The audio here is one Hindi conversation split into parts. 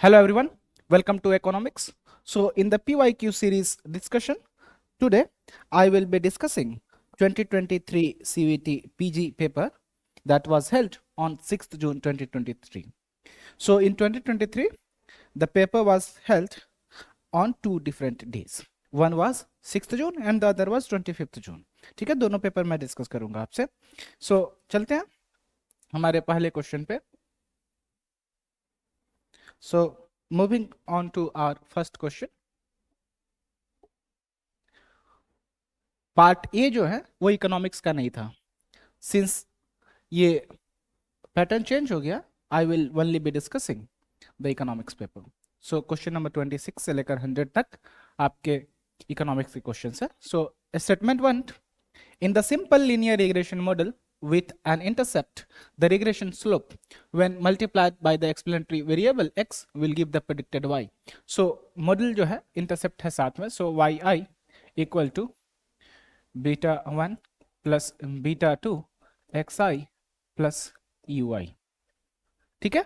Hello everyone, welcome to economics. So in the PYQ series discussion, today I will be discussing 2023 CVT PG paper that was held on 6th June 2023. So in 2023, the paper was held on two different days. One was 6th June and the other was 25th June. ठीक है, दोनों पेपर मैं डिस्कस करूंगा आपसे. So चलते हैं हमारे पहले क्वेश्चन पे. So moving on to our first question. Part A जो है वो इकोनॉमिक्स का नहीं था. सिंस ये पैटर्न चेंज हो गया, I will only be discussing the economics paper. So question number 26 से लेकर 100 तक आपके इकोनॉमिक्स के क्वेश्चन है. So statement 1, in the simple linear regression model with an intercept, the regression slope when multiplied by the explanatory variable x will give the predicted y. So model जो है इंटरसेप्ट है साथ में, so yi equal to beta 1 plus beta 2 xi plus ui. ठीक है,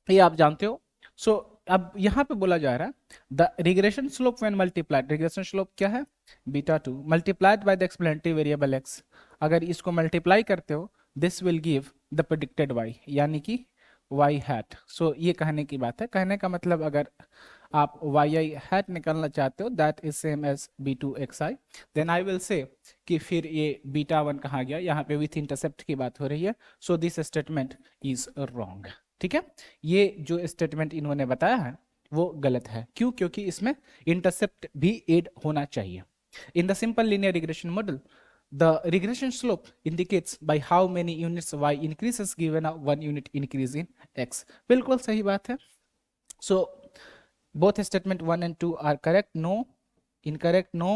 ये आप जानते हो. सो अब यहां पे बोला जा रहा है the regression slope when multiplied. Regression slope क्या है? Beta 2 multiplied by the explanatory variable x. अगर इसको मल्टीप्लाई करते हो, this will give the predicted y, यानी कि y हैट. सो ये कहने की बात है. कहने का मतलब अगर आप yi हैट निकालना चाहते हो, that is same as b2 xi, then I will say कि फिर ये बीटा 1 कहाँ गया. यहाँ पे विथ इंटरसेप्ट की बात हो रही है. So this statement is wrong. ठीक है, ये जो स्टेटमेंट इन्होंने बताया है वो गलत है. क्यों? क्योंकि इसमें इंटरसेप्ट भी ऐड होना चाहिए. In the simple linear regression model, the regression slope indicates by how many units y increases given a 1 unit increase in x. बिल्कुल सही बात है. So both statement 1 and 2 are correct. No. Incorrect. No.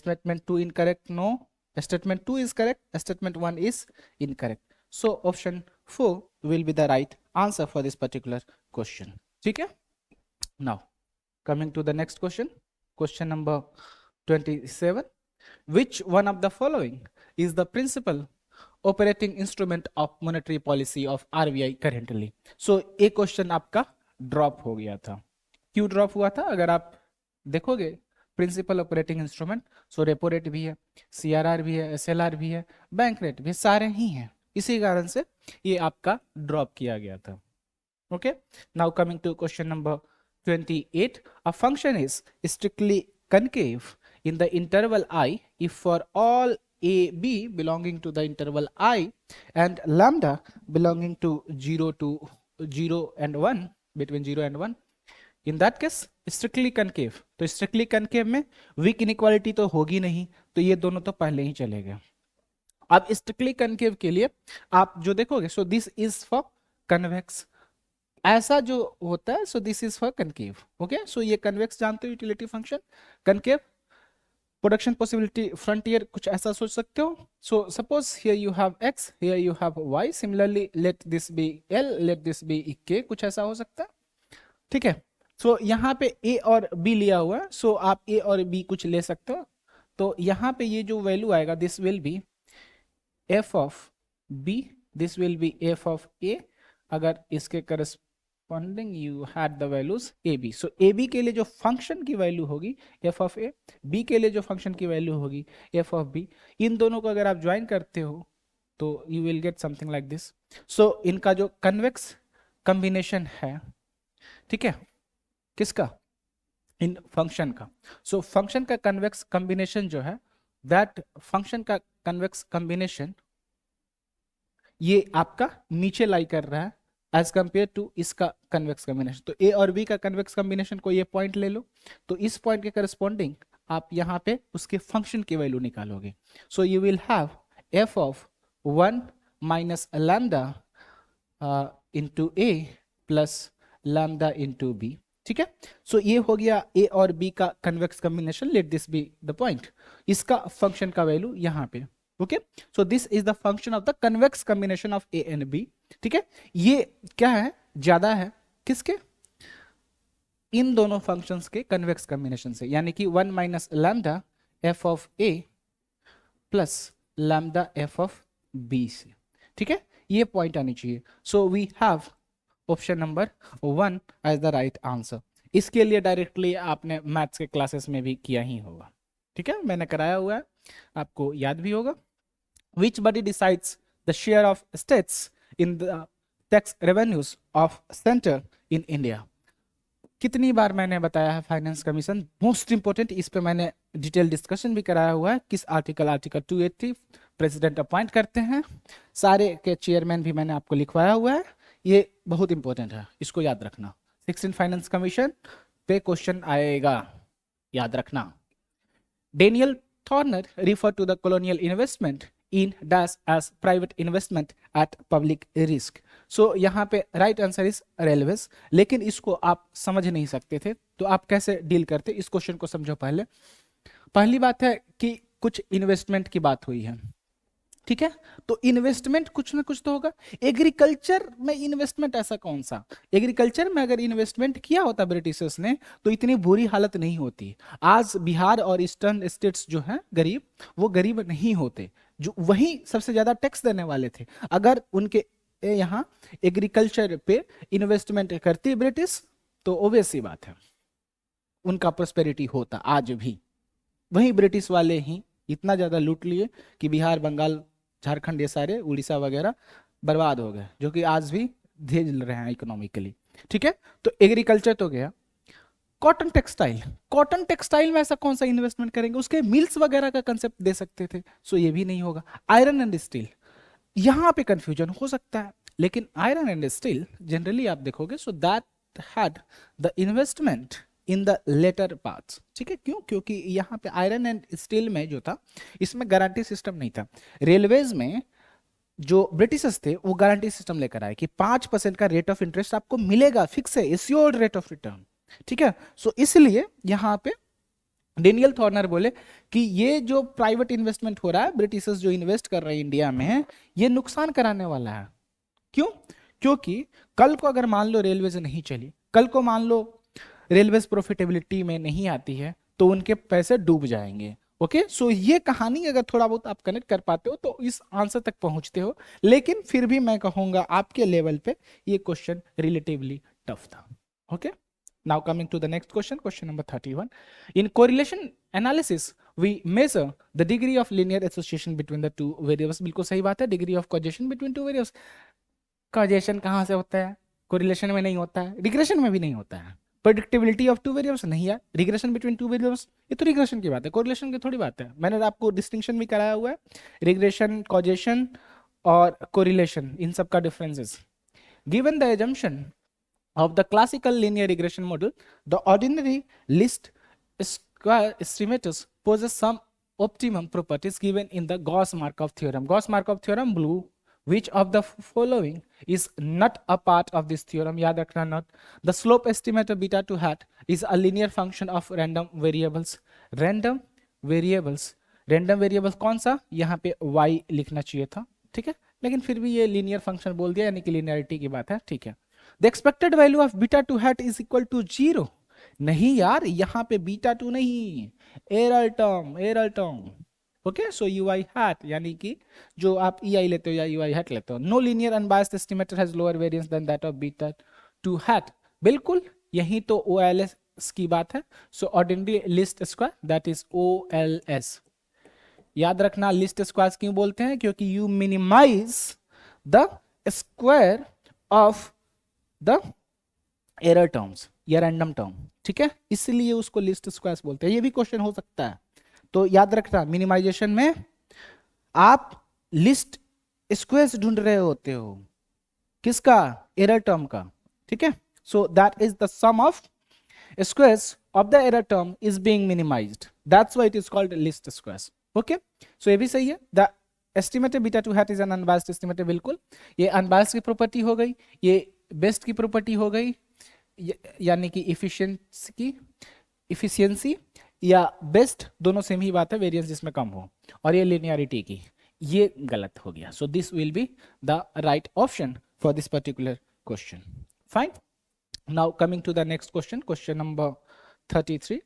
Statement 2 incorrect. No. Statement 2 is correct. Statement 1 is incorrect. So option 4 will be the right answer for this particular question. ठीक है. Now coming to the next question. Question number 27. Which one of the following is the principal operating instrument of monetary policy of RBI currently? So एक क्वेश्चन आपका ड्रॉप हो गया था. क्यों ड्रॉप हुआ था? अगर आप देखोगे प्रिंसिपल ऑपरेटिंग इंस्ट्रूमेंट, सो रेपो रेट भी है, सीआरआर भी है, एसएलआर भी है, बैंक रेट भी, सारे ही हैं. इसी कारण से ये आपका ड्रॉप किया गया था. Okay, now coming to question number 28. A function is strictly concave in the interval I if for all a b belonging to the interval I and lambda belonging to 0 and 1, between 0 and 1. in that case strictly concave. तो strictly concave में weak inequality तो होगी नहीं, तो ये दोनों तो पहले ही चले गए. अब strictly concave के लिए आप जो देखोगे, so this is for convex. ऐसा जो होता है, so this is for concave. Okay, so ये कन्वेक्स जानते हो, utility function. Concave production possibility frontier, कुछ ऐसा सोच सकते हो. So suppose here you have X, here you have Y, similarly let this be L, let this be K, कुछ ऐसा हो सकता है. ठीक है, सो यहाँ पे ए और बी लिया हुआ है, सो आप ए और बी कुछ ले सकते हो. तो यहाँ पे ये जो वैल्यू आएगा, this will be F of B, this will be F of A. अगर इसके corresponding you had the values A B, so A B के लिए जो फंक्शन की वैल्यू होगी एफ ऑफ ए, बी के लिए जो फंक्शन की वैल्यू होगी एफ ऑफ बी, इन दोनों को अगर आप ज्वाइन करते हो तो you will get something like this. So इनका जो कन्वेक्स कॉम्बिनेशन है, ठीक है, किसका? इन फंक्शन का. सो फंक्शन का कन्वेक्स कॉम्बिनेशन जो है, दैट फंक्शन का कन्वेक्स कॉम्बिनेशन ये आपका नीचे लाई कर रहा है एज कंपेयर टू इसका कन्वेक्स कॉम्बिनेशन. तो ए और बी का कन्वेक्स कॉम्बिनेशन को ये पॉइंट ले लो, तो इस पॉइंट के करस्पॉन्डिंग आप यहाँ पे उसके फंक्शन की वैल्यू निकालोगे. So you will have F of 1 minus lambda into A plus lambda into B. ठीक है, सो ये हो गया ए और बी का convex combination. Let this be the point. इसका फंक्शन का वैल्यू यहाँ पे. Okay, so this is the function of the convex combination of A and B. ठीक है, ये क्या है? ज्यादा है किसके? इन दोनों फंक्शंस के कन्वेक्स कॉम्बिनेशन से, यानी कि 1 minus lambda F of A plus lambda F of B से. ठीक है, ये पॉइंट आनी चाहिए. So we have option number 1 as the right answer. इसके लिए डायरेक्टली आपने मैथ्स के क्लासेस में भी किया ही होगा, ठीक है, मैंने कराया हुआ है, आपको याद भी होगा। Which body decides the share of states in the tax revenues of center in India? कितनी बार मैंने बताया है फाइनेंस कमीशन मोस्ट इंपोर्टेंट, इस पे मैंने डिटेल डिस्कशन भी कराया हुआ है। किस आर्टिकल 280 प्रेसिडेंट अपॉइंट करते हैं, सारे के चेयरमैन भी मैंने आपको लिखवाया हुआ है, ये बहुत इंपॉर्टेंट है, इसको याद रखना। 16 फाइनेंस कमीशन पे क्वेश्चन आएगा, याद रखना। Daniel Thorner referred to the colonial investment in dash as private investment at public risk. So यहाँ पे right answer is railways, लेकिन इसको आप समझ नहीं सकते थे, तो आप कैसे डील करते, इस क्वेश्चन को समझो पहले। पहली बात है कि कुछ इन्वेस्टमेंट की बात हुई है, ठीक है, तो इन्वेस्टमेंट कुछ ना कुछ तो होगा। एग्रीकल्चर में इन्वेस्टमेंट ऐसा कौन सा, एग्रीकल्चर में अगर इन्वेस्टमेंट किया होता ब्रिटिशर्स ने तो इतनी बुरी हालत नहीं होती। आज बिहार और ईस्टर्न स्टेट्स जो हैं गरीब, वो गरीब नहीं होते, जो वही सबसे ज्यादा टैक्स देने वाले थे। अगर उनके यहाँ एग्रीकल्चर पे इन्वेस्टमेंट करती ब्रिटिश तो ओबियस सी बात है उनका प्रोस्पेरिटी होता। आज भी वही ब्रिटिश वाले ही इतना ज्यादा लूट लिए कि बिहार, बंगाल, झारखंड, ये सारे उड़ीसा वगैरह बर्बाद हो गए, जो कि आज भी झेल रहे हैं इकोनॉमिकली, ठीक है। तो एग्रीकल्चर तो गया। कॉटन टेक्सटाइल, कॉटन टेक्सटाइल में ऐसा कौन सा इन्वेस्टमेंट करेंगे, उसके मिल्स वगैरह का कंसेप्ट दे सकते थे, सो ये भी नहीं होगा। आयरन एंड स्टील, यहां पे कंफ्यूजन हो सकता है, लेकिन आयरन एंड स्टील जनरली आप देखोगे so that had the investment in the latter parts, ठीक है। क्यों, क्योंकि यहाँ पे आयरन एंड स्टील में जो था इसमें गारंटी सिस्टम नहीं था। रेलवेज में जो ब्रिटिशर्स थे वो गारंटी सिस्टम लेकर आए कि 5% का रेट ऑफ इंटरेस्ट आपको मिलेगा, फिक्स है, एश्योर्ड रेट ऑफ रिटर्न, ठीक है। सो इसलिए यहाँ पे डेनियल थॉर्नर बोले कि ये जो प्राइवेट इन्वेस्टमेंट हो रहा है, ब्रिटिशर्स जो इन्वेस्ट कर रहे हैं इंडिया में, ये नुकसान कराने वाला है। क्यों, क्योंकि कल को अगर मान लो रेलवेज नहीं चली, कल को मान लो रेलवेज प्रॉफिटेबिलिटी में नहीं आती है, तो उनके पैसे डूब जाएंगे। ओके, सो ये कहानी अगर थोड़ा बहुत आप कनेक्ट कर पाते हो तो इस आंसर तक पहुंचते हो, लेकिन फिर भी मैं कहूंगा आपके लेवल पे ये क्वेश्चन रिलेटिवली टफ था। Okay, now coming to the next question, question number 31. In correlation analysis we measure the degree of linear association between the two variables. बिल्कुल सही बात है, degree of causation between two variables। causation कहाँ से होता है, correlation में नहीं होता है, regression में भी नहीं होता है। predictability of two variables नहीं है, regression between two variables, ये तो regression की बात है, correlation की थोड़ी बात है। मैंने आपको distinction भी कराया हुआ है, regression, causation और correlation, इन सब का differences। given the assumption of the classical linear regression model, the ordinary least square estimators possess some optimum properties given in the Gauss-Markov theorem. Gauss-Markov theorem, blue, which of the following is not a part of this theorem? याद रखना not. The slope estimator beta 2 hat is a linear function of random variables. Random variables कौन सा, यहाँ पे y लिखना चाहिए था, ठीक है, लेकिन फिर भी ये linear function बोल दिया, यानी कि linearity की बात है, ठीक है। The expected value of beta 2 hat is equal to 0. नहीं यार, यहाँ पे beta 2 नहीं, error term। ओके, सो ui hat यानी कि जो आप ei लेते हो या ui hat लेते हो। No linear unbiased estimator has lower variance than that of beta 2 hat. बिल्कुल, यही तो OLS की बात है। सो ordinary least square, that is OLS। याद रखना, लिस्ट स्क्वायर क्यों बोलते हैं, क्योंकि you minimize the square of the error terms या रैंडम टर्म, ठीक है, इसलिए उसको लिस्ट स्क्वायर बोलते हैं। ये भी क्वेश्चन हो सकता है, तो याद रखना मिनिमाइजेशन में आप लिस्ट स्क्वायर्स ढूंढ रहे होते हो, किसका, एरर टर्म का, ठीक है। So that is the sum of squares of the error term is being minimized, that's why it is called least squares। okay, so ये भी सही है। the estimated beta 2 hat is an unbiased estimator, बिल्कुल, ये unbiased की प्रॉपर्टी हो गई, ये बेस्ट की प्रॉपर्टी हो गई, यानी कि इफिशियंसी या बेस्ट दोनों सेम ही बात है, वेरिएंस जिसमें कम हो, और ये लिनियरिटी की, ये गलत हो गया। सो this will be the right option for this particular question. Fine, now coming to the next question, question number 33.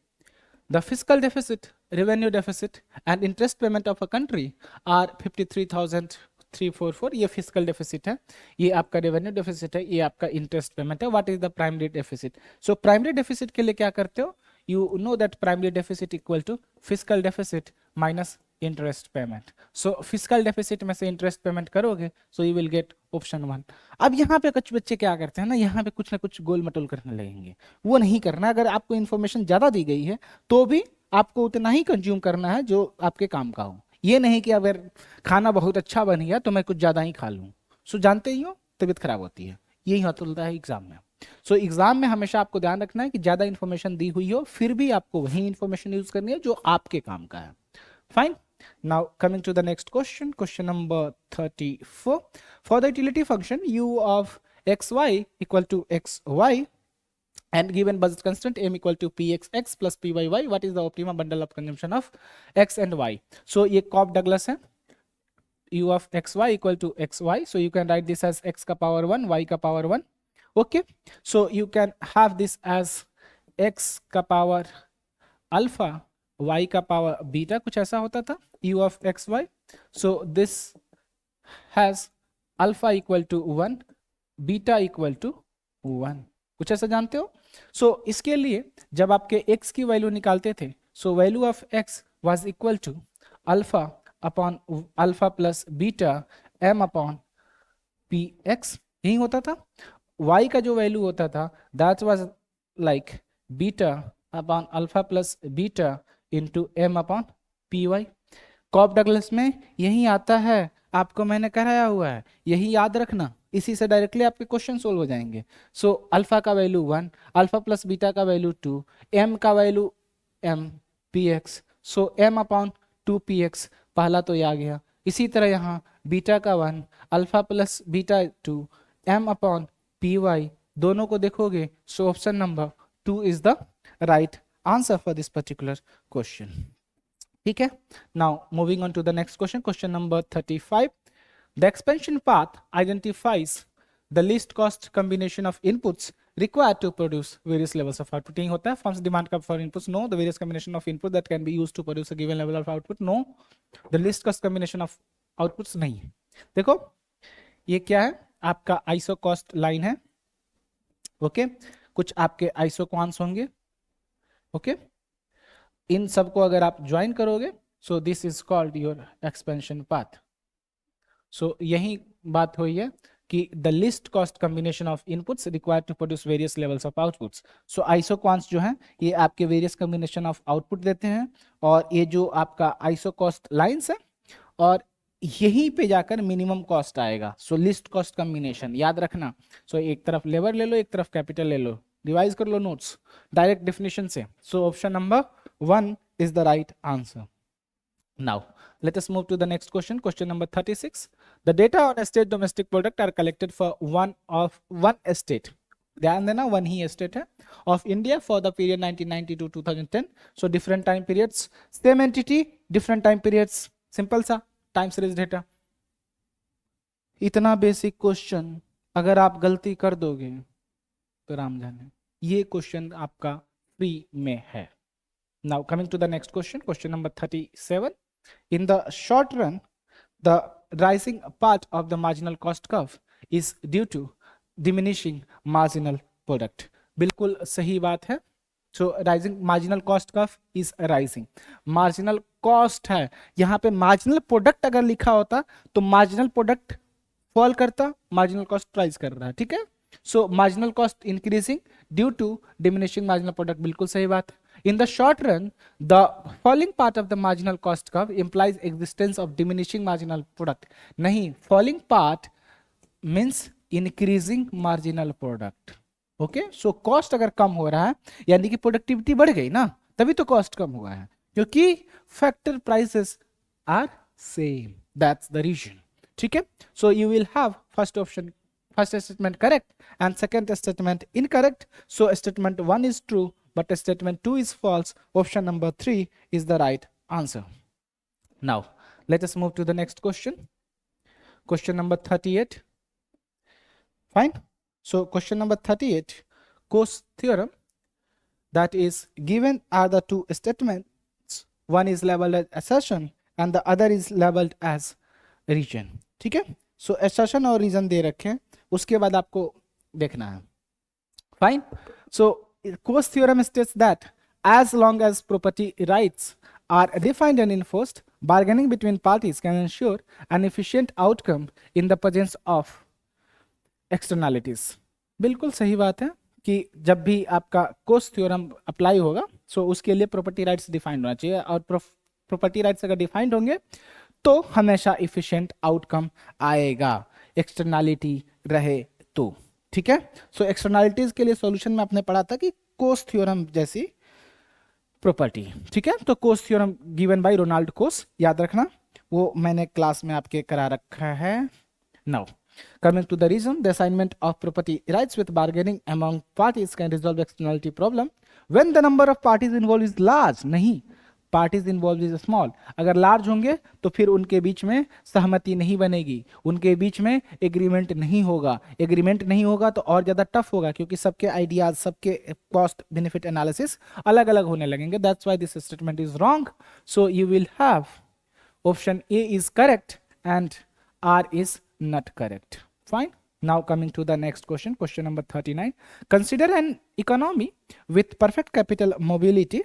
The fiscal deficit, revenue deficit and interest payment of a country are 53,000 344 ये फिजिकल डेफिसिट है, ये आपका रेवेन्यू डेफिसिट है, ये आपका इंटरेस्ट पेमेंट है. What is the primary deficit? So primary deficit के लिए क्या करते हो? You know that primary deficit equal to fiscal deficit minus interest payment. So fiscal deficit में से इंटरेस्ट पेमेंट करोगे, so you will get option 1. अब यहाँ पे कुछ बच्चे क्या करते हैं ना, यहाँ पे कुछ ना कुछ गोल मटोल करने लगेंगे. वो नहीं करना. अगर आपको इन्फॉर्मेशन ज्यादा दी गई है तो भी आपको उतना ही कंज्यूम करना है जो आपके काम का हो. ये नहीं कि अगर खाना बहुत अच्छा बन गया तो मैं कुछ ज्यादा ही खा लूं. सो जानते ही हो तबीयत खराब होती है. यही होता है एग्जाम में. सो एग्जाम में हमेशा आपको ध्यान रखना है कि ज्यादा इन्फॉर्मेशन दी हुई हो फिर भी आपको वही इन्फॉर्मेशन यूज करनी है जो आपके काम का है. Fine. Now coming to the next question, question number 34. For the utility function u of xy equal to xy and given budget constraint m equal to pxx plus pyy, what is the optimum bundle of consumption of x and y? So ये कॉप डगलस है. u of xy equal to xy, so you can write this as x का power 1 y का power 1. Okay, so you can have this as x का power alpha y का पावर बीटा, कुछ ऐसा होता था u of xy. so this has alpha equal to 1 beta equal to 1, कुछ ऐसा जानते हो. so इसके लिए जब आपके x की वैल्यू निकालते थे, so value of x was equal to alpha upon alpha plus beta m upon px, यही होता था. y का जो वैल्यू होता था that was like beta upon alpha plus beta into M upon P Y. Cobb Douglas में यही आता है, आपको मैंने कराया हुआ है, यही याद रखना. इसी से डायरेक्टली आपके क्वेश्चन सोल्व हो जाएंगे. सो अल्फा का वैल्यू 1, अल्फा प्लस बीटा का वैल्यू 2, एम का वैल्यू एम पी एक्स. सो एम अपॉन 2 पी एक्स पहला तो ये आ गया. इसी तरह यहाँ बीटा का 1, alpha plus beta 2, M upon P Y दोनों को देखोगे. So option number 2 is the right answer for this particular question. ठीक है. Now moving on to the next question, question number 35. The expansion path identifies the least cost combination of inputs required to produce various levels of output. यही होता है forms demand curve for inputs. No, the various combination of input that can be used to produce a given level of output. No, the least cost combination of outputs नहीं है. देखो ये क्या है, आपका आइसो कॉस्ट लाइन है. ओके, कुछ आपके आइसो क्वांट्स होंगे. ओके, इन सबको अगर आप ज्वाइन करोगे, so this is called your expansion path. So यही बात हुई है कि the least cost combination of inputs required to produce various levels of outputs. So isoquants जो हैं ये आपके वेरियस कॉम्बिनेशन ऑफ आउटपुट देते हैं, और ये जो आपका आइसो कॉस्ट लाइन्स है, और यहीं पे जाकर मिनिमम कॉस्ट आएगा. सो लिस्ट कॉस्ट कॉम्बिनेशन याद रखना. सो एक तरफ लेबर ले लो, एक तरफ कैपिटल ले लो, रिवाइज कर लो नोट्स डायरेक्ट डेफिनेशन से. सो option number 1 is the right answer. Now let us move to the next question, question number 36. The data on estate domestic product are collected for one estate, ध्यान देना one ही estate है, of India for the period 1990 to 2010. so different time periods, same entity different time periods, simple सा time series data. इतना बेसिक क्वेश्चन अगर आप गलती कर दोगे तो राम जाने. ये क्वेश्चन आपका फ्री में है. Now coming to the next question, question number 37. In the short run, the rising part of the marginal cost curve is due to diminishing marginal product. बिल्कुल सही बात है. So rising marginal cost curve is rising. Marginal cost है, यहाँ पे marginal product अगर लिखा होता तो marginal product fall करता, marginal cost rise कर रहा है. ठीक है. So marginal cost increasing due to diminishing marginal product, बिल्कुल सही बात है. In the short run, the falling part of the marginal cost curve implies existence of diminishing marginal product. नहीं, falling part means increasing marginal product. Okay, so cost अगर कम हो रहा है यानी कि प्रोडक्टिविटी बढ़ गई ना, तभी तो कॉस्ट कम हुआ है, क्योंकि factor prices are same. That's the reason. ठीक है. So you will have first option, first statement correct and second statement incorrect. So statement 1 is true but statement 2 is false. Option number 3 is the right answer. Now let us move to the next question, question number 38. Fine. So question number 38, Coase theorem, that is given are the two statements, one is labeled as assertion and the other is labeled as region. ठीक है। सो एसर्शन और रीजन दे रखे हैं, उसके बाद आपको देखना है। Fine. So Coase theorem states that as long as property rights are defined and enforced, bargaining between parties can ensure an efficient outcome in the presence of externalities. बिल्कुल सही बात है कि जब भी आपका कोस थ्योरम अप्लाई होगा, सो उसके लिए प्रॉपर्टी राइट्स डिफाइंड होना चाहिए, और प्रॉपर्टी राइट्स अगर डिफाइंड होंगे तो हमेशा इफिशिएंट आउटकम आएगा, एक्सटर्नैलिटी रहे तो। ठीक है। सो एक्सटर्नैलिटीज के लिए सॉल्यूशन में आपने पढ़ा था कि कोस थ्योरम जैसी प्रॉपर्टी। ठीक है। तो Coase theorem given by Ronald कोस, याद रखना, वो मैंने क्लास में आपके करा रखा है। Now coming to the reason, the assignment of property rights with bargaining among parties can resolve externality problem when the number of parties involved is large. नहीं, parties involved is small. अगर large होंगे तो फिर उनके बीच में सहमति नहीं बनेगी, उनके बीच में एग्रीमेंट नहीं होगा, एग्रीमेंट नहीं होगा तो और ज्यादा टफ होगा, क्योंकि सबके आइडियाज, सबके कॉस्ट बेनिफिट एनालिसिस अलग अलग होने लगेंगे. That's why this statement is wrong. So you will have option A is correct and R is not correct. Fine. Now coming to the next question, question number 39. Consider an economy with perfect capital mobility.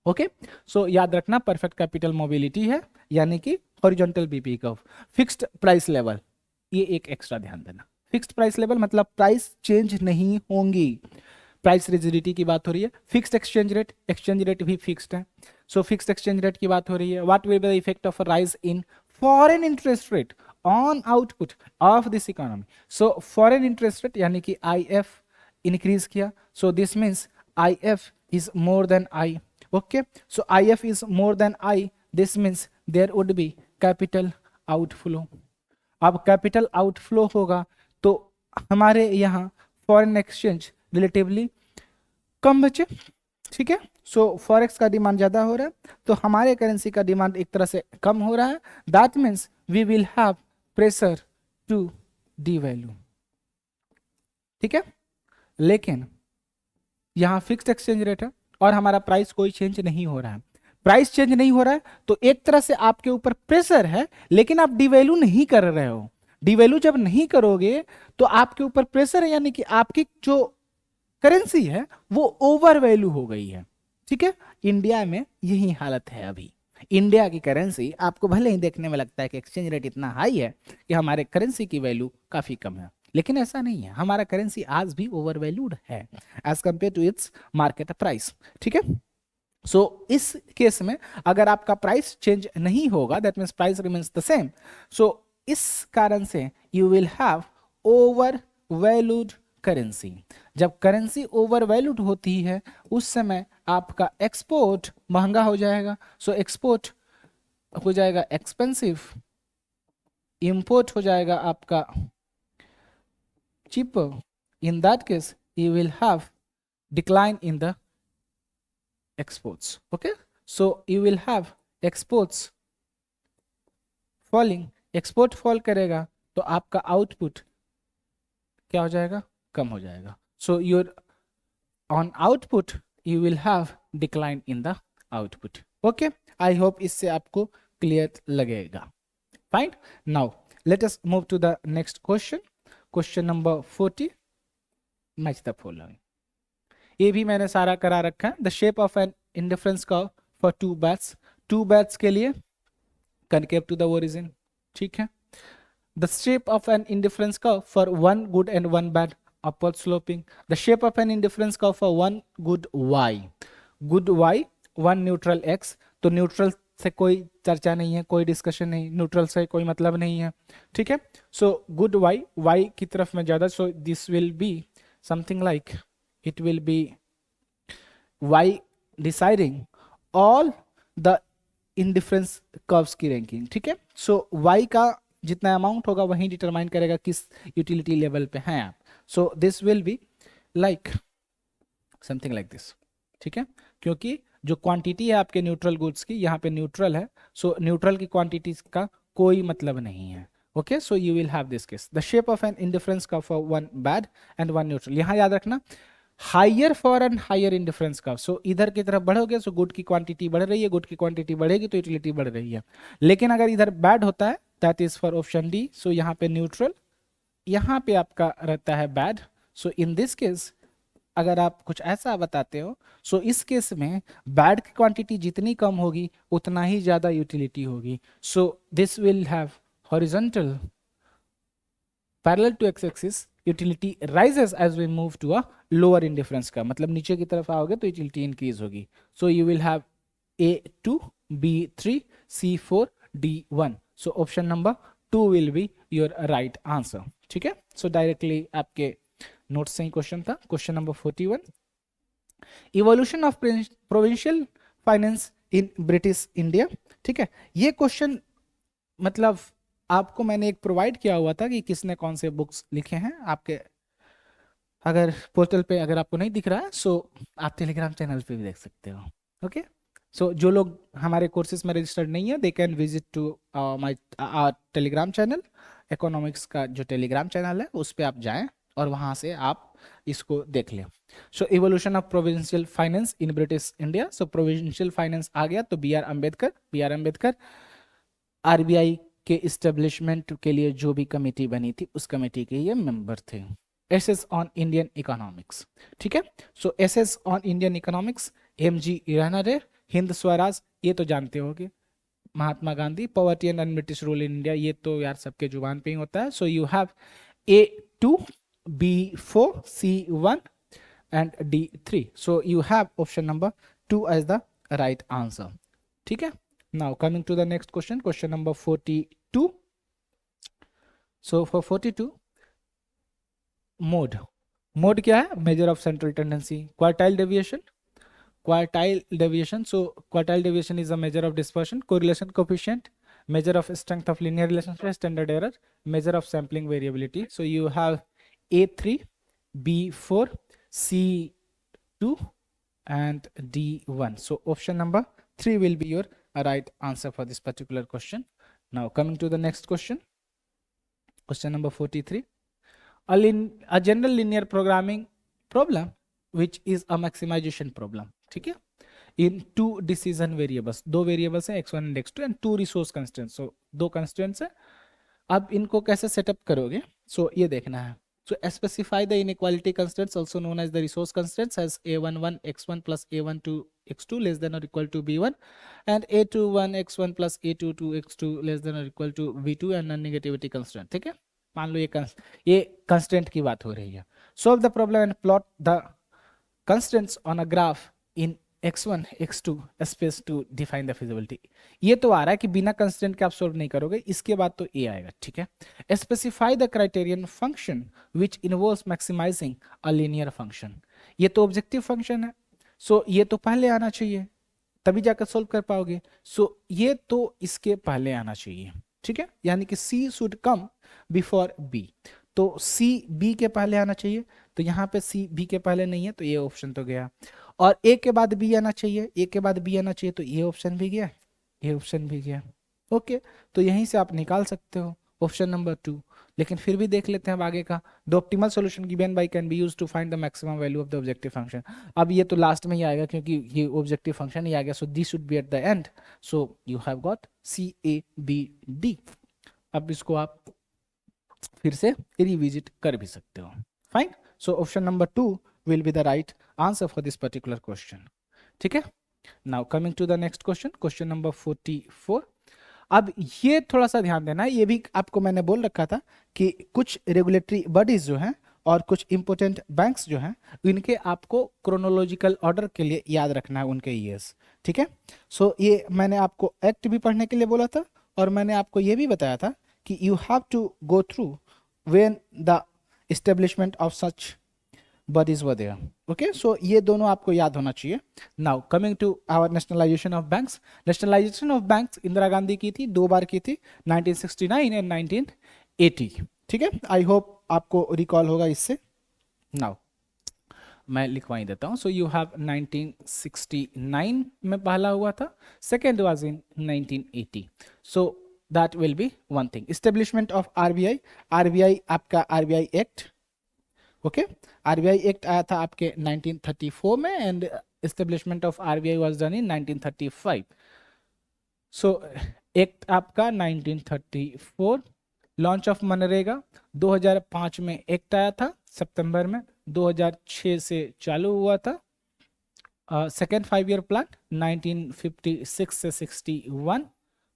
Okay, so याद रखना परफेक्ट कैपिटल मोबिलिटी है, यानी कि horizontal BP curve, fixed price level. ये एक एक्स्ट्रा ध्यान देना, फिक्स्ड प्राइस लेवल मतलब प्राइस चेंज नहीं होंगी. प्राइस रिजिडिटी की बात हो रही है. Fixed exchange rate, exchange rate भी फिक्स्ड है. सो फिक्स्ड एक्सचेंज रेट की बात हो रही है. What will be the effect of a rise in foreign interest rate on output of this economy. So foreign interest rate यानी कि आईएफ इंक्रीज किया, so this means IF is more than I. Okay, so IF is more than I, this means there would be capital outflow. अब कैपिटल आउटफ्लो होगा तो हमारे यहाँ फॉरेन एक्सचेंज रिलेटिवली कम बचे. ठीक है. सो फॉरेक्स का डिमांड ज्यादा हो रहा है तो हमारे करेंसी का डिमांड एक तरह से कम हो रहा है. That means we will have pressure to devalue. ठीक है. लेकिन यहाँ फिक्स्ड एक्सचेंज रेट है और हमारा प्राइस कोई चेंज नहीं हो रहा है. प्राइस चेंज नहीं हो रहा है तो एक तरह से आपके ऊपर प्रेशर है, लेकिन आप डिवैल्यू नहीं कर रहे हो. डिवैल्यू जब नहीं करोगे तो आपके ऊपर प्रेशर है, यानी कि आपकी जो करेंसी है वो ओवर वैल्यू हो गई है. ठीक है. इंडिया में यही हालत है अभी. इंडिया की करेंसी आपको भले ही देखने में लगता है कि एक्सचेंज रेट इतना हाई है कि हमारे करेंसी की वैल्यू काफी कम है, लेकिन ऐसा नहीं है. हमारा करेंसी आज भी ओवर वैल्यूड है as compare to its market price. ठीक है. सो इस केस में अगर आपका प्राइस चेंज नहीं होगा, that means price remains the same, so इस कारण से you will have over valued currency. जब करेंसी ओवर वैल्यूड होती है उस समय आपका एक्सपोर्ट महंगा हो जाएगा. सो एक्सपोर्ट हो जाएगा एक्सपेंसिव, इंपोर्ट हो जाएगा आपका cheaper. In that case you will have decline in the exports. Okay, so you will have exports falling. export fall करेगा तो आपका output क्या हो जाएगा, कम हो जाएगा. so your on output you will have decline in the output. okay, I hope इससे आपको clear लगेगा. fine. now let us move to the next question. Question number 40. Match the following. ये भी मैंने सारा करा रखा है. The shape of an indifference curve for two bads. Two bads के लिए कनकेव टू द ओरिजिन. ठीक है. The shape of an indifference curve for one good and one bad upward sloping. The shape of an indifference curve for one good Y. Good Y, one neutral X. तो न्यूट्रल से कोई चर्चा नहीं है, कोई डिस्कशन नहीं, न्यूट्रल से कोई मतलब नहीं है. ठीक है. सो गुड वाई, वाई की तरफ में ज्यादा, so this will be something like, it will be Y deciding all the indifference curves की रैंकिंग. ठीक है. सो वाई का जितना अमाउंट होगा वही डिटरमाइन करेगा किस यूटिलिटी लेवल पे हैं आप. सो this will be like something like this. ठीक है. क्योंकि जो क्वांटिटी है आपके न्यूट्रल गुड्स की यहाँ पे न्यूट्रल है, सो न्यूट्रल की क्वांटिटी का कोई मतलब नहीं है. Okay, so you will have this case. The shape of an indifference curve for one bad and one neutral. यहाँ याद रखना higher for an higher indifference curve. So इधर की तरफ बढ़ोगे सो गुड की क्वांटिटी बढ़ रही है, गुड की क्वांटिटी बढ़ेगी तो यूटिलिटी बढ़ रही है. लेकिन अगर इधर बैड होता है that is for option D. So यहाँ पे न्यूट्रल, यहाँ पे आपका रहता है bad. So in this case अगर आप कुछ ऐसा बताते हो, सो इस केस में बैड की क्वांटिटी जितनी कम होगी उतना ही ज्यादा यूटिलिटी होगी। So this will have horizontal parallel to X axis, utility rises as we move to a lower indifference का मतलब नीचे की तरफ आओगे तो यूटिलिटी इंक्रीज होगी। सो you will have A2, B3, C4, D1। So option number 2 will be your right answer. ठीक है, सो डायरेक्टली आपके नोट्स से ही क्वेश्चन था। Question number 41, evolution of provincial finance in British India. ठीक है, ये क्वेश्चन मतलब आपको मैंने एक प्रोवाइड किया हुआ था कि किसने कौन से बुक्स लिखे हैं आपके, अगर पोर्टल पे अगर आपको नहीं दिख रहा है सो आप टेलीग्राम चैनल पे भी देख सकते हो। ओके, सो जो लोग हमारे कोर्सेज में रजिस्टर्ड नहीं है they can visit to my Telegram channel. Economics का जो टेलीग्राम चैनल है उस पर आप जाएं और वहां से आप इसको देख लें। So evolution of provincial finance in British India. So provincial finance आ गया तो बी आर अम्बेडकर आरबीआई के इस्टेब्लिशमेंट के लिए जो भी कमेटी बनी थी उस कमेटी के ये मेंबर थे। Essays on Indian economics. ठीक है, so essays on Indian economics, MG Ranade, Hind Swaraj ये तो जानते होगे, Mahatma Gandhi, poverty and British rule in India ये तो यार सबके जुबान पे ही होता है। So you have A2, B4, C1 and D3। so you have option number 2 as the right answer। ठीक है, now coming to the next question, question number 42। so for 42, mode क्या है? Measure of central tendency. Quartile deviation, so quartile deviation is a measure of dispersion, correlation coefficient, measure of strength of linear relationship, standard error, measure of sampling variability। so you have A3, B4, C2 and D1। so option number 3 will be your right answer for this particular question। now coming to the next question, question number 43, a general linear programming problem which is a maximization problem। ठीक है, इन टू डिसीजन वेरिएबल्स, दो वेरिएबल्स हैं x1 and x2 and two resource constraints. So दो कंस्ट्रेंट्स है, अब इनको कैसे सेटअप करोगे सो ये देखना है। So specify the inequality constraints also known as the resource constraints as a11 x1 plus a12 x2 less than or equal to b1 and a21 x1 plus a22 x2 less than or equal to b2 and non negativity constraint. ठीक है, मान लो ये कंस्ट्रेंट की बात हो रही है। Solve the problem and plot the constraints on a graph in x1 x2 space to define the feasibility. ये तो आ रहा है कि बिना कंस्टेंट के आप सोल्व नहीं करोगे, इसके बाद तो ए आएगा। ठीक है, specify the criterion function which involves maximizing a linear function. ये तो ऑब्जेक्टिव फंक्शन है, सो ये तो पहले आना चाहिए तभी जाकर सोल्व कर पाओगे। सो ये तो इसके पहले आना चाहिए। ठीक है, यानी कि सी शुड कम बिफोर बी, तो सी बी के पहले आना चाहिए। तो यहाँ पे सी बी के पहले नहीं है तो ये ऑप्शन तो गया, और ए के बाद बी आना चाहिए, ए के बाद बी आना चाहिए तो ये ऑप्शन भी गया, ये ऑप्शन भी गया। ओके, तो यहीं से आप निकाल सकते हो ऑप्शन नंबर 2। लेकिन फिर भी देख लेते हैं अब आगे का। The optimal solution given by can be used to find the maximum value of the objective function. अब ये तो लास्ट में ही आएगा क्योंकि ये ऑब्जेक्टिव फंक्शन ही आ गया, so this should B at the end. So you have got CABD। अब इसको आप फिर से रिविजिट कर भी सकते हो। Fine, so option number 2 will be the right answer for this particular question। ठीक है, now coming to the next question, question number 44। अब ये थोड़ा सा ध्यान देना है, ये भी आपको मैंने बोल रखा था कि कुछ रेगुलेटरी बॉडीज जो हैं और कुछ इंपोर्टेंट बैंक्स जो हैं इनके आपको क्रोनोलॉजिकल ऑर्डर के लिए याद रखना है उनके ईयर्स। ठीक है, सो ये मैंने आपको एक्ट भी पढ़ने के लिए बोला था और मैंने आपको ये भी बताया था कि you have to go through when the establishment of such bodies were there। okay, so ये दोनों आपको याद होना चाहिए। now coming to our nationalization of banks, nationalization of banks Indira Gandhi की थी, 2 बार की थी, 1969 एंड 1980। ठीक है, आई होप आपको रिकॉल होगा इससे। now मैं लिखवा ही देता हूँ। सो यू हैव 1969 में पहला हुआ था, second was in 1980। So that will be one thing. Establishment of RBI आपका RBI act. Okay, RBI act आया था आपके 1934 में and establishment of RBI was done in 1935। So act आपका 1934, लॉन्च ऑफ मनरेगा 2005 में एक्ट आया था सितंबर में, 2006 से चालू हुआ था। सेकेंड 5 ईयर प्लान 1956 से 61।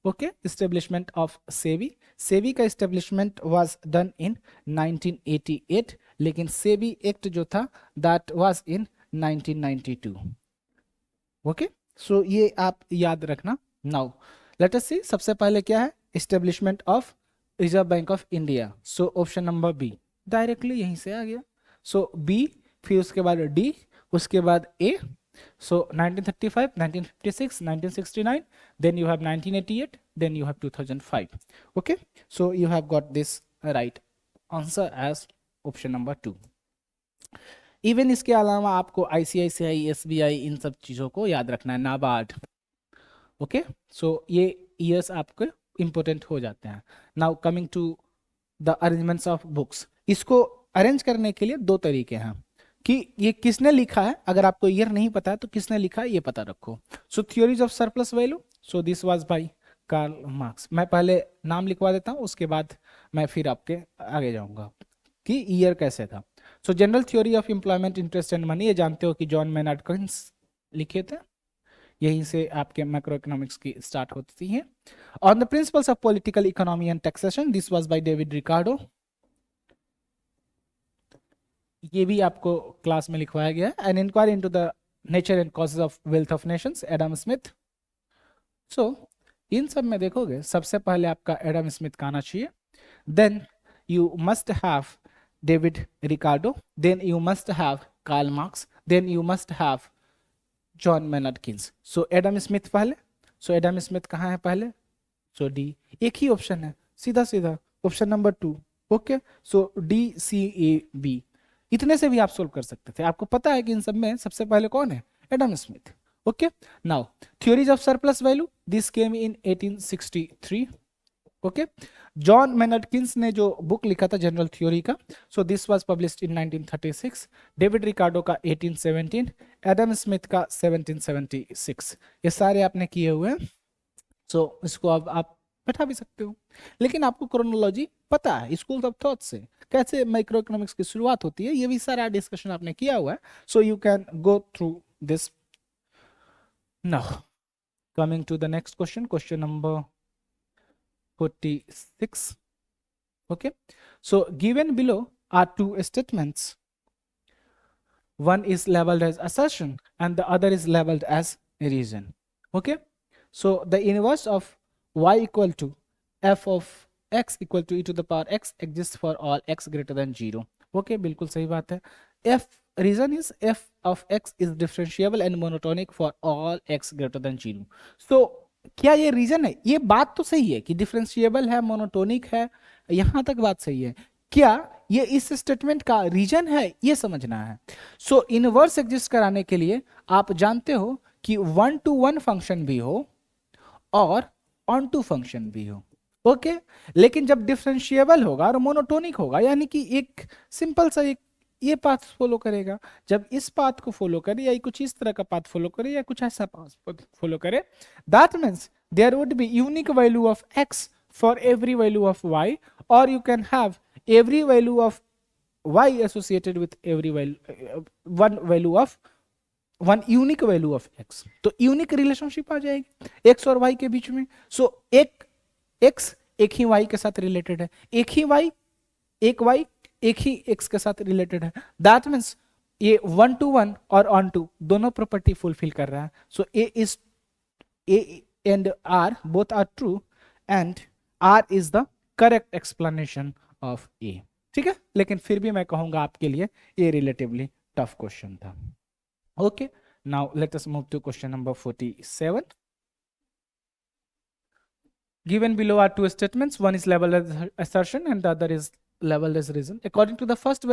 Okay, establishment of SEBI, SEBI का इस्टेब्लिशमेंट वाज डन इन 1988, लेकिन सेबी एक्ट जो था that was in 1992। Okay, so ये आप याद रखना। नाउ लेट अस सी, सबसे पहले क्या है, establishment of Reserve Bank of India. So option number B, directly यहीं से आ गया। सो बी, फिर उसके बाद डी, उसके बाद ए। So 1935, 1956, 1969, then you have 1988, then you have 2005. Okay, so you have got this right answer as option number 2. Even इसके अलावा आपको आईसीआईसीआई, एसबीआई, इन सब चीज़ों को याद रखना है, नाबार्ड। ओके, सो ये ईयर्स आपके इंपॉर्टेंट हो जाते हैं। Now coming to the arrangements of books, इसको अरेंज करने के लिए दो तरीके हैं कि ये किसने लिखा है। अगर आपको ईयर नहीं पता है तो किसने लिखा है ये पता रखो। So theories of surplus value, so this was by Karl Marx. मैं पहले नाम लिखवा देता हूँ, उसके बाद मैं फिर आपके आगे जाऊंगा कि ईयर कैसे था। सो general theory of employment, interest and money, ये जानते हो कि जॉन मेनार्ड किन्स लिखे थे, यहीं से आपके मैक्रो इकोनॉमिक्स की स्टार्ट होती है। On the principles of political economy and taxation, this was by David Ricardo, ये भी आपको क्लास में लिखवाया गया है। An inquiry into the nature and causes of wealth of nations, Adam Smith. So इन सब में देखोगे सबसे पहले आपका एडम स्मिथ का आना चाहिए, then you must have David Ricardo, then you must have Karl Marx, then you must have John Maynard Keynes. So Adam Smith पहले, सो एडम स्मिथ कहाँ है पहले, सो डी, एक ही ऑप्शन है, सीधा सीधा option number 2। Okay, so D C A B, इतने से भी आप सोल्व कर सकते थे। आपको पता है कि इन सब में सबसे पहले कौन है, Adam Smith. Okay, now theories of surplus value, this came in 1863। Okay, John Maynard Keynes ने जो बुक लिखा था जनरल थ्योरी का, सो this was published in 1936। David Ricardo का 1817, एडम स्मिथ का 1776। ये सारे आपने किए हुए हैं। सो इसको अब आप बैठा भी सकते हो, लेकिन आपको क्रोनोलॉजी पता है स्कूल ऑफ थॉट से कैसे माइक्रो इकोनॉमिक्स की शुरुआत होती है, ये भी सारा डिस्कशन आपने किया हुआ है। So you can go through this. Now coming to the next question, question number 46. Okay, so given below are two statements, one is labeled as assertion and the other is labeled as reason. Okay, so the inverse of y equal to f of x equal to e to the power x exists for all x greater than 0. Okay, बिल्कुल सही बात है। f reason is f of x is differentiable and monotonic for all x greater than 0. So क्या ये रीजन है, ये बात तो सही है कि डिफरेंशिएबल है, मोनोटोनिक है, यहां तक बात सही है। क्या ये इस स्टेटमेंट का रीजन है, ये समझना है। सो इनवर्स एग्जिस्ट कराने के लिए आप जानते हो कि 1 to 1 फंक्शन भी हो और ऑन टू फंक्शन भी हो। ओके, लेकिन जब डिफरेंशिएबल होगा और मोनोटोनिक होगा, यानी कि एक सिंपल सा एक ये पाथ फॉलो करेगा, जब इस पाथ को फॉलो करे या कुछ इस तरह का पाथ फॉलो करे या कुछ ऐसा पाथ फॉलो करे, that means there would be unique value of x for every value of y, और you can have every value of y associated with every value one value of one unique value of x। तो यूनिक रिलेशनशिप आ जाएगी x और y के बीच में। सो एक x एक ही y के साथ रिलेटेड है, एक ही y एक y एक ही x के साथ रिलेटेड है, दैट मीन्स ये 1 to 1 और ऑन टू दोनों प्रॉपर्टी फुलफिल कर रहा है। सो a and r both are true and r is the correct explanation of a। ठीक है, लेकिन फिर भी मैं कहूंगा आपके लिए ये रिलेटिवली टफ क्वेश्चन था। Okay, now let us move to question number 47। Given below are two statements, one is labeled as assertion and the other is labeled as reason. According to the first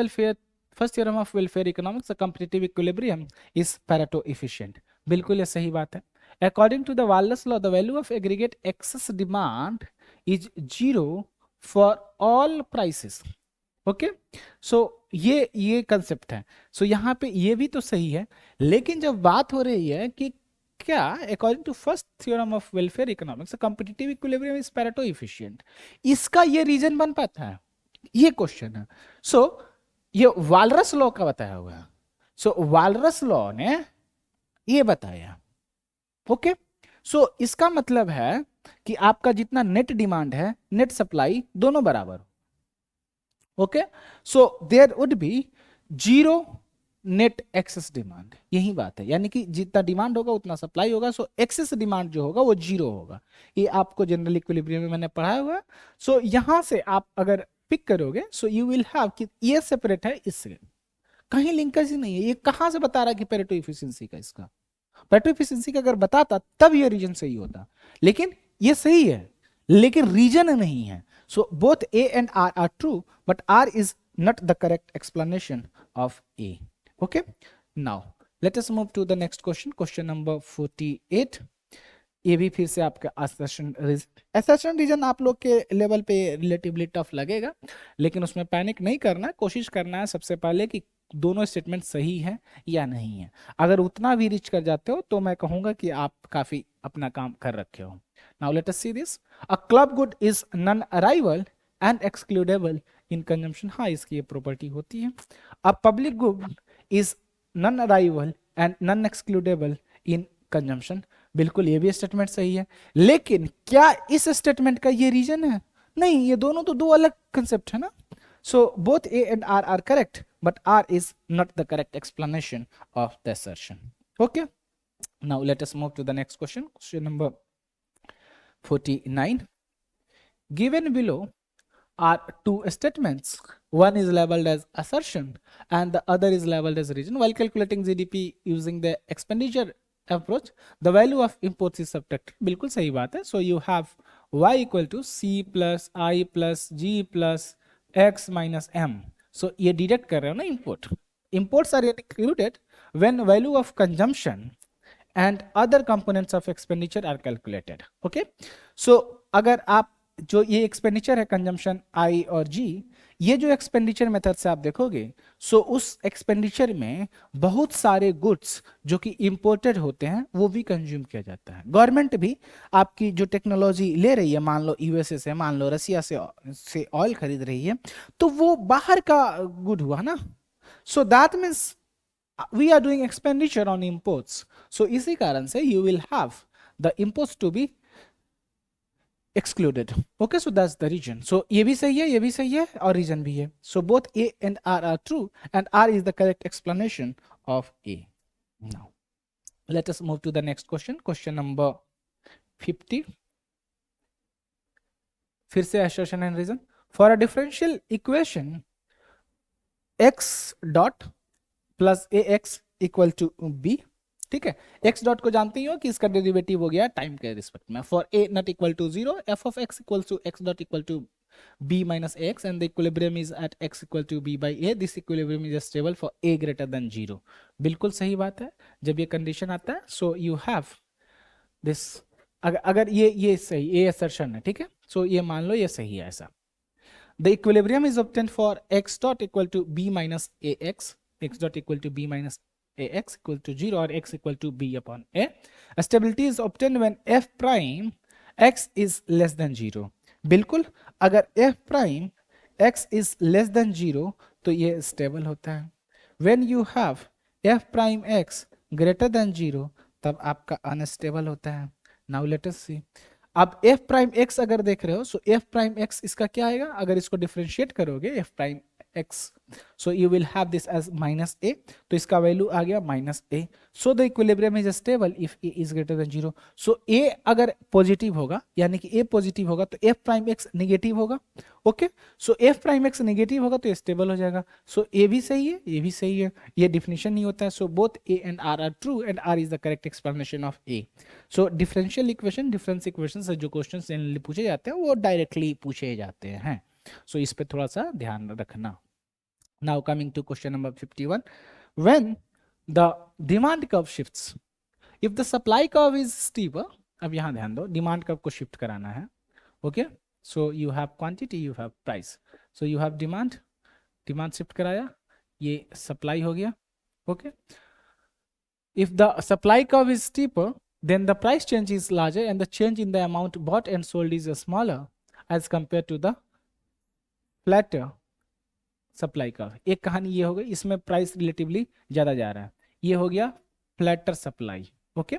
theorem of welfare economics, the competitive equilibrium is Pareto efficient. बिल्कुल ये सही बात है। According to the Wallace law, the value of aggregate excess demand is 0 for all prices. Okay, so ये कंसेप्ट है। सो यहाँ पे ये भी तो सही है, लेकिन जब बात हो रही है कि क्या according to first theorem of welfare economics competitive equilibrium is Pareto efficient? इसका ये रीजन बन पाता है, ये क्वेश्चन है। सो ये वालरस लॉ का बताया हुआ है। सो वालरस लॉ ने ये बताया। ओके, सो इसका मतलब है कि आपका जितना नेट डिमांड है नेट सप्लाई दोनों बराबर हो। Okay, so there would be zero net excess demand, यही बात है, यानी कि जितना डिमांड होगा उतना सप्लाई होगा, सो एक्सेस डिमांड जो होगा वो जीरो होगा। ये आपको जनरल इक्विलिब्रियम में मैंने पढ़ाया हुआ है। सो यहां से आप अगर पिक करोगे सो यू विल हैव कि ये सेपरेट है इससे, कहीं लिंकेज ही नहीं है। ये कहां से बता रहा है कि पेरेटो इफिशिएंसी का, इसका पेरेटो इफिशिएंसी का अगर बताता तब ये रीजन सही होता, लेकिन ये सही है लेकिन रीजन नहीं है। So both A and R are true but R is not the correct explanation of A. Okay, now let us move to the next question, question number 48। ये भी फिर से आपका असर्शन रीजन आप लोग के लेवल पे रिलेटिवली टफ लगेगा, लेकिन उसमें पैनिक नहीं करना, कोशिश करना है सबसे पहले कि दोनों स्टेटमेंट सही है या नहीं है। अगर उतना भी रीच कर जाते हो तो मैं कहूंगा कि आप काफी अपना काम कर रखे हो। Now let us see this, a club good is non arrival and excludable in consumption. हाँ, इसकी ये प्रॉपर्टी होती है। A public good is non arrival and non excludable in consumption. बिल्कुल ये भी स्टेटमेंट सही है, लेकिन क्या इस स्टेटमेंट का ये रीजन है? नहीं, ये दोनों तो दो अलग कंसेप्ट है ना। So both A and R are correct but R is not the correct explanation of the assertion. Okay, now let us move to the next question, question number 49. Given below are two statements, one is labeled as assertion and the other is labeled as reason. While calculating GDP using the expenditure approach, the value of imports is subtracted. बिल्कुल सही बात है। So you have y equal to c plus I plus g plus x minus m. So ये डिडक्ट कर रहे हो ना import. Imports are included when value of consumption and other components of expenditure are calculated. Okay, so अगर आप जो ये एक्सपेंडिचर है कंजम्पशन आई और जी, ये जो एक्सपेंडिचर मेथड से आप देखोगे सो उस एक्सपेंडिचर में बहुत सारे गुड्स जो कि इंपोर्टेड होते हैं वो भी कंज्यूम किया जाता है। गवर्नमेंट भी आपकी जो टेक्नोलॉजी ले रही है, मान लो यूएसए से, मान लो रसिया से ऑयल खरीद रही है, तो वो बाहर का गुड हुआ ना। So that means we are doing expenditure on imports. So इसी कारण से you will have the imports to be excluded. Okay, so that's the reason. So ये भी सही है, ये भी सही है और रीजन भी है. So both A and R are true and R is the correct explanation of A. Now let us move to the next question, question number 50. फिर से assertion and reason. For a differential equation x dot plus ax equal to b, ठीक है, x डॉट को जानते ही हो कि इसका डेरिवेटिव हो गया टाइम के रिस्पेक्ट में। For a not equal to 0 f of x equal to x dot equal to b minus ax and the equilibrium is at x equal to b by a. This equilibrium is stable for a greater than 0. बिल्कुल सही बात है। जब ये कंडीशन आता है सो यू हैव दिस, अगर ये सही, ये असर्शन है, ठीक है, सो ये मान लो ये सही है ऐसा। The equilibrium is obtained for x dot equal to b minus ax, x dot equal to b minus ax equal to 0 or x equal to b upon a. Stability is obtained when f prime x is less than 0. बिल्कुल, अगर f prime x is less than 0 तो ये स्टेबल होता है। When you have f prime x greater than 0 तब आपका अनस्टेबल होता है। Now let us see. अब f प्राइम x अगर देख रहे हो सो f प्राइम x इसका क्या आएगा, अगर इसको डिफरेंशिएट करोगे f prime x, so you will have this as minus a, तो इसका वैल्यू आ गया minus a। So the equilibrium is stable if a is greater than 0। So a अगर पॉजिटिव होगा यानी कि a पॉजिटिव होगा तो f प्राइम x नेगेटिव होगा। Okay, so f prime x negative होगा तो ये स्टेबल हो जाएगा। सो a भी सही है, ये भी सही है, ये डिफिनेशन नहीं होता है। So both a and r are true and r is the correct explanation of a। So differential equation, difference equation से जो क्वेश्चन पूछे जाते हैं वो डायरेक्टली पूछे जाते हैं। सो इस पे थोड़ा सा ध्यान रखना। Now coming to question number 51, when the demand curve shifts if the supply curve is steeper. अब यहां ध्यान दो, डिमांड कर्व को शिफ्ट कराना है। Okay, so you have quantity, you have price, so you have demand, demand shift कराया, ये सप्लाई हो गया। Okay, if the supply curve is steeper then the price change is larger and the change in the amount bought and sold is smaller as compared to the flatter supply का। एक कहानी ये हो गई, इसमें प्राइस रिलेटिवली ज्यादा जा रहा है, ये हो गया फ्लैटर सप्लाई। ओके,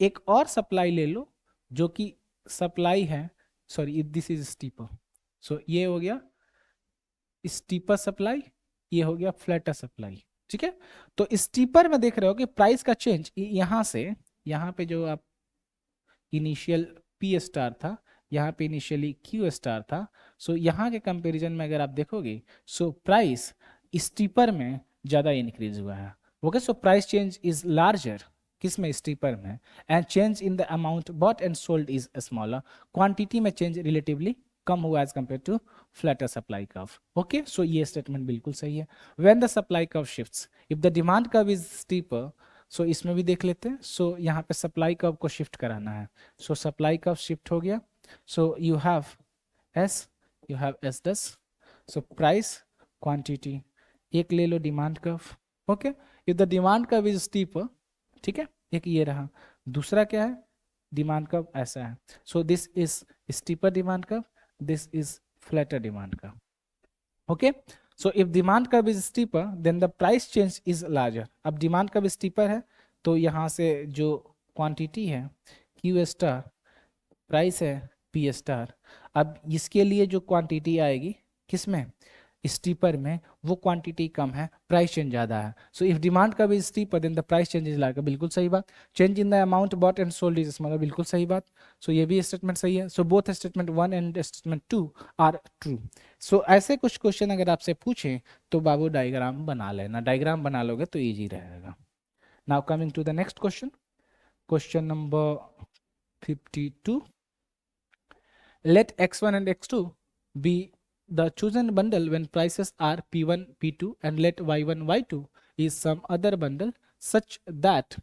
एक और सप्लाई ले लो जो कि सप्लाई है, सॉरी दिस इज स्टीपर, सो ये हो गया स्टीपर सप्लाई, ये हो गया फ्लैटर सप्लाई। ठीक है, तो स्टीपर में देख रहे हो कि प्राइस का चेंज यहां से, यहाँ पे जो आप इनिशियल पी स्टार था, यहाँ पे इनिशियली क्यू स्टार था, सो यहाँ के कंपैरिजन में अगर आप देखोगे सो प्राइस स्टीपर में ज़्यादा इंक्रीज हुआ है। Okay, so price change is larger किस में, स्टीपर में, and change in the amount bought and sold is smaller, quantity में चेंज रिलेटिवली कम हुआ as compare to flatter supply curve. Okay, so ये स्टेटमेंट बिल्कुल सही है। When the supply curve shifts if the demand curve is steeper, so इसमें भी देख लेते हैं। सो यहाँ पे सप्लाई कर्व को शिफ्ट कराना है, सो सप्लाई कर्व शिफ्ट हो गया, सो यू हैव एस दस, सो प्राइस क्वांटिटी, एक ले लो demand curve. Okay, if the demand curve is steeper, ठीक है, एक ये रहा, दूसरा क्या है, डिमांड कर्व ऐसा है, so this is steeper demand curve, this is flatter demand curve. Okay, so if demand curve is steeper then the price change is larger. अब डिमांड कर्व स्टीपर है तो यहाँ से जो क्वांटिटी है क्यू स्टार, प्राइस है पी स्टार, अब इसके लिए जो क्वांटिटी आएगी किसमें, स्टीपर में, वो क्वांटिटी कम है, प्राइस चेंज ज्यादा है। So if demand curve is steeper then the price change is larger, बिल्कुल सही बात। Change in the amount bought and sold is smaller, बिल्कुल सही बात। सो ये भी स्टेटमेंट सही है। So both statement 1 and statement 2 are true. So ऐसे कुछ क्वेश्चन अगर आपसे पूछें तो बाबू डायग्राम बना लेना, डायग्राम बना लोगे तो ईजी रहेगा। Now coming to the next question, question number 52, let x1 and x2 be the chosen bundle when prices are p1 p2 and let y1 y2 is some other bundle such that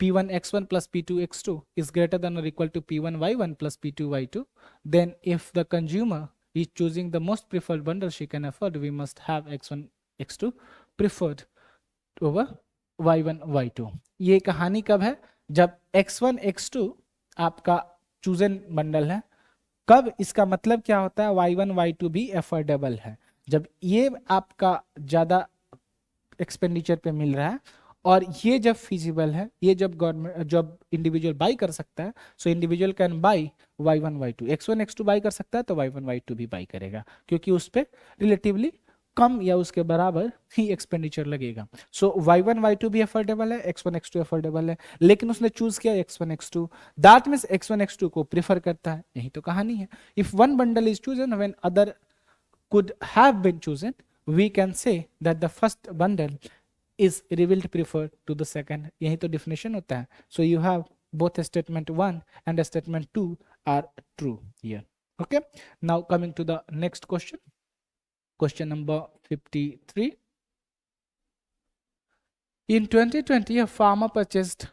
p1 x1 plus p2 x2 is greater than or equal to p1 y1 plus p2 y2, then if the consumer is choosing the most preferred bundle she can afford, we must have x1 x2 preferred over y1 y2। ये कहानी कब है, जब x1 x2 आपका चूजन बंडल है, कब, इसका मतलब क्या होता है, y1 y2 भी एफोर्डेबल है, जब ये आपका ज्यादा एक्सपेंडिचर पे मिल रहा है और ये जब फिजिबल है, ये जब गवर्नमेंट, जब इंडिविजुअल बाई कर सकता है, so individual can buy y1 y2, x1 x2 by कर सकता है तो y1 y2 भी बाई करेगा, क्योंकि उस पर रिलेटिवली कम या उसके बराबर ही एक्सपेंडिचर लगेगा। सो y1 y2 भी अफोर्डेबल है, x1 x2 अफोर्डेबल है, लेकिन उसने चूज किया x1 x2, that means x1 x2 को प्रेफर करता है, यही तो कहानी है। If one bundle is chosen when other could have been chosen, we can say that the first bundle is revealed preferred to the second, यही तो definition होता है। So you have both statement 1 and statement 2 are true here। Okay, now coming to the next question, question number 53, in 2020 a farmer purchased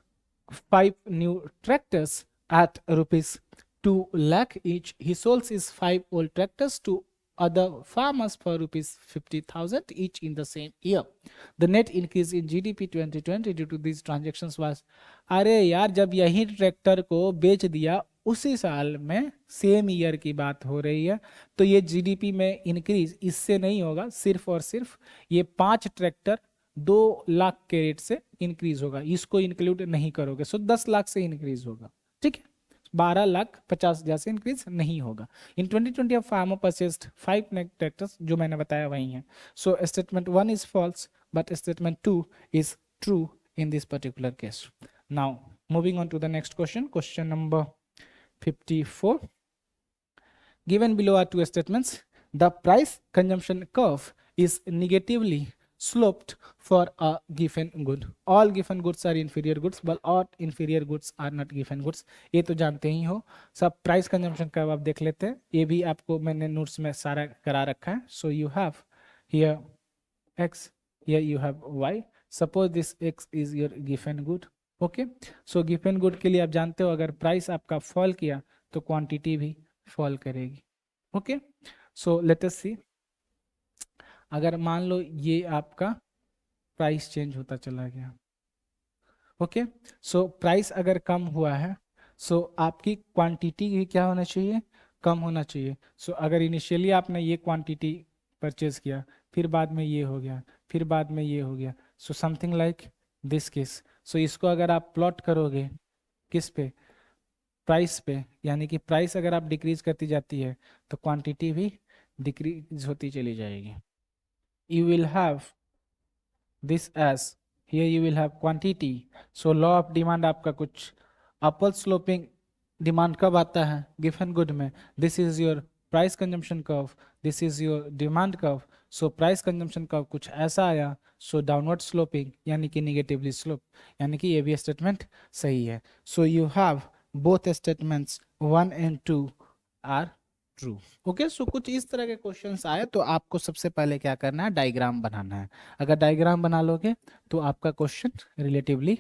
5 new tractors at rupees 2 lakh each. He sold his 5 old tractors to other farmers for rupees 50,000 each in the same year. The net increase in GDP 2020 due to these transactions was, अरे यार जब यही ट्रैक्टर को बेच दिया उसी साल में, सेम ईयर की बात हो रही है, तो ये जीडीपी में इंक्रीज इससे नहीं होगा, सिर्फ और सिर्फ ये 5 ट्रैक्टर 2 लाख के रेट से इंक्रीज होगा, इसको इंक्लूड नहीं करोगे, सो 10 लाख से इंक्रीज होगा। ठीक है, 12,50,000 से इंक्रीज नहीं होगा। इन 2020 फार्मर परचेस्ड 5 ट्रैक्टर्स, जो मैंने बताया वही है। So statement 1 is false but statement 2 is true in this particular case. Now moving on to the next question, question number 54, given below are two statements, the price consumption curve is negatively sloped for a given good, all given goods are inferior goods but all inferior goods are not given goods, ये तो जानते ही हो सब। प्राइस कंजम्पशन कर्व आप देख लेते हैं, ये भी आपको मैंने नोट्स में सारा करा रखा है। So you have here x, here you have y, suppose this x is your given good। Okay, so given good के लिए आप जानते हो अगर प्राइस आपका फॉल किया तो क्वांटिटी भी फॉल करेगी। ओके, सो लेट अस सी, अगर मान लो ये आपका प्राइस चेंज होता चला गया, ओके, सो प्राइस अगर कम हुआ है, सो आपकी क्वांटिटी भी क्या होना चाहिए, कम होना चाहिए। सो अगर इनिशियली आपने ये क्वांटिटी परचेज किया, फिर बाद में ये हो गया, फिर बाद में ये हो गया, so something like this case. So इसको अगर आप प्लॉट करोगे किस पे, प्राइस पे, यानी कि प्राइस अगर आप डिक्रीज करती जाती है तो क्वांटिटी भी डिक्रीज होती चली जाएगी। You will have this as, here you will have quantity, so law of demand आपका कुछ upward sloping demand कब आता है, given good में, this is your price consumption curve, this is your demand curve, so price consumption curve कुछ ऐसा आया, so downward sloping यानी कि negatively slope, यानी कि ये भी statement सही है। so you have both statements 1 and 2 are true. Okay, so कुछ इस तरह के क्वेश्चंस आए तो आपको सबसे पहले क्या करना है, डायग्राम बनाना है। अगर डायग्राम बना लोगे तो आपका क्वेश्चन रिलेटिवली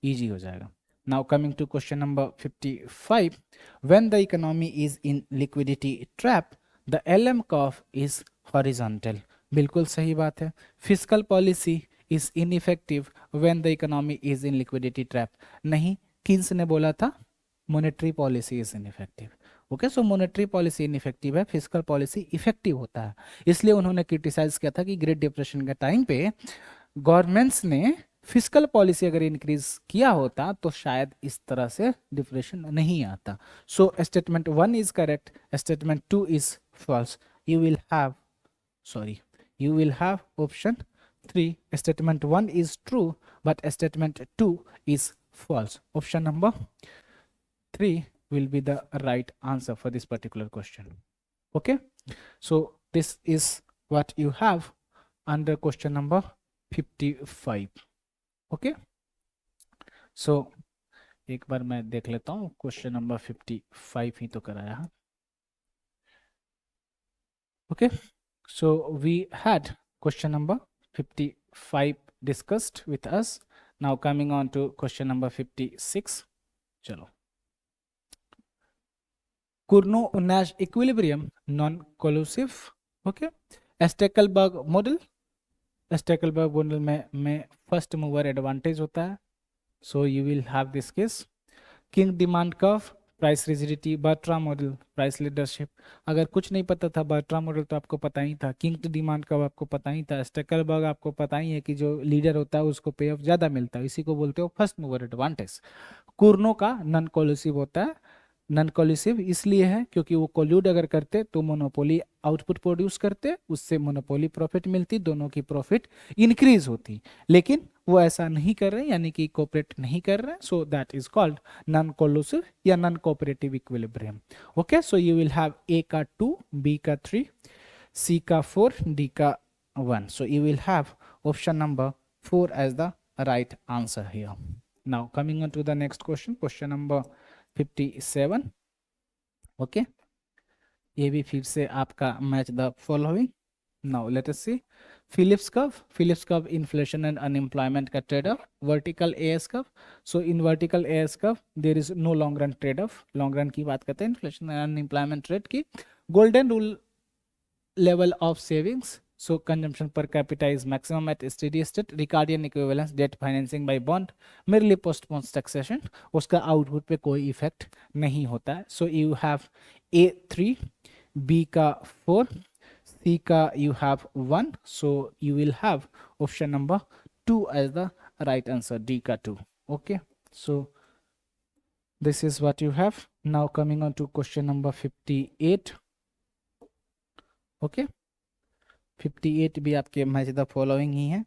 इजी हो जाएगा। Now coming to question number 55, when the economy is in liquidity trap the LM curve is horizontal. बिल्कुल सही बात है। Fiscal policy is ineffective when the economy is in liquidity trap. नहीं, किन्स ने बोला था monetary policy is ineffective. Okay, so monetary policy ineffective है, फिस्कल पॉलिसी इफेक्टिव होता है। इसलिए उन्होंने क्रिटिसाइज किया था कि ग्रेट डिप्रेशन के टाइम पे गवर्नमेंट्स ने फिस्कल पॉलिसी अगर इंक्रीज किया होता तो शायद इस तरह से डिप्रेशन नहीं आता। So statement 1 is correct, statement 2 is false. You will have, sorry, you will have option 3, statement 1 is true but statement 2 is false. Option number 3 will be the right answer for this particular question. Okay, so this is what you have under question number 55. Okay, so एक बार मैं देख लेता हूँ, क्वेश्चन नंबर 55 ही तो कराया है। Okay, so we had question number 55 discussed with us. Now coming on to question number 56. चलो, Cournot-Nash equilibrium, non-collusive. Okay, Stackelberg model, Stackelberg model में first mover advantage होता है, so you will have this case. King demand curve, price rigidity, Bertrand model, price leadership. अगर कुछ नहीं पता था, बर्ट्रा मॉडल तो आपको पता ही था, किंग डिमांड कर्व आपको पता ही था, स्टेकलबर्ग आपको पता ही है कि जो लीडर होता है उसको पे ऑफ ज्यादा मिलता है, इसी को बोलते हो फर्स्ट मूवर एडवांटेज। कुर्नो का नॉन कोलिसिव होता है। नॉन कोलिसिव इसलिए है क्योंकि वो कोल्यूड अगर करते तो मोनोपोली आउटपुट प्रोड्यूस करते, उससे मोनोपोली प्रॉफिट मिलती, दोनों की प्रॉफिट इंक्रीज होती, लेकिन वो ऐसा नहीं कर रहे, यानी कि कोऑपरेट नहीं कर रहे, so that is called non collusive या non cooperative equilibrium. Okay, so you will have a का 2, बी का 3, सी का 4, डी का 1, so you will have option number 4 as the right answer here. Now coming on to the next question, question number 57। Okay, ये भी फिर से आपका match the following. Now let us see Phillips curve inflation and unemployment का trade off, vertical AS curve, so in vertical AS curve there is no long run trade off, long run की बात करते हैं inflation and unemployment rate की। golden rule level of savings, so consumption per capita is maximum at steady state, Ricardian equivalence, debt financing by bond, merely postpones taxation, उसका आउटपुट पे कोई इफेक्ट नहीं होता है। so you have A3, B का 4, C का you have 1, so you will have option number 2 as the right answer, D का 2. Okay, so this is what you have. Now coming on to question number 58. Okay, 58 भी आपके मैच द फॉलोइंग ही है।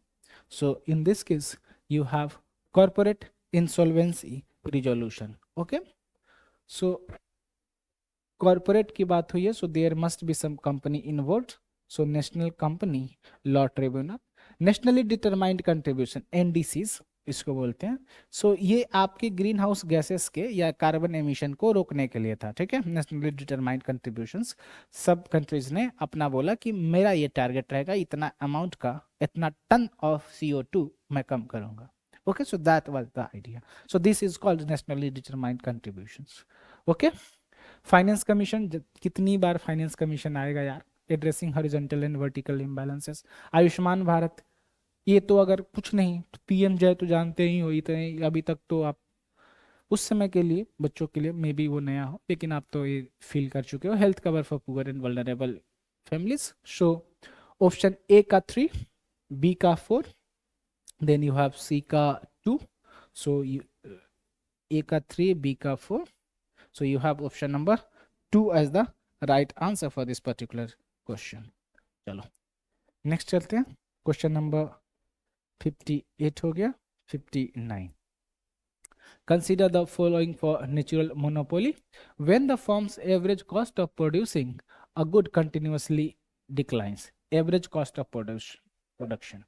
so in this case you have corporate insolvency resolution. Okay, so corporate की बात हुई है, so there must be some company involved, so national company law tribunal, nationally determined contribution, NDCs इसको बोलते हैं। सो ये आपके ग्रीन हाउस गैसेस के या कार्बन एमिशन को रोकने के लिए था, ठीक है, नेशनली डिटरमाइंड कंट्रीब्यूशंस। सब कंट्रीज ने अपना बोला कि मेरा ये टारगेट रहेगा, इतना अमाउंट का, इतना टन ऑफ CO2 मैं कम करूंगा। Okay, so that was the idea, so this is called nationally determined contributions. Okay, finance commission, कितनी बार फाइनेंस कमीशन आएगा यार, addressing horizontal and vertical imbalances, Ayushman Bharat, ये तो अगर कुछ नहीं तो पीएम जय तो जानते ही हो, इतने अभी तक तो आप उस समय के लिए बच्चों के लिए मे बी वो नया हो, लेकिन आप तो ये फील कर चुके हो, health cover for poor and vulnerable families. So option A का 3, बी का 4, देन यू हैव सी का 2, सो ए का 3, बी का 4, so you have option number 2 as the right answer for this particular question. चलो नेक्स्ट चलते हैं, क्वेश्चन नंबर 58 हो गया, 59। Consider the following for natural monopoly. When the firm's average cost of producing a good continuously declines, average cost of production.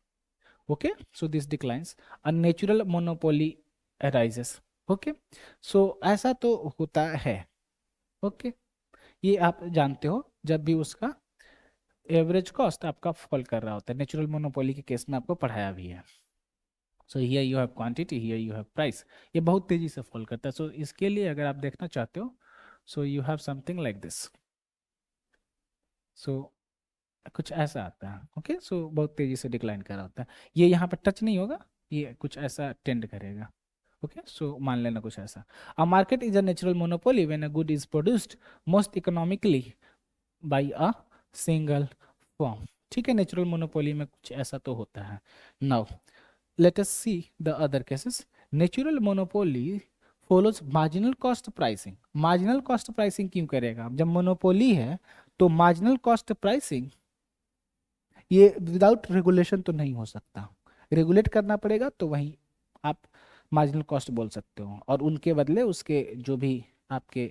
Okay, so this declines, a natural monopoly arises. Okay, so ऐसा तो होता है। Okay, ये आप जानते हो जब भी उसका एवरेज कॉस्ट आपका फॉल कर रहा होता है, नेचुरल मोनोपोली के केस में आपको पढ़ाया भी है। So here you have quantity, here you have price, ये बहुत तेजी से फॉल करता है। सो इसके लिए अगर आप देखना चाहते हो, so you have something like this, so कुछ ऐसा आता है। ओके, सो बहुत तेजी से डिक्लाइन कर रहा होता है, ये यहाँ पर टच नहीं होगा, ये कुछ ऐसा टेंड करेगा। ओके, सो मान लेना कुछ ऐसा। A market is a natural monopoly when a good is produced most economically by a single firm. ठीक है, नेचुरल मोनोपोली में कुछ ऐसा तो होता है। Now let us see the other cases. Natural monopoly follows marginal cost pricing. Marginal cost pricing क्यों करेगा? जब मोनोपोली है तो मार्जिनल कॉस्ट प्राइसिंग ये विदाउट रेगुलेशन तो नहीं हो सकता, रेगुलेट करना पड़ेगा, तो वहीं आप मार्जिनल कॉस्ट बोल सकते हो, और उनके बदले उसके जो भी आपके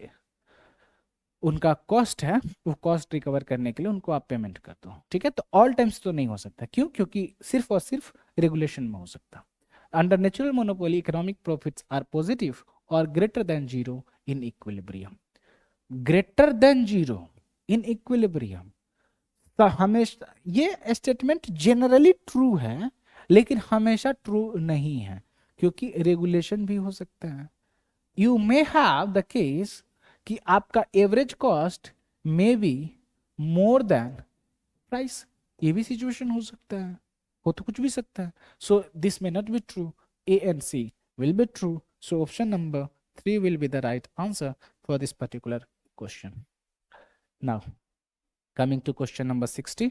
उनका कॉस्ट है वो कॉस्ट रिकवर करने के लिए उनको आप पेमेंट कर दो। ठीक है, तो ऑल टाइम्स तो नहीं हो सकता, क्यों? क्योंकि सिर्फ और सिर्फ रेगुलेशन में हो सकता। Under natural monopoly economic profits are positive और greater than zero in equilibrium. Greater than zero in equilibrium, तो हमेशा ये स्टेटमेंट जनरली ट्रू है, लेकिन हमेशा ट्रू नहीं है, क्योंकि रेगुलेशन भी हो सकता है। You may have the case कि आपका average cost may be more then price, ये भी सिचुएशन हो सकता है, हो तो कुछ भी सकता है। So this may not be true, A and C will be true, so option number 3 will be the right answer for this particular question. Now coming to question number 60,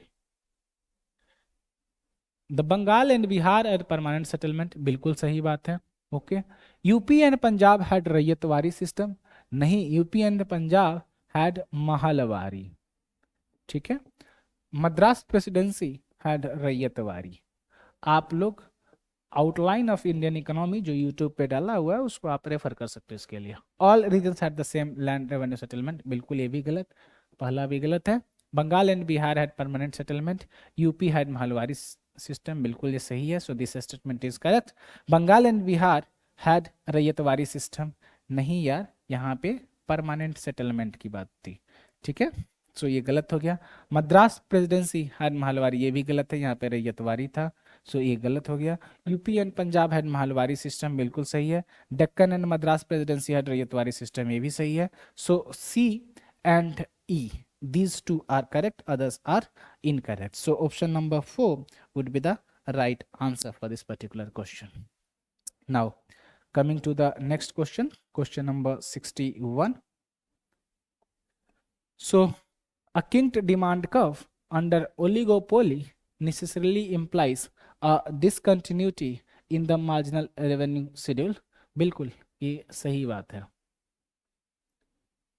the Bengal and Bihar are permanent settlement, बिल्कुल सही बात है। Okay, UP and Punjab had ryotwari system, नहीं, UP and Punjab had mahalwari. ठीक है, मद्रास प्रेसिडेंसी हैड रैयतवारी। आप लोग आउटलाइन ऑफ इंडियन इकोनॉमी जो यूट्यूब पे डाला हुआ है उसको आप रेफर कर सकते हो इसके लिए। All regions had the same land revenue settlement, बिल्कुल ये भी गलत, पहला भी गलत है। Bengal and Bihar had permanent settlement, UP had mahalwari system, बिल्कुल ये सही है, so this statement is correct. Bengal and Bihar had ryotwari system, नहीं यार, यहाँ पे परमानेंट सेटलमेंट की बात थी। ठीक है, सो ये गलत हो गया। मद्रास प्रेसिडेंसी हैड महलवारी, ये भी गलत है, यहाँ पे रैयतवारी था, सो ये गलत हो गया। UP and Punjab had mahalwari system, बिल्कुल सही है। Deccan and Madras presidency had ryotwari system, ये भी सही है। So C and E, these two are correct, others are incorrect, so option number 4 would be the right answer for this particular question. Now coming to the next question, question number 61. So a kinked demand curve under oligopoly necessarily implies a discontinuity in the marginal revenue schedule, बिल्कुल ये सही बात है।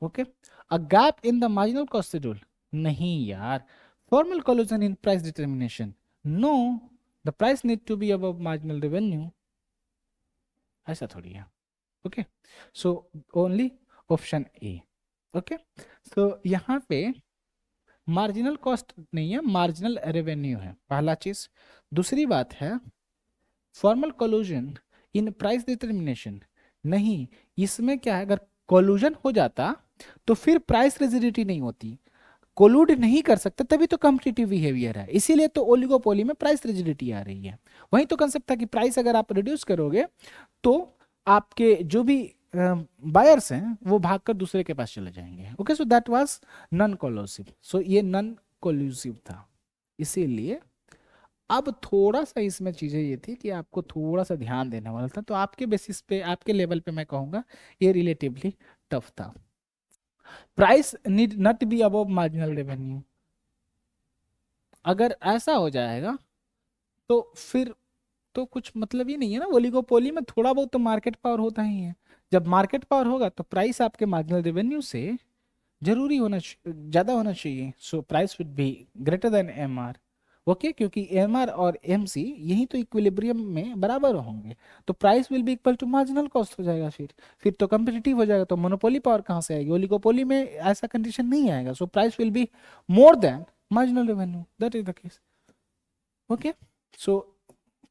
Okay, a gap in the marginal cost schedule, नहीं यार। Formal collusion in price determination, no, the price need to be above marginal revenue, ऐसा थोड़ी है। Okay, so only option A. Okay, so यहाँ पे मार्जिनल कॉस्ट नहीं है, मार्जिनल रेवेन्यू है, पहला चीज। दूसरी बात है formal collusion in price determination, नहीं, इसमें क्या है, अगर कोलूजन हो जाता तो फिर प्राइस रिजिडिटी नहीं होती, कोलूड नहीं कर सकते, तभी तो कॉम्पिटिटिव बिहेवियर है, इसीलिए तो ओलिगोपोली में प्राइस रिजिडिटी आ रही है। वहीं तो कंसेप्ट था कि प्राइस अगर आप रिड्यूस करोगे तो आपके जो भी बायर्स हैं वो भागकर दूसरे के पास चले जाएंगे। Okay, so that was non collusive, so ये नॉन कोलूसिव था, इसीलिए अब थोड़ा सा इसमें चीजें ये थी कि आपको थोड़ा सा ध्यान देने वाला था, तो आपके बेसिस पे, आपके लेवल पे मैं कहूंगा ये रिलेटिवली टफ था। Price need not be above marginal revenue, अगर ऐसा हो जाएगा तो फिर तो कुछ मतलब ही नहीं है ना। ओलिगोपोली में थोड़ा बहुत तो मार्केट पावर होता ही है। जब मार्केट पावर होगा तो प्राइस आपके मार्जिनल रेवेन्यू से जरूरी होना ज्यादा होना चाहिए। So price would be greater than M R. Okay, क्योंकि एम आर और एम सी यही तो इक्विलिब्रियम में बराबर होंगे, तो price will be equal to marginal cost हो जाएगा। फिर तो कम्पिटिटिव हो जाएगा, तो मोनोपोली पावर कहाँ से आएगी? ओलिगोपोली में ऐसा कंडीशन नहीं आएगा। So price will be more than marginal revenue, that is the case. Okay, so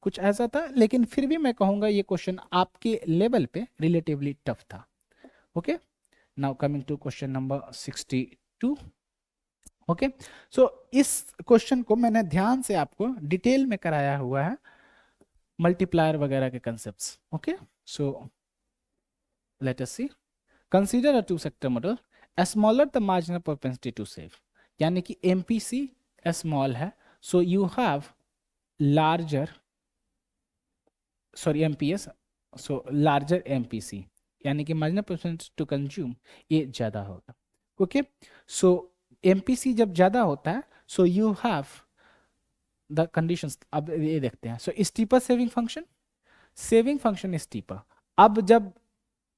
कुछ ऐसा था, लेकिन फिर भी मैं कहूंगा ये क्वेश्चन आपके लेवल पे रिलेटिवली टफ था। Okay, now coming to question number 62। Okay, so इस क्वेश्चन को मैंने ध्यान से आपको डिटेल में कराया हुआ है, मल्टीप्लायर वगैरह के concepts. Okay, so let us see, consider a two sector model, smaller the marginal propensity to save, यानी कि एमपीसी स्मॉल है, so you have larger, sorry MPS, so larger MPC, यानी कि मार्जिनल परसेंट टू कंज्यूम ये ज्यादा होगा। ओके, सो एमपीसी जब ज्यादा होता है, so you have the conditions. अब ये देखते हैं, सो स्टीपर सेविंग फंक्शन स्टीपर। अब जब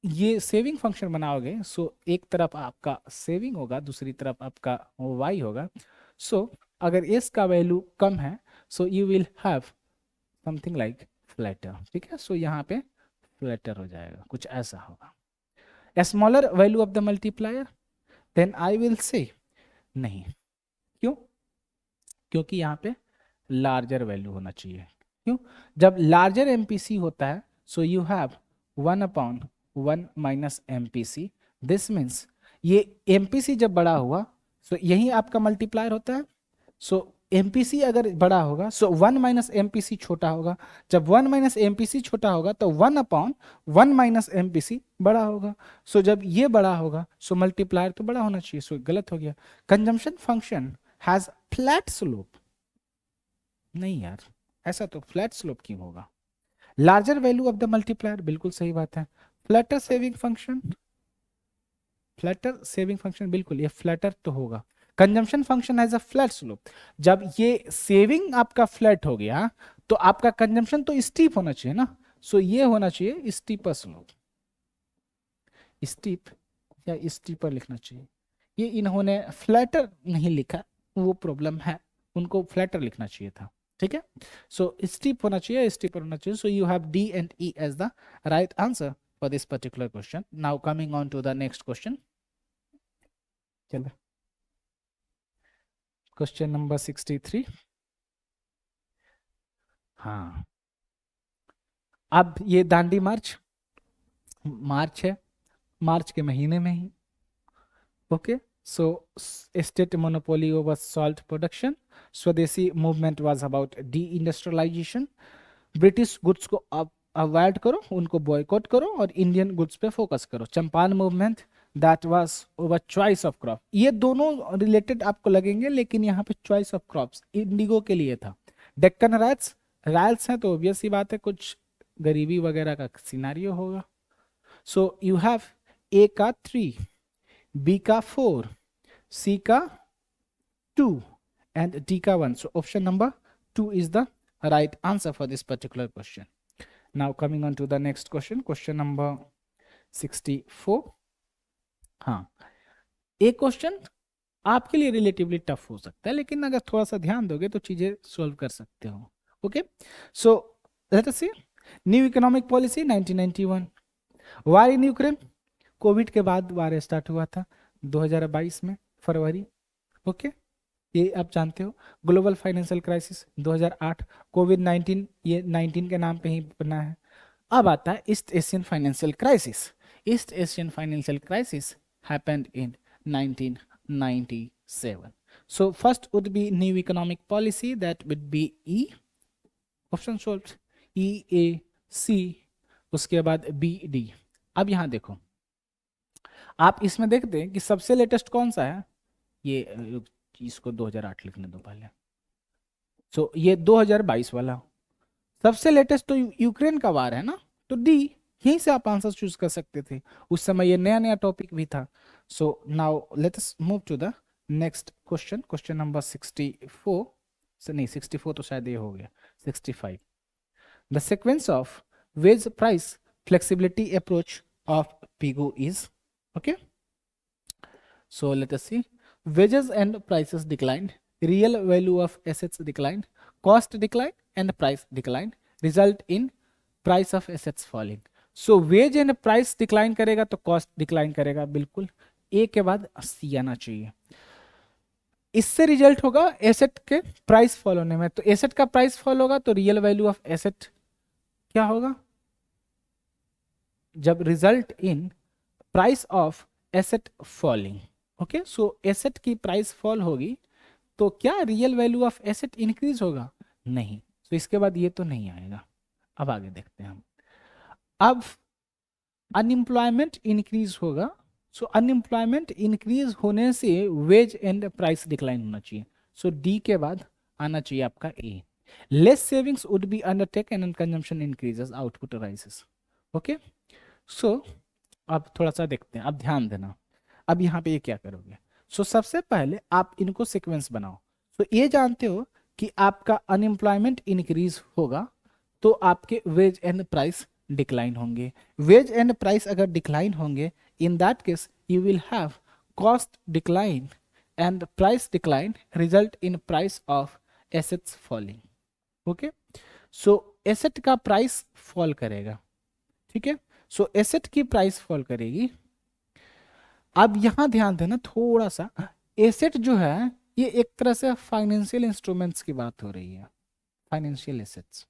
ये सेविंग फंक्शन बनाओगे, सो एक तरफ आपका सेविंग होगा, दूसरी तरफ आपका वाई होगा। सो अगर एस का वैल्यू कम है, so you will have something like flatter. ठीक है, सो यहाँ पे फ्लैटर हो जाएगा, कुछ ऐसा होगा। Smaller value of the multiplier, then I will say नहीं। क्यों? क्योंकि यहाँ पे लार्जर वैल्यू होना चाहिए। क्यों? जब लार्जर एमपीसी होता है, so you have 1/1 minus MPC. This means ये एमपीसी जब बड़ा हुआ, सो यही आपका मल्टीप्लायर होता है। सो एमपीसी अगर बड़ा होगा, सो 1 माइनस एमपीसी छोटा होगा। जब 1 माइनस एमपीसी छोटा होगा, तो 1/1 माइनस एमपीसी बड़ा होगा। सो जब ये बड़ा होगा, सो मल्टीप्लायर तो बड़ा होना चाहिए। सो गलत हो गया। Consumption function has flat slope, नहीं यार, ऐसा तो फ्लैट स्लोप क्यों होगा? Larger value of the multiplier, बिल्कुल सही बात है। फ्लैटर सेविंग फंक्शन, बिल्कुल ये फ्लैटर तो होगा। Consumption function as a flat slope, जब ये सेविंग आपका फ्लैट हो गया, तो आपका कंजम्पशन तो स्टीप होना चाहिए ना। सो ये होना चाहिए स्टीपर स्लोप, स्टीप या स्टीपर लिखना चाहिए। ये इन्होंने फ्लैटर नहीं लिखा, वो प्रॉब्लम है, उनको फ्लैटर लिखना चाहिए था। ठीक है, सो स्टीप होना चाहिए, स्टीपर होना चाहिए। So you have D and E as the right answer for this particular question. Now coming on to the next question. चलो, क्वेश्चन नंबर 63। हाँ, अब ये दांडी मार्च, मार्च है, मार्च के महीने में ही। Okay, so state monopoly over salt production, Swadeshi movement was about deindustrialisation. British goods को अवॉइड करो, उनको बॉयकॉट करो, और इंडियन गुड्स पे फोकस करो। Champaran movement, that was over choice of crop. ये दोनों रिलेटेड आपको लगेंगे, लेकिन यहाँ पे चॉइस ऑफ क्रॉप्स इंडिगो के लिए था। डेक्कन राइट्स, राइल्स हैं तो ऑब्वियस सी बात है, कुछ गरीबी वगैरह का सिनारियो होगा। सो यू हैव ए का 3, बी का 4, सी का 2 and D का 1. So option number 2 is the right answer for this particular question. Now coming on to the next question, question number 64. हाँ, एक क्वेश्चन आपके लिए रिलेटिवली टफ हो सकता है, लेकिन अगर थोड़ा सा ध्यान दोगे तो चीजें सॉल्व कर सकते हो। Okay, so let us see, new economic policy 1991, war in Ukraine, COVID के बाद वार स्टार्ट हुआ था 2022 में फरवरी। ओके, ये आप जानते हो। ग्लोबल फाइनेंशियल क्राइसिस 2008, कोविड 19 ये 19 के नाम पे ही बना है। अब आता है east Asian financial crisis. East Asian financial crisis happened in 1997. So first would be new economic policy, that would be E. Option solved, E, A, C, उसके बाद B, D। अब यहां देखो, आप इसमें देखते हैं कि सबसे लेटेस्ट कौन सा है। ये इसको 2008 लिखने दो पहले। सो ये 2022 वाला सबसे लेटेस्ट तो यूक्रेन का वार है ना, तो डी, यहीं से आप आंसर चूज कर सकते थे, उस समय ये नया नया टॉपिक भी था। So now let us move to the next question, question number 64 से नहीं 64 तो शायद ये हो गया, 65। The sequence of ways price flexibility approach of Pigou is, okay, so let us see. Wages and prices declined, real value of assets declined, cost declined and price declined, result in price of assets falling. So wage and price decline करेगा तो cost decline करेगा, बिल्कुल ए के बाद सी आना चाहिए। इससे रिजल्ट होगा एसेट के प्राइस फॉल होने में, तो एसेट का प्राइस फॉल होगा तो रियल वैल्यू ऑफ एसेट क्या होगा, जब result in price of asset falling, okay, so asset की प्राइस फॉल होगी तो क्या real value of asset increase होगा, नहीं, तो इसके बाद ये तो नहीं आएगा। अब आगे देखते हैं हम। अब अनएम्प्लॉयमेंट इंक्रीज होगा, सो अनएम्प्लॉयमेंट इंक्रीज होने से वेज एंड प्राइस डिक्लाइन होना चाहिए, सो डी के बाद आना चाहिए आपका A. Less savings would be undertaken and consumption increases, output rises, okay. So अब थोड़ा सा देखते हैं, अब ध्यान देना, अब यहाँ पे ये क्या करोगे। सो सबसे पहले आप इनको सीक्वेंस बनाओ। सो ये जानते हो कि आपका अनएम्प्लॉयमेंट इंक्रीज होगा तो आपके वेज एंड प्राइस डिक्लाइन होंगे। वेज एंड प्राइस अगर डिक्लाइन होंगे, in that case you will have cost decline and price decline, result in price of assets falling, okay. So asset का प्राइस फॉल करेगा, ठीक है, सो एसेट की प्राइस फॉल करेगी। अब यहां ध्यान देना थोड़ा सा, एसेट जो है ये एक तरह से फाइनेंशियल इंस्ट्रूमेंट्स की बात हो रही है, फाइनेंशियल एसेट्स,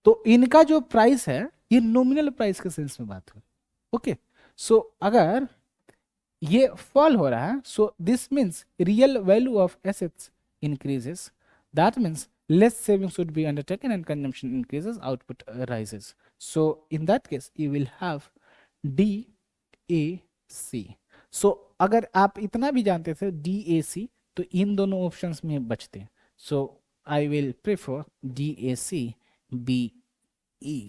तो इनका जो प्राइस है ये नॉमिनल प्राइस के सेंस में बात हो, ओके। सो अगर ये फॉल हो रहा है, so this means real value of assets increases, that means less savings would be undertaken and consumption increases, output rises. So in that case you will have D A C. So अगर आप इतना भी जानते थे D A C तो इन दोनों ऑप्शंस में बचते हैं, so I will prefer D A C B E,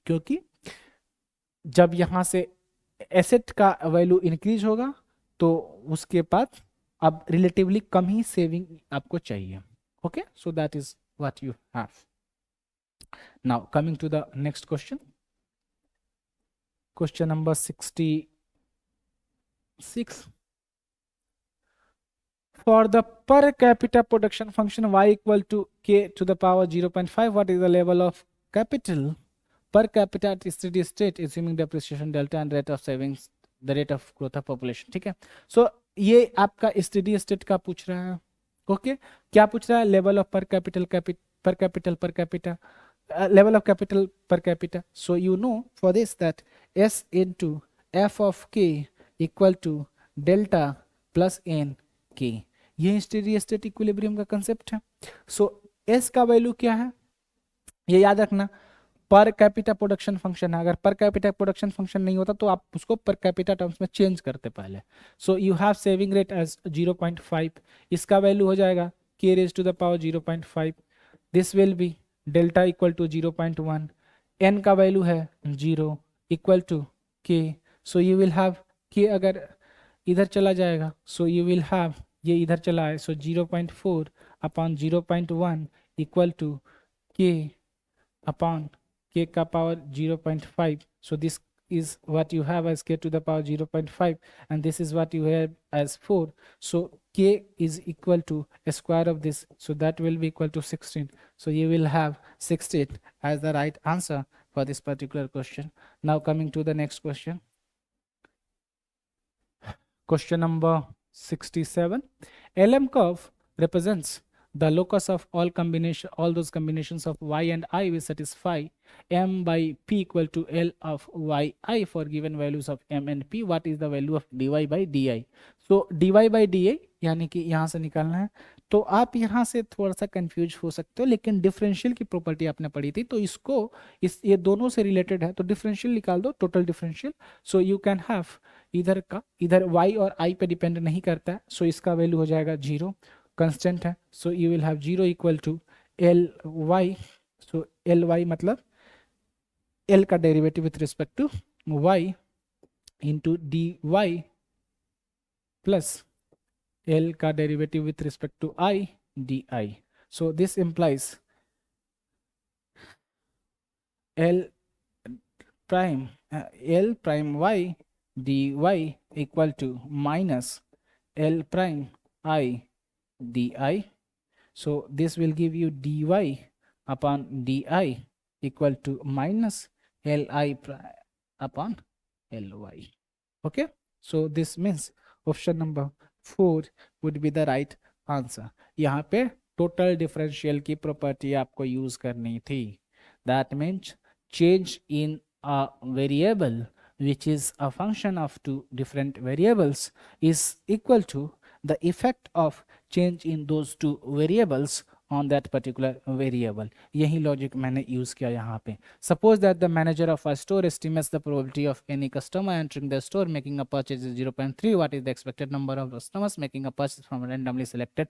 क्योंकि जब यहां से एसेट का वैल्यू इंक्रीज होगा तो उसके बाद अब रिलेटिवली कम ही सेविंग आपको चाहिए, okay, so that is what you have. Now coming to the next question, question number 66. For the per capita production function y equal to k to the power 0.5, what is the level of capital per capita at steady state assuming depreciation delta and rate of savings, the rate of growth of population, ठीक है। सो ये आपका steady state का पूछ रहा है, ओके, क्या पूछ रहा है, level of per capita level of capital per capita. So you know for this that S into f of k equal to delta plus n k, ये स्टेडी स्टेट इक्विलिब्रियम का कंसेप्ट है। सो S का वैल्यू क्या है ये याद रखना, पर कैपिटा प्रोडक्शन फंक्शन है, अगर पर कैपिटा प्रोडक्शन फंक्शन नहीं होता तो आप उसको पर कैपिटा टर्म्स में चेंज करते पहले। So you have saving rate as 0.5, इसका वैल्यू हो जाएगा k raise to the power 0.5, this will be delta equal to 0.1, n का वैल्यू है 0 equal to k, so you will have k अगर इधर चला जाएगा सो यू विल हैव ये इधर चला है, so 0.4 upon 0.1 equal to k upon k का power 0.5, so this is what you have as k to the power 0.5 and this is what you have as 4, so k is equal to a square of this, so that will be equal to 16, so you will have 16 as the right answer for this particular question. Now coming to the next question, question number 67. LM curve represents the locus of all those combinations of y and I will satisfy m by p equal to L of yi for given values of m and p. What is the value of dy by di? So dy by di यानी कि यहाँ से निकालना है, तो आप यहाँ से थोड़ा सा कंफ्यूज हो सकते हो, लेकिन डिफरेंशियल की प्रॉपर्टी आपने पढ़ी थी तो इसको ये दोनों से रिलेटेड है, तो डिफरेंशियल निकाल दो, total differential, so you can have इधर का इधर y और i पे डिपेंड नहीं करता है, सो इसका वैल्यू हो जाएगा 0, constant है, so you will have 0 equal to ly, so ly मतलब l का derivative with respect to y into dy plus l का derivative with respect to I di. So this implies l prime l prime y dy equal to minus l prime I di. So this will give you dy upon di equal to minus li upon ly. Okay, so this means option number 4 would be the right answer. यहाँ पे टोटल डिफरेंशियल की प्रॉपर्टी आपको यूज करनी थी. That means change in a variable which is a function of two different variables is equal to the effect of change in those two variables on that particular variable. यही logic मैंने use किया यहाँ पे. Suppose that the manager of a store estimates the probability of any customer entering the store making a purchase is 0.3. What is the expected number of customers making a purchase from a randomly selected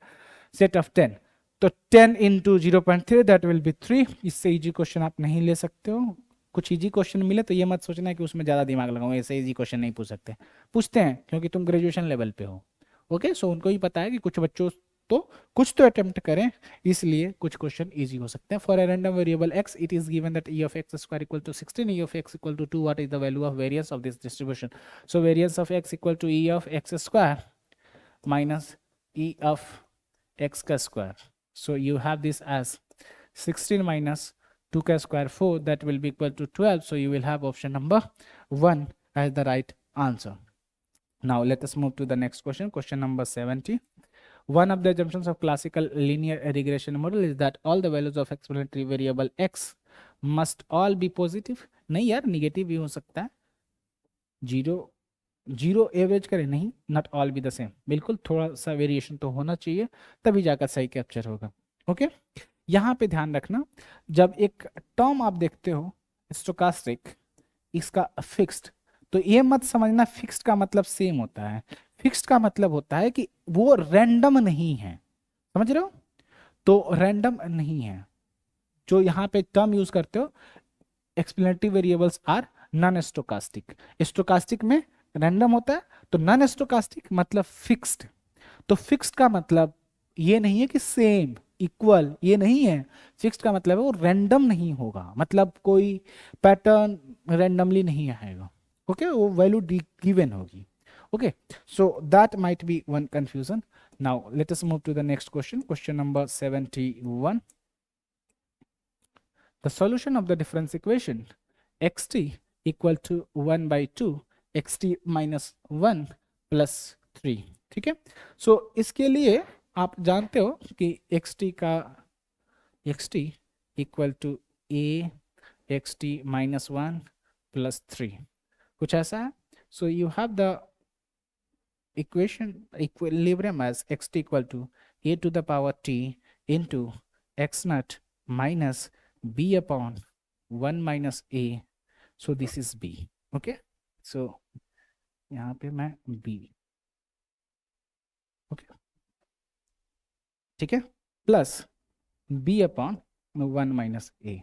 set of 10? तो 10 into 0.3 that will be 3. इससे इजी क्वेश्चन आप नहीं ले सकते हो. कुछ इजी क्वेश्चन मिले तो ये मत सोचना है कि उसमें ज़्यादा दिमाग लगाऊं, ऐसे इजी क्वेश्चन नहीं पूछ सकते. पूछते हैं क्योंकि तुम ग्रेजुएशन लेवल पे हो. ओके, सो उनको ही पता है कि कुछ बच्चों तो कुछ तो अटेम्प्ट करें, इसलिए कुछ क्वेश्चन इजी हो सकते हैं. For a random variable x it is given that e of x square equal to 16, e of x equal to 2. What is the value of variance of this distribution? So variance of x equal to e of x square minus e of x का square. So you have this as 16 minus 2 ka square 4, that will be equal to 12. So you will have option number 1 as the right answer. Now let us move to the next question. Question number 70. One of the assumptions of classical linear regression model is that all the values of explanatory variable x must all be positive. नहीं यार, नेगेटिव भी हो सकता है. जीरो एवरेज करें, नहीं, not all be the same. बिल्कुल थोड़ा सा वेरिएशन तो होना चाहिए, तभी जाकर सही कैप्चर होगा. ओके, यहाँ पे ध्यान रखना, जब एक टर्म आप देखते हो स्टोकास्टिक, इसका फिक्स्ड, तो ये मत समझना फिक्स्ड का मतलब सेम होता है. फिक्स्ड का मतलब होता है कि वो रैंडम नहीं है. समझ रहे हो? तो रैंडम नहीं है. जो यहाँ पे टर्म यूज करते हो, explanatory variables are non stochastic. Stochastic में रैंडम होता है, तो नॉन स्टोकास्टिक मतलब फिक्स्ड. तो फिक्स्ड का मतलब ये नहीं है कि सेम इक्वल, ये नहीं है. फिक्स्ड का मतलब है वो रैंडम नहीं होगा, मतलब कोई पैटर्न रैंडमली नहीं आएगा. ओके, वो वैल्यू गिवन होगी. Okay, so that might be one confusion. Now let us move to the next question. Question number 71. The solution of the difference equation xt equal to 1 by 2 xt minus 1 plus 3. ठीक है, so इसके लिए आप जानते हो कि xt equal to a xt minus 1 plus 3, कुछ ऐसा है. So you have the equation equilibrium as xt equal to a to the power t into x naught minus b upon 1 minus a. So this is b. Okay, so यहाँ पे मैं b. Okay, ठीक है, plus b upon 1 minus a.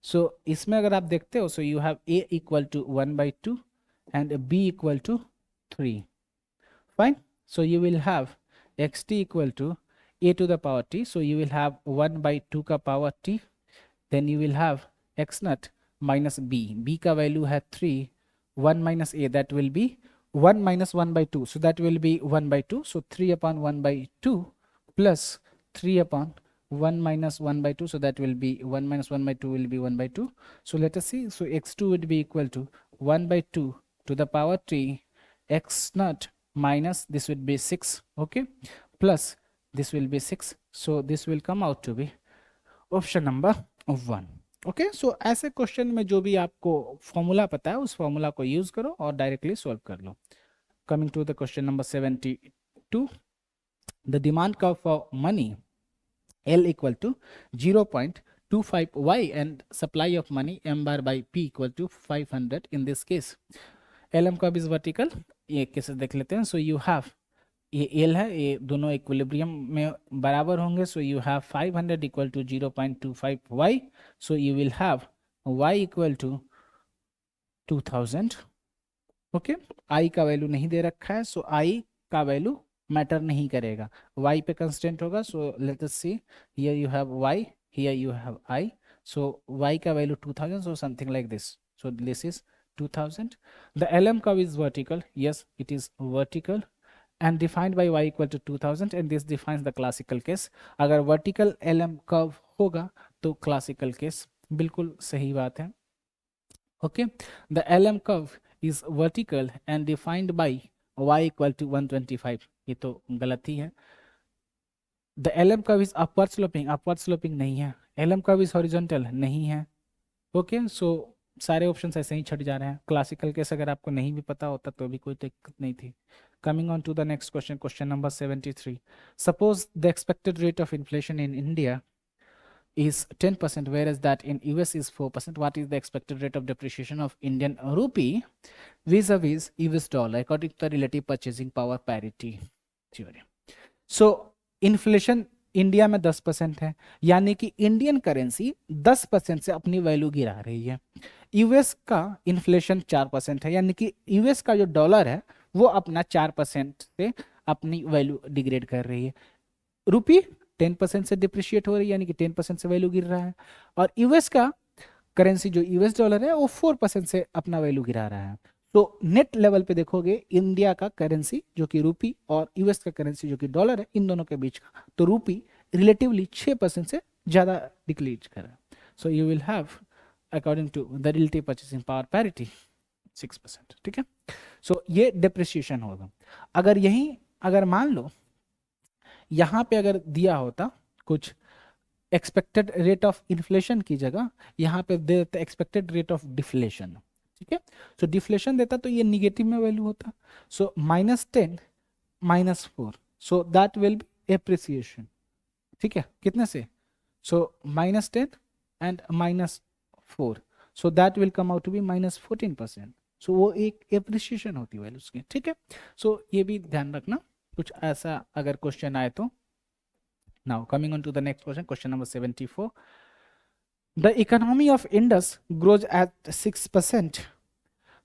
So इसमें अगर आप देखते हो, so you have a equal to 1 by 2 and b equal to 3. Fine. So you will have xt equal to a to the power t. So you will have 1 by 2 का power t. Then you will have x naught minus b. b का value है 3. 1 minus a, that will be 1 minus 1 by 2. So that will be 1 by 2. So 3 upon 1 by 2 plus 3 upon 1 minus 1 by 2. So that will be 1 minus 1 by 2 will be 1 by 2. So let us see. So x2 would be equal to 1 by 2 to the power t x naught minus this would be 6, okay, plus this will be 6. So this will come out to be option number 1. okay, so ऐसे क्वेश्चन में जो भी आपको फॉर्मूला पता है उस फॉर्मूला को यूज करो और डायरेक्टली सॉल्व कर लो. Coming to the question number 72. द डिमांड कर्व फॉर मनी L equal to 0.25 y and supply of money m bar by p equal to 500 in this case. LM curve is vertical. ये केसेस देख लेते हैं. So you have ये एल है, ये दोनों इक्विलिब्रियम में बराबर होंगे. So you have 500 equal to 0.25 Y. So you will have Y equal to 2000. Okay, I का वैल्यू नहीं दे रखा है, सो आई का वैल्यू मैटर नहीं करेगा, y पे कंस्टेंट होगा. So let us see, here you have y, here you have i. So y का value 2000, so something like this. So this is 2000. The LM curve is vertical. Yes, it is vertical and defined by y equal to 2000, and this defines the classical case. अगर vertical LM curve होगा तो classical case. बिल्कुल सही बात है. Okay, the LM curve is vertical and defined by y equal to 125. ये तो गलती है. The LM curve is upward sloping नहीं है. LM curve is horizontal नहीं है. ओके, सो सारे ऑप्शंस ऐसे ही छट जा रहे हैं. क्लासिकल केस अगर आपको नहीं भी पता होता तो भी कोई दिक्कत नहीं थी. Coming on to the next question, question number 73. Suppose the expected rate of inflation in India is 10%, whereas that in US is 4%. What is the expected rate of depreciation of Indian rupee vis-a-vis US dollar according to the relative purchasing power parity theory? So inflation India में 10% है, यानी कि इंडियन करेंसी 10% से अपनी वैल्यू गिरा रही है. यूएस का इन्फ्लेशन 4% है, यानी कि यूएस का जो डॉलर है वो अपना 4% से अपनी वैल्यू डिग्रेड कर रही है. रुपी 10% से डिप्रिशिएट हो रही है, यानी कि 10% से वैल्यू गिर रहा है. और यूएस का करेंसी जो यूएस डॉलर है वो 4% से अपना वैल्यू गिरा रहा है. तो नेट लेवल पे देखोगे इंडिया का करेंसी जो कि रूपी और यूएस का करेंसी जो कि डॉलर है, इन दोनों के बीच का, तो रूपी रिलेटिवली 6% से ज़्यादा डिक्रीज कर रहा है. So you will have according to the relative purchasing power parity 6%. ठीक है, सो ये डिप्रिसिएशन होगा. अगर मान लो यहाँ पे अगर दिया होता कुछ एक्सपेक्टेड रेट ऑफ इन्फ्लेशन की जगह यहाँ पे दे देता एक्सपेक्टेड रेट ऑफ डिफ्लेशन. ठीक है, सो डिफ्लेशन देता तो ये निगेटिव में वैल्यू होता. So -10 -4, so that will be appreciation. ठीक है, कितने से? So -10 and -4, so that will come out to be -14%. So वो एक एप्रिसिएशन होती है वैल्यूज की. ठीक है, सो ये भी ध्यान रखना कुछ ऐसा अगर क्वेश्चन आए तो. Now coming on to the next question, question number 74. The economy of Indus grows at 6%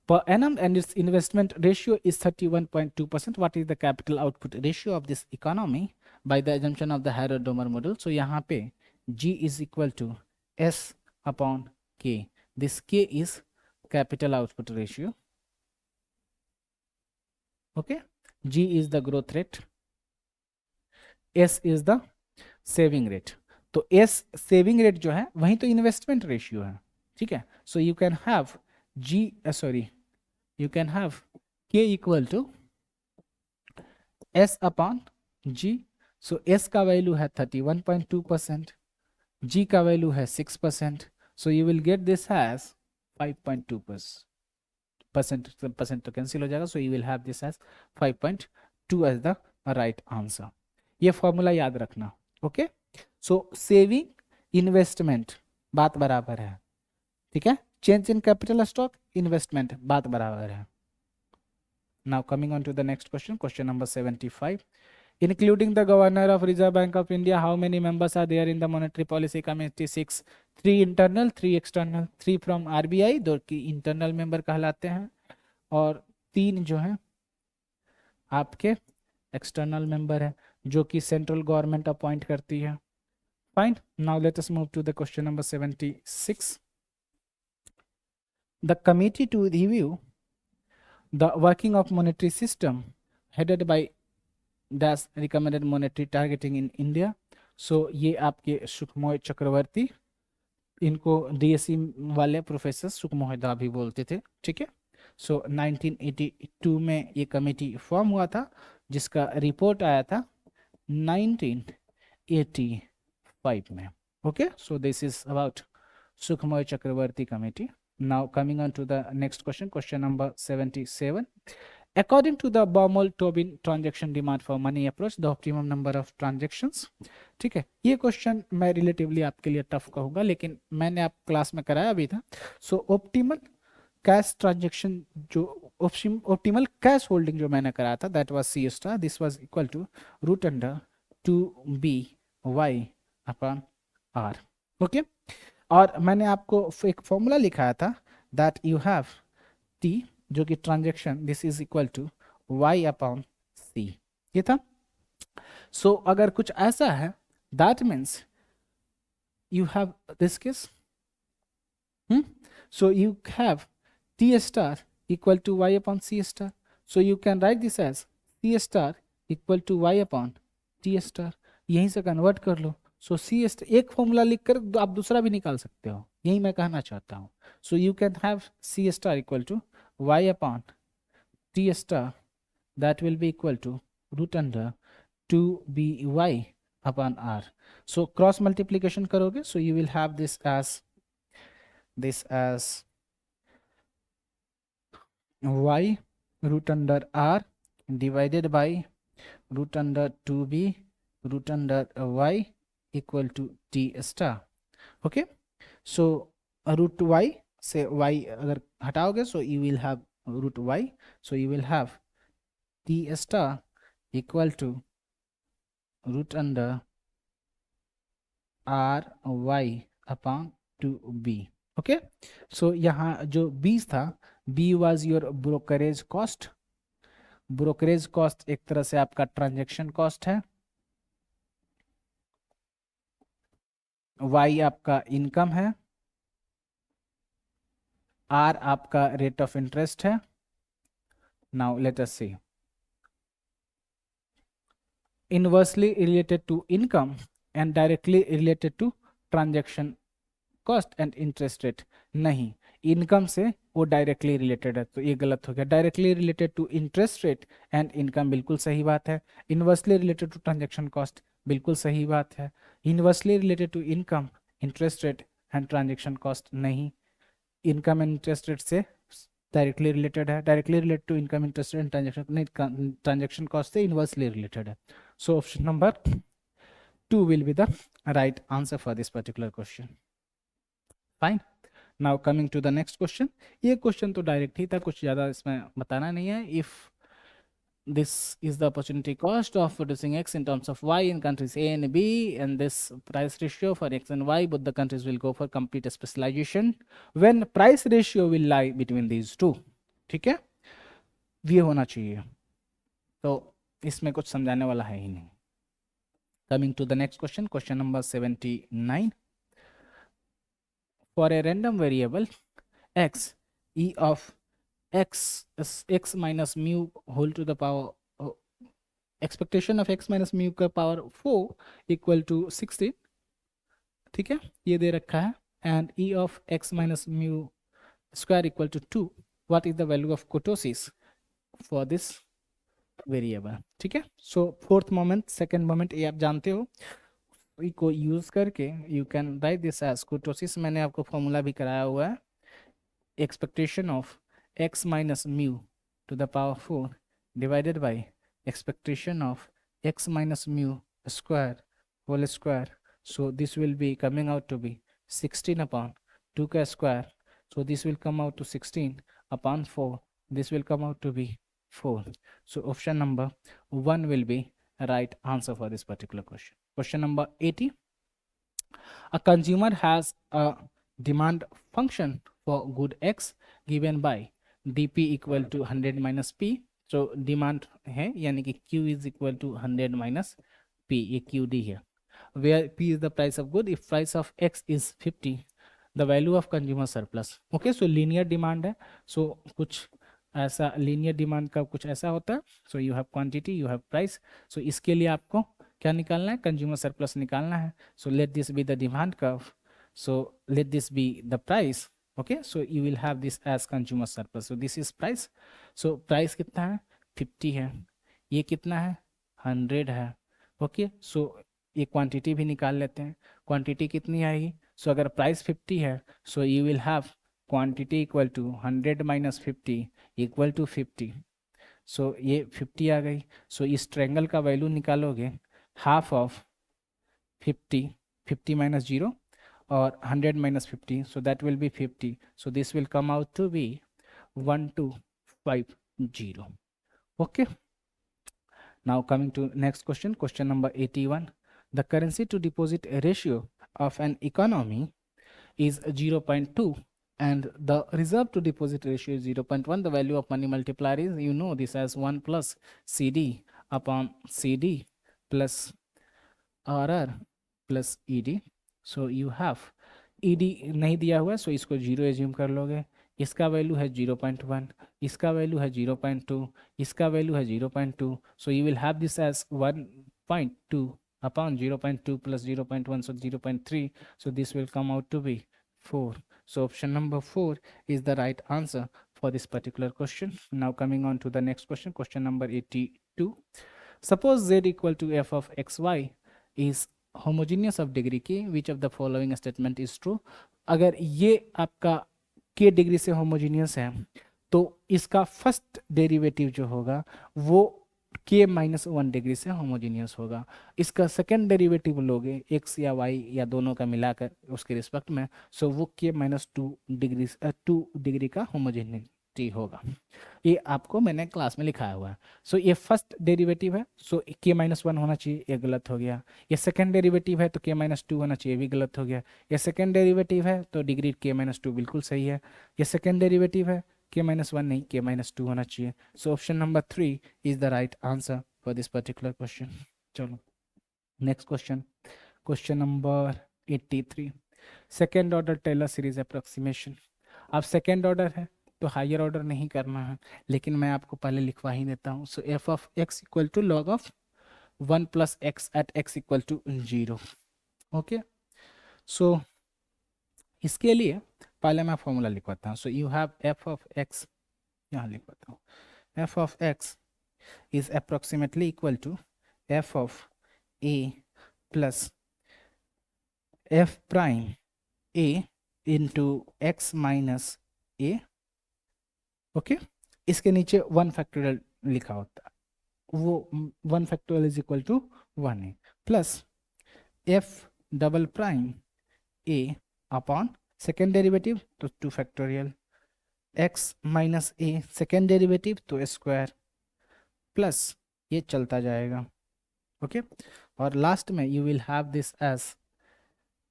per annum and its investment ratio is 31.2%. What is the capital output ratio of this economy by the assumption of the Harrod-Domar model? So यहाँ पे G is equal to S upon K. This K is capital output ratio. Okay, G is the growth rate, S is the saving rate. तो एस सेविंग रेट जो है वही तो इन्वेस्टमेंट रेशियो है. ठीक है, so you can have you can have K equal to S upon G. So S का वैल्यू है 31.2%, जी का वैल्यू है 6%. So you will get this has 5.2%. तो कैंसिल हो जाएगा. So you will have this has 5.2 as the right answer. ये फॉर्मूला याद रखना. ओके, सो सेविंग इन्वेस्टमेंट बात बराबर है. ठीक है, change in capital stock investment बात बराबर है. Now coming on to the next question, question number 75. Including the governor of Reserve Bank of India, how many members are there in the monetary policy committee? 6. 3 internal, 3 external. 3 from RBI, 2 की इंटरनल मेंबर कहलाते हैं, और 3 जो है आपके एक्सटर्नल मेंबर है जो कि सेंट्रल गवर्नमेंट अपॉइंट करती है. Fine, now let us move to the question number 76. The committee to review the working of monetary system headed by dash recommended monetary targeting in India. So ये आपके सुखमोय चक्रवर्ती, इनको डीएससी वाले प्रोफेसर सुखमोय दा भी बोलते थे. ठीक है, सो 1982 में ये कमेटी फॉर्म हुआ था जिसका रिपोर्ट आया था 1985 में. Okay, so this is about Sukhamoy Chakravarty committee. Now coming on to the next question, question number 77. According to the Baumol-Tobin transaction demand for money approach, the optimum number of transactions. ठीक है, ये क्वेश्चन मैं रिलेटिवली आपके लिए टफ कहूंगा, लेकिन मैंने आप क्लास में कराया भी था. सो ऑप्टिमल कैश ट्रांजेक्शन जो ऑप्टिमल कैश होल्डिंग जो मैंने कराया था that was C star, this was equal to root under 2b/y upon r। Okay, और मैंने आपको एक फॉर्मूला लिखाया था दैट यू हैव t जो कि transaction this is equal to y upon c, ये था। सो अगर कुछ ऐसा है that means you have this case, so you have t star equal to y upon c star, so you can write this as c star equal to y upon t star, यहीं से कन्वर्ट कर लो। सो सी स्टार एक फॉर्मूला लिखकर आप दूसरा भी निकाल सकते हो, यही मैं कहना चाहता हूँ। So you can have C star equal to y upon t star, that will be equal to root under 2by upon r. So cross multiplication करोगे, so you will have this as y root under r divided by root under 2b root under y equal to t star. Okay, so root y से y अगर हटाओगे, so you will have root y, so you will have t star equal to root under R Y upon 2b। Okay, so यहाँ जो b था, b was your brokerage cost. Brokerage cost एक तरह से आपका ट्रांजैक्शन कॉस्ट है, y आपका इनकम है, r आपका रेट ऑफ इंटरेस्ट है। Now let us see, inversely related to income and directly related to transaction cost and interest rate, नहीं, इनकम से वो डायरेक्टली रिलेटेड है, तो ये गलत हो गया। Directly related to interest rate and income बिल्कुल सही बात है। Inversely related to transaction cost बिल्कुल सही बात है। Inversely related to income, interest rate and transaction cost नहीं, इनकम एंड इंटरेस्ट रेट से डायरेक्टली रिलेटेड है। Directly related to income, interest rate and transaction नहीं, ट्रांजैक्शन कॉस्ट से इनवर्सली रिलेटेड है। So option number 2 will be the right answer for this particular question. Fine. Now coming to the next question. ये क्वेश्चन तो डायरेक्ट ही था, कुछ ज़्यादा इसमें बताना नहीं है। If this is the opportunity cost of producing X in terms of Y in countries A and B, and this price ratio for X and Y, both the countries will go for complete specialization when price ratio will lie between these two. ठीक है, ये होना चाहिए, तो इसमें कुछ समझाने वाला है ही नहीं। Coming to the next question, question number 79. For a random variable x, e of x is x minus mu whole to the power expectation of x minus mu का power 4 equal to 16, ठीक है, ये दे रखा है, and e of x minus mu square equal to 2, what is the value of kurtosis for this variable. ठीक है, सो फोर्थ मोमेंट, सेकेंड मोमेंट ये आप जानते हो, को यूज करके you can write this as kurtosis. मैंने आपको फॉर्मूला भी कराया हुआ है, expectation of x minus mu to the power 4 divided by expectation of x minus mu square whole square, so this will be coming out to be 16 upon 2 का square, so this will come out to 16 upon 4, this will come out to be 4. So option number 1 will be right answer for this particular question. Question number 80. A consumer has a demand function for good X given by dp equal to 100 minus p. So demand है यानी कि q is equal to 100 minus p, ये qd है, where p is the price of good, if price of x is 50 the value of consumer surplus. Okay, so linear demand है, so कुछ ऐसा linear demand का कुछ ऐसा होता है, so you have quantity, you have price, so इसके लिए आपको क्या निकालना है, consumer surplus निकालना है। So let this be the demand curve, so let this be the price. Okay, so you will have this as consumer surplus, so this is price, so price कितना है 50 है, ये कितना है 100 है। ओके, सो ये क्वांटिटी भी निकाल लेते हैं, क्वांटिटी कितनी आएगी, सो अगर प्राइस 50 है, so you will have quantity equal to 100 minus 50 equal to 50, so ये 50 आ गई। सो इस ट्रायंगल का वैल्यू निकालोगे, हाफ ऑफ 50, 50 माइनस 0 और 100 minus 50, so that will be 50, so this will come out to be 1250. Okay. Now coming to next question, question number 81. The currency to deposit ratio of an economy is 0.2 and the reserve to deposit ratio is 0.1. The value of money multiplier is, you know this as 1 plus CD upon CD plus RR plus ED. So you have ED नहीं दिया हुआ है, so इसको 0 एज्यूम कर लोगे. इसका वैल्यू है 0.1, इसका वैल्यू है 0.2, इसका वैल्यू है 0.2. So you will have this as 1.2 upon 0.2 plus 0.1, so 0.3. So this will come out to be 4. So option number 4 is the right answer for this particular question. Now coming on to the next question, question number 82. Suppose z equal to f of xy is homogeneous of degree k, which of the following statement is true? अगर ये आपका k डिग्री से होमोजीनियस है तो इसका फर्स्ट डेरिवेटिव जो होगा वो k माइनस 1 डिग्री से होमोजीनियस होगा. इसका सेकेंड डेरिवेटिव लोगे x या y या दोनों का मिलाकर उसके रिस्पेक्ट में, सो वो k माइनस 2 डिग्री का होमोजीनिटी होगा. ये आपको मैंने क्लास में लिखाया हुआ है. सो ये फर्स्ट डेरिवेटिव है, सो k माइनस 1 होना चाहिए, ये गलत हो गया. ये सेकेंड डेरिवेटिव है तो k माइनस 2 होना चाहिए, भी गलत हो गया. ये सेकेंड डेरिवेटिव है तो डिग्री k माइनस 2 बिल्कुल सही है. ये सेकेंड डेरिवेटिव है, k माइनस 1 नहीं, k माइनस 2 होना चाहिए. So option number 3 is the right answer for this particular question. चलो next question, question number 83. Second order Taylor series approximation. अब सेकेंड ऑर्डर है तो हायर ऑर्डर नहीं करना है, लेकिन मैं आपको पहले लिखवा ही देता हूँ. So F of X equal to log of 1 plus X at X equal to 0. Okay, so इसके लिए पहले मैं फॉर्मूला लिखवाता हूँ. So you have F of X, यहाँ लिखवाता हूँ. F of X is approximately equal to F of A plus F prime A into x minus A. Okay, इसके नीचे 1 फैक्टोरियल लिखा होता है, वो 1 फैक्टोरियल इज इक्वल टू 1 है, plus F double prime A upon second derivative तो 2 factorial, X minus A second derivative तो स्क्वायर, प्लस ये चलता जाएगा. ओके, और लास्ट में you will have this as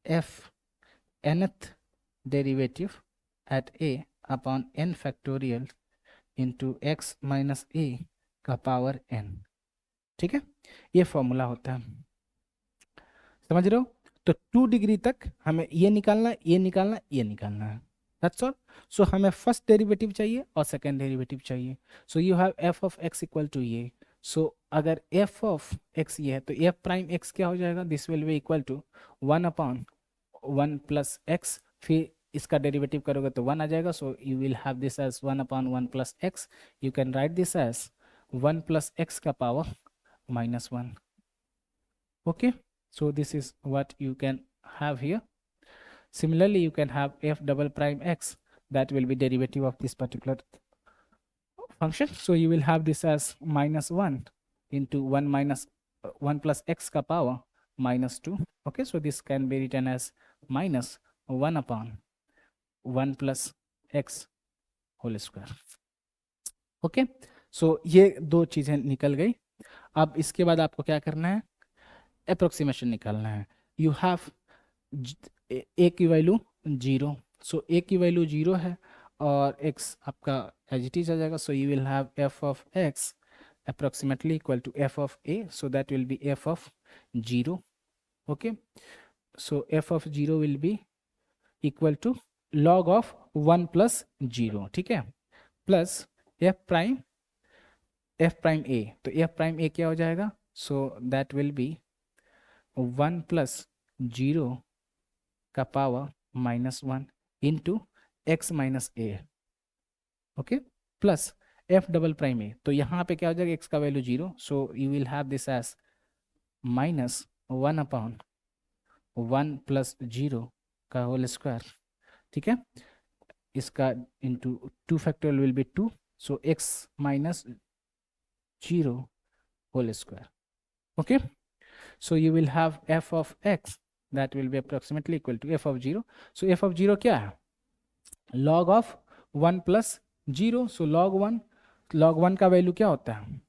F nth derivative at A upon n factorial into x minus A का पावर n. ठीक है, ये फॉर्मूला होता है, समझ रहे हो. तो 2 डिग्री तक हमें ये निकालना, ये निकालना, ये निकालना है. That's all. सो हमें फर्स्ट डेरिवेटिव चाहिए और सेकेंड डेरिवेटिव चाहिए. So you have F of X equal to ये. सो अगर एफ ऑफ एक्स ये है तो एफ प्राइम एक्स क्या हो जाएगा, this will be equal to 1 upon 1 plus X, फिर इसका डेरिवेटिव करोगे तो 1 आ जाएगा. So you will have this as 1 upon 1 plus X. You can write this as 1 plus X का पावर माइनस 1. ओके, so this is what you can have here. Similarly, you can have f double prime x, that will be derivative of this particular function. So you will have this as minus 1 into 1 minus 1 plus x ka power minus 2. Okay, so this can be written as minus 1 upon 1 plus x whole square. Okay, so ये दो चीजें निकल गई. अब इसके बाद आपको क्या करना है, अप्रोक्सीमेशन निकालना है. यू हैव ए की वैल्यू 0, सो ए की वैल्यू 0 है और x आपका एज इट इज आ जाएगा. So you will have F of x approximately equal to F of a, so that will be F of 0. Okay, so F of 0 will be equal to log of 1 plus 0. ठीक है, प्लस एफ प्राइम a, तो एफ प्राइम a क्या हो जाएगा, so that will be 1 plus 0 का power minus 1 into x minus A. Okay, plus F double prime A, तो यहाँ पे क्या हो जाएगा, एक्स का value 0, so you will have this as minus 1 upon 1 plus 0 का होल स्क्वायर. ठीक है, इसका into 2 factorial will be 2, so X minus 0 whole square. Okay, so you will have f of x that will be approximately equal to f of 0. so f of 0 क्या है, log of 1 plus zero, so log one का वैल्यू क्या होता है?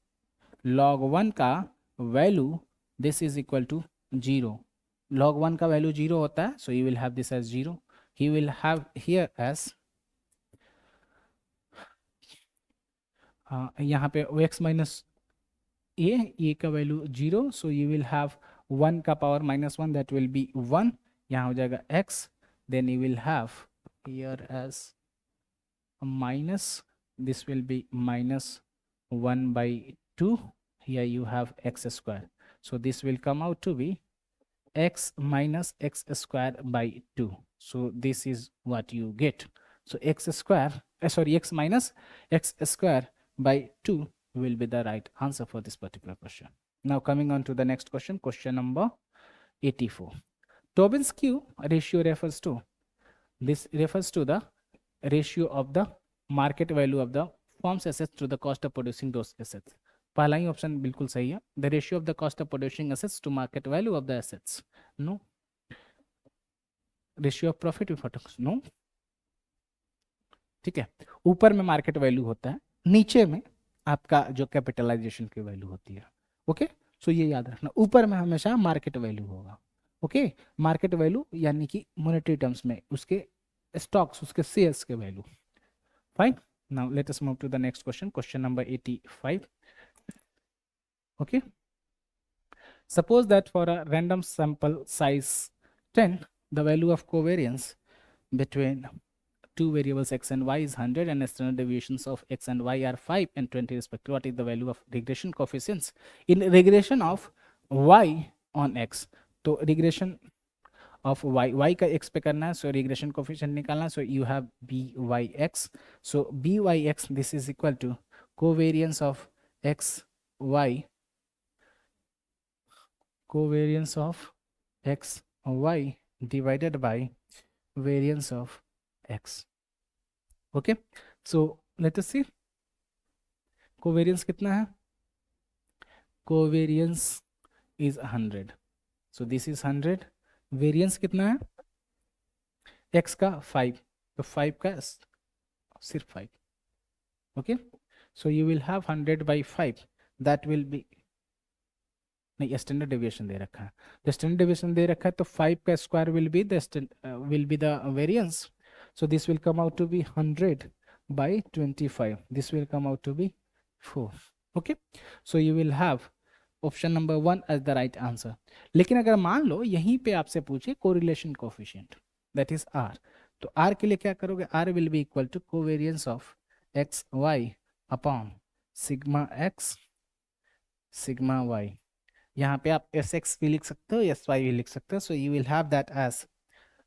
लॉग वन का value this is equal to zero. Log one का वैल्यू जीरो होता है, so you will have this as zero. He will have here as यहाँ पे एक्स माइनस ए का value zero, so you will have one का power minus one, that will be one. यहाँ हो जाएगा X, then you will have here as minus, this will be minus 1 by 2. Here you have x square, so this will come out to be x minus x square by 2. So this is what you get. So x square, sorry, x minus x square by 2 will be the right answer for this particular question. Now coming on to the next question, question number 84. Tobin's Q ratio refers to, this refers to the ratio of the market value of the firm's assets to the cost of producing those assets. पहला ही ऑप्शन बिल्कुल सही है, the ratio of the cost of producing assets to market value of the assets. No, ratio of profit before tax, no. ठीक है, ऊपर में मार्केट वैल्यू होता है, नीचे में आपका जो कैपिटलाइजेशन की वैल्यू होती है। ओके, सो ये याद रखना, ऊपर में हमेशा मार्केट वैल्यू होगा। ओके, मार्केट वैल्यू यानी कि मॉनेटरी टर्म्स में उसके स्टॉक्स, उसके शेयर्स के value. Fine. Now let us move to the next question. Question number 85. Okay. Suppose that for a random sample size 10, the value of covariance between two variables x and y is 100 and standard deviations of x and y are 5 and 20 respectively. What is the value of regression coefficients in regression of y on x? तो regression of y का x पे करना है, so regression coefficient निकालना, so you have byx, so byx this is equal to covariance of x y, covariance of x y divided by variance of x. Okay, so let us see covariance कितना है, covariance is 100, so this is 100, variance कितना है x का 5, तो 5 का सिर्फ 5। Okay, so you will have 100 by 5, that will B, नहीं स्टैंडर्ड डेविएशन दे रखा है, तो स्टैंडर्ड डेविएशन दे रखा है, तो 5 का square will be the variance, so this will come out to be 100 by 25, this will come out to be 4। Okay, so you will have option number 1 as the right answer. लेकिन अगर मान लो यहीं पे आपसे पूछे correlation coefficient, that is R, तो आर के लिए क्या करोगे, R will be equal to covariance of x Y upon sigma X sigma Y. यहाँ पे आप एस एक्स भी लिख सकते हो, एस वाई भी लिख सकते हो, so you will have that as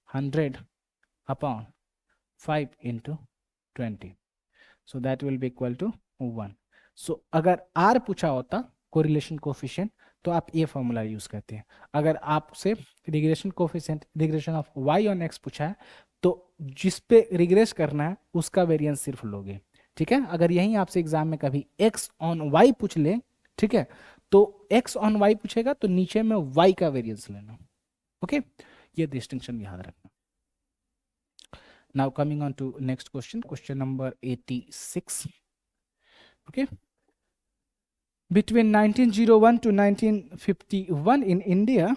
100 upon 5 into 20, so that will be equal to 1। so अगर R पूछा होता कोरिलेशन कोफिशिएंट तो आप ये फॉर्मूला यूज करते हैं। अगर आपसे regression coefficient, regression of y on x पूछा है, तो जिस पे रिग्रेस करना है उसका वेरिएंस सिर्फ लोगे। ठीक है, अगर यही आपसे एग्जाम में कभी x ऑन y पूछ ले, ठीक है, तो x ऑन y पूछेगा तो नीचे में y का वेरिएंस लेना। ओके, ये डिस्टिंक्शन याद रखना। Now coming on to next question, question number 86. Okay. Between 1901 to 1951 in India,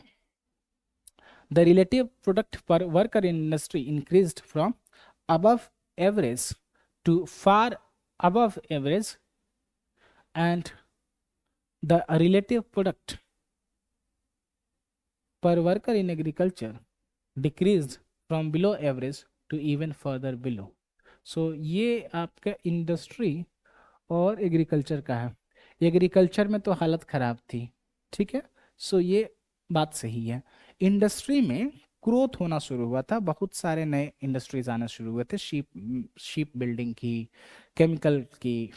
the relative product per worker in industry increased from above average to far above average, and the relative product per worker in agriculture decreased from below average to even further below. So ये आपका इंडस्ट्री और एग्रीकल्चर का है। एग्रीकल्चर में तो हालत ख़राब थी, ठीक है, सो ये बात सही है। इंडस्ट्री में ग्रोथ होना शुरू हुआ था, बहुत सारे नए इंडस्ट्रीज आना शुरू हुए थे, शीप बिल्डिंग की, केमिकल की,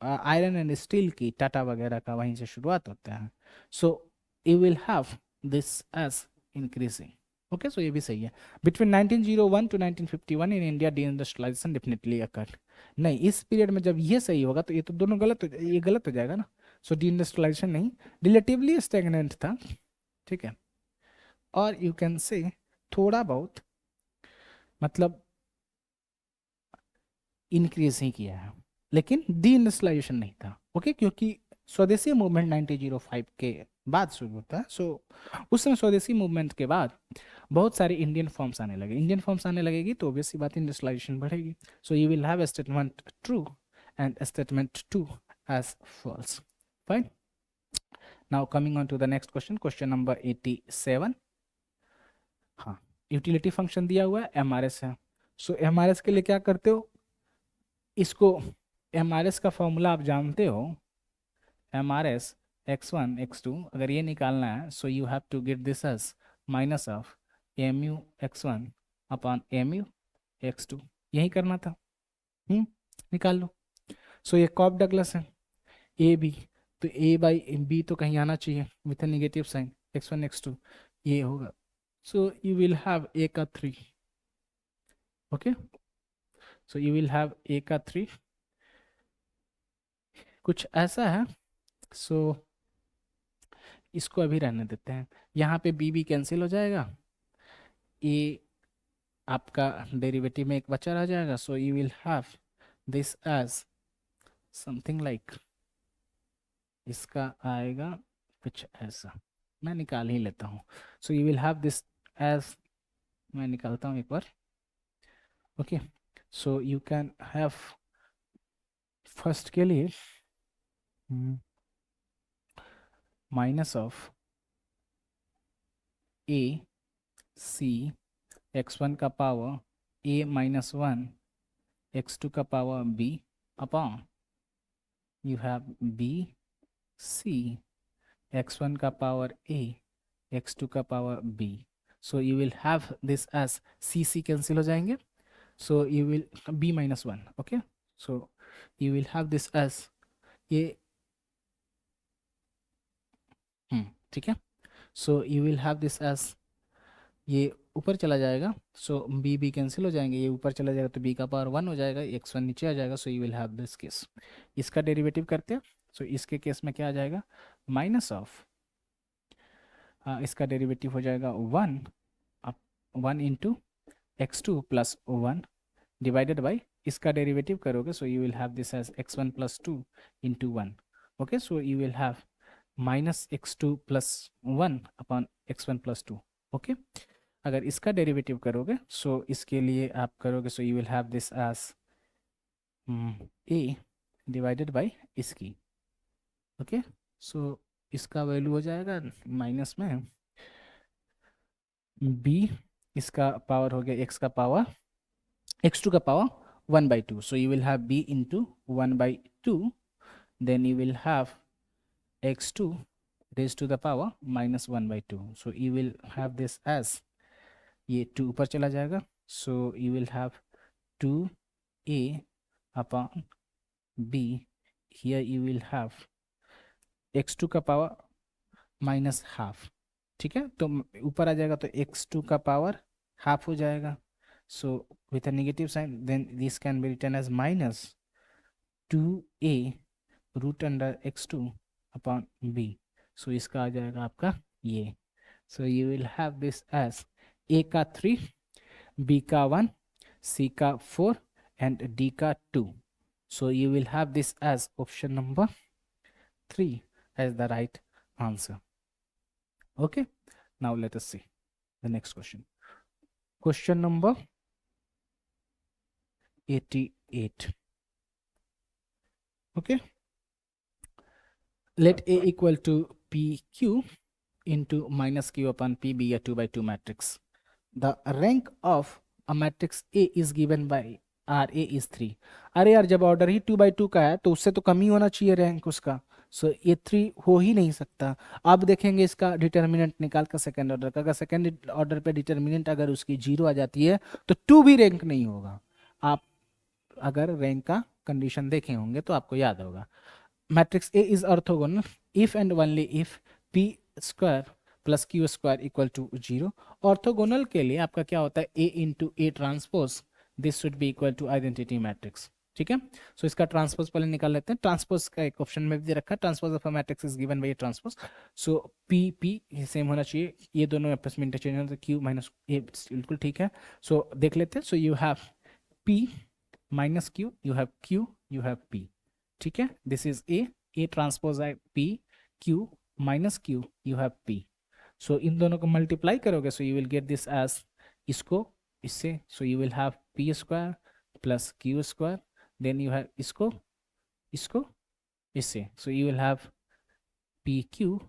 आयरन एंड स्टील की, टाटा वगैरह का वहीं से शुरुआत होता है। So you will have this as increasing. Okay, so ये भी सही है। Between 1901 to 1951 in India deindustrialization definitely occurred. नहीं, इस पीरियड में जब ये सही होगा तो ये तो दोनों गलत हो, ये गलत हो जाएगा ना। सो डी इंडस्ट्रियलाइजेशन नहीं, रिलेटिवली स्टेगनेंट था, ठीक है, और यू कैन से थोड़ा बहुत, मतलब इंक्रीज ही किया है, लेकिन डी इंडस्ट्रियलाइजेशन नहीं था। ओके, क्योंकि स्वदेशी मूवमेंट 1905 के बाद शुरू होता है। सो उस समय स्वदेशी मूवमेंट के बाद बहुत सारे इंडियन फॉर्म्स आने लगे। इंडियन फॉर्म्स आने लगेगी तो ऑब्वियस सी बात इंडस्ट्रियलाइजेशन बढ़ेगी। So you will have statement true and statement two as false. Fine. Now coming on to the next question, question number 87। हाँ, यूटिलिटी फंक्शन दिया हुआ है, एमआरएस है। सो एमआरएस के लिए क्या करते हो, इसको एमआरएस का फॉर्मूला आप जानते हो, एमआरएस x1 x2, अगर ये निकालना है so you have to get this as minus of mu x1 upon mu x2, यही करना था। निकाल लो। सो ये कॉप डगलस है, ए बी, तो ए बाई बी तो कहीं आना चाहिए with A negative sign, x1 x2 ये होगा। सो यू विल हैव ए का 3। Okay, so you will have a का 3, कुछ ऐसा है। सो इसको अभी रहने देते हैं, यहाँ पे बी बी कैंसिल हो जाएगा, ए आपका डेरिवेटिव में एक बचा रह जाएगा। So you will have this as something like, इसका आएगा कुछ ऐसा, मैं निकाल ही लेता हूँ। So you will have this as, मैं निकालता हूँ एक बार। Okay, so you can have first के लिए minus of A C x1 का पावर a माइनस 1 x2 का power b upon you have b c x1 का पावर a x2 का power b। So you will have this as c c cancel हो जाएंगे, so you will b minus 1। Okay, so you will have this as ये, ठीक है। So you will have this as, ये ऊपर चला जाएगा, सो बी बी कैंसिल हो जाएंगे, ये ऊपर चला जाएगा तो बी का पावर 1 हो जाएगा, x1 नीचे आ जाएगा। So you will have this case, इसका डेरिवेटिव करते हैं। सो इसके केस में क्या आ जाएगा, माइनस ऑफ, इसका डेरिवेटिव हो जाएगा 1 up 1 into x2 plus 1 divided by, इसका डेरिवेटिव करोगे so you will have this as x1 plus 2 into 1। Okay, so you will have minus x2 plus 1 upon x1 plus 2। Okay, अगर इसका डेरिवेटिव करोगे सो इसके लिए आप करोगे so you will have this as a divided by इसकी। ओके, सो इसका वैल्यू हो जाएगा माइनस में b, इसका पावर हो गया x का पावर, x2 का power 1/2, so you will have b into 1/2, then you will have x2 raised to the power minus 1/2, so you will have this as, ये 2 ऊपर चला जाएगा, so you will have 2a upon b, here you will have x2 का पावर माइनस हाफ। ठीक है, तो ऊपर आ जाएगा तो x2 का पावर हाफ हो जाएगा, so with a negative sign then this can be written as minus 2a root under x2 upon b। सो इसका आ जाएगा आपका ये, so you will have this as a का 3, b का 1, c का 4 एंड d का 2। So you will have this as option number 3 as the right answer. Okay, now let us see the next question. Question number 88. Okay, let A equal to PQ into minus Q upon P be a 2/2 matrix. The rank of a matrix A is given by RA is 3. अरे यार, जब ऑर्डर ही 2/2 का है तो उससे तो कम ही होना चाहिए रैंक उसका, सो ये 3 हो ही नहीं सकता। अब देखेंगे इसका डिटर्मिनेंट निकाल कर सेकेंड ऑर्डर का, अगर सेकेंड ऑर्डर पे डिटर्मिनेंट अगर उसकी 0 आ जाती है तो 2 भी रैंक नहीं होगा। आप अगर रैंक का कंडीशन देखे होंगे तो आपको याद होगा, matrix A is orthogonal if and only if P square plus Q square equal to 0। Orthogonal के लिए आपका क्या होता है, A into A transpose, this should be equal to identity matrix. ठीक है, सो इसका ट्रांसपोज पहले निकाल लेते हैं। ट्रांसपोज का एक ऑप्शन में भी दे रखा है, transpose of a matrix is given by transpose, so P P same होना चाहिए, ये दोनों आपस में इंटरचेंज होते हैं, क्यू माइनस ए बिल्कुल ठीक है। सो देख लेते हैं, so you have P minus Q, you have Q, you have P, ठीक है, this is A transpose I P, Q minus Q, you have P. So इन दोनों को मल्टीप्लाई करोगे, so you will get this as, इसको इससे, so you will have P square plus Q square, then you have इसको इसको इससे, so you will have P Q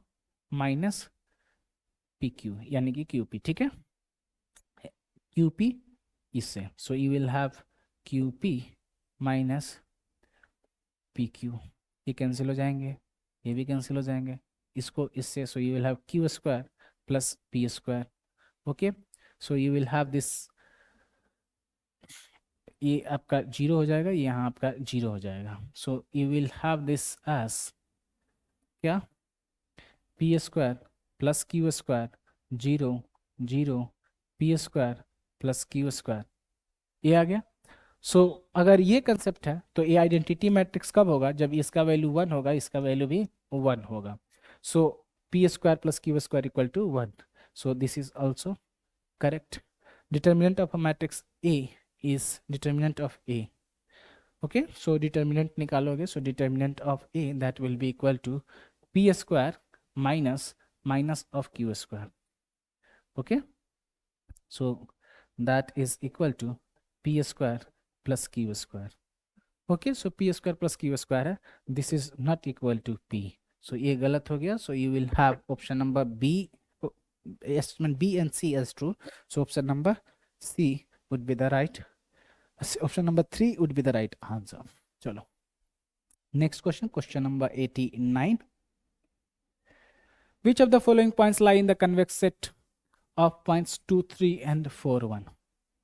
minus P Q यानी कि क्यू पी, ठीक है, क्यू पी इससे, so you will have Q P minus P Q, ये कैंसिल हो जाएंगे, ये भी कैंसिल हो जाएंगे, इसको इससे, so you will have Q square plus P square, okay, so you will have this, ये आपका जीरो हो जाएगा, ये यहाँ आपका जीरो हो जाएगा, so you will have this as क्या, P square plus Q square, zero zero, P square plus Q square, ये आ गया। सो अगर ये कंसेप्ट है तो ये आइडेंटिटी मैट्रिक्स कब होगा, जब इसका वैल्यू 1 होगा, इसका वैल्यू भी 1 होगा। So P square plus Q square equal to 1, so this is also correct. Determinant of a matrix A is determinant of A, okay, so determinant निकालोगे, so determinant of A that will be equal to P square minus minus of Q square, okay, so that is equal to P square plus Q square, okay, so P square plus Q square है, this is not equal to P, सो ये गलत हो गया, so you will have option number B, estimate B and C as true, so option number C would be the right, option number 3 would be the right answer. चलो next question, question number 89, which of the following points lie in the convex set of points 2 3 and 4 1,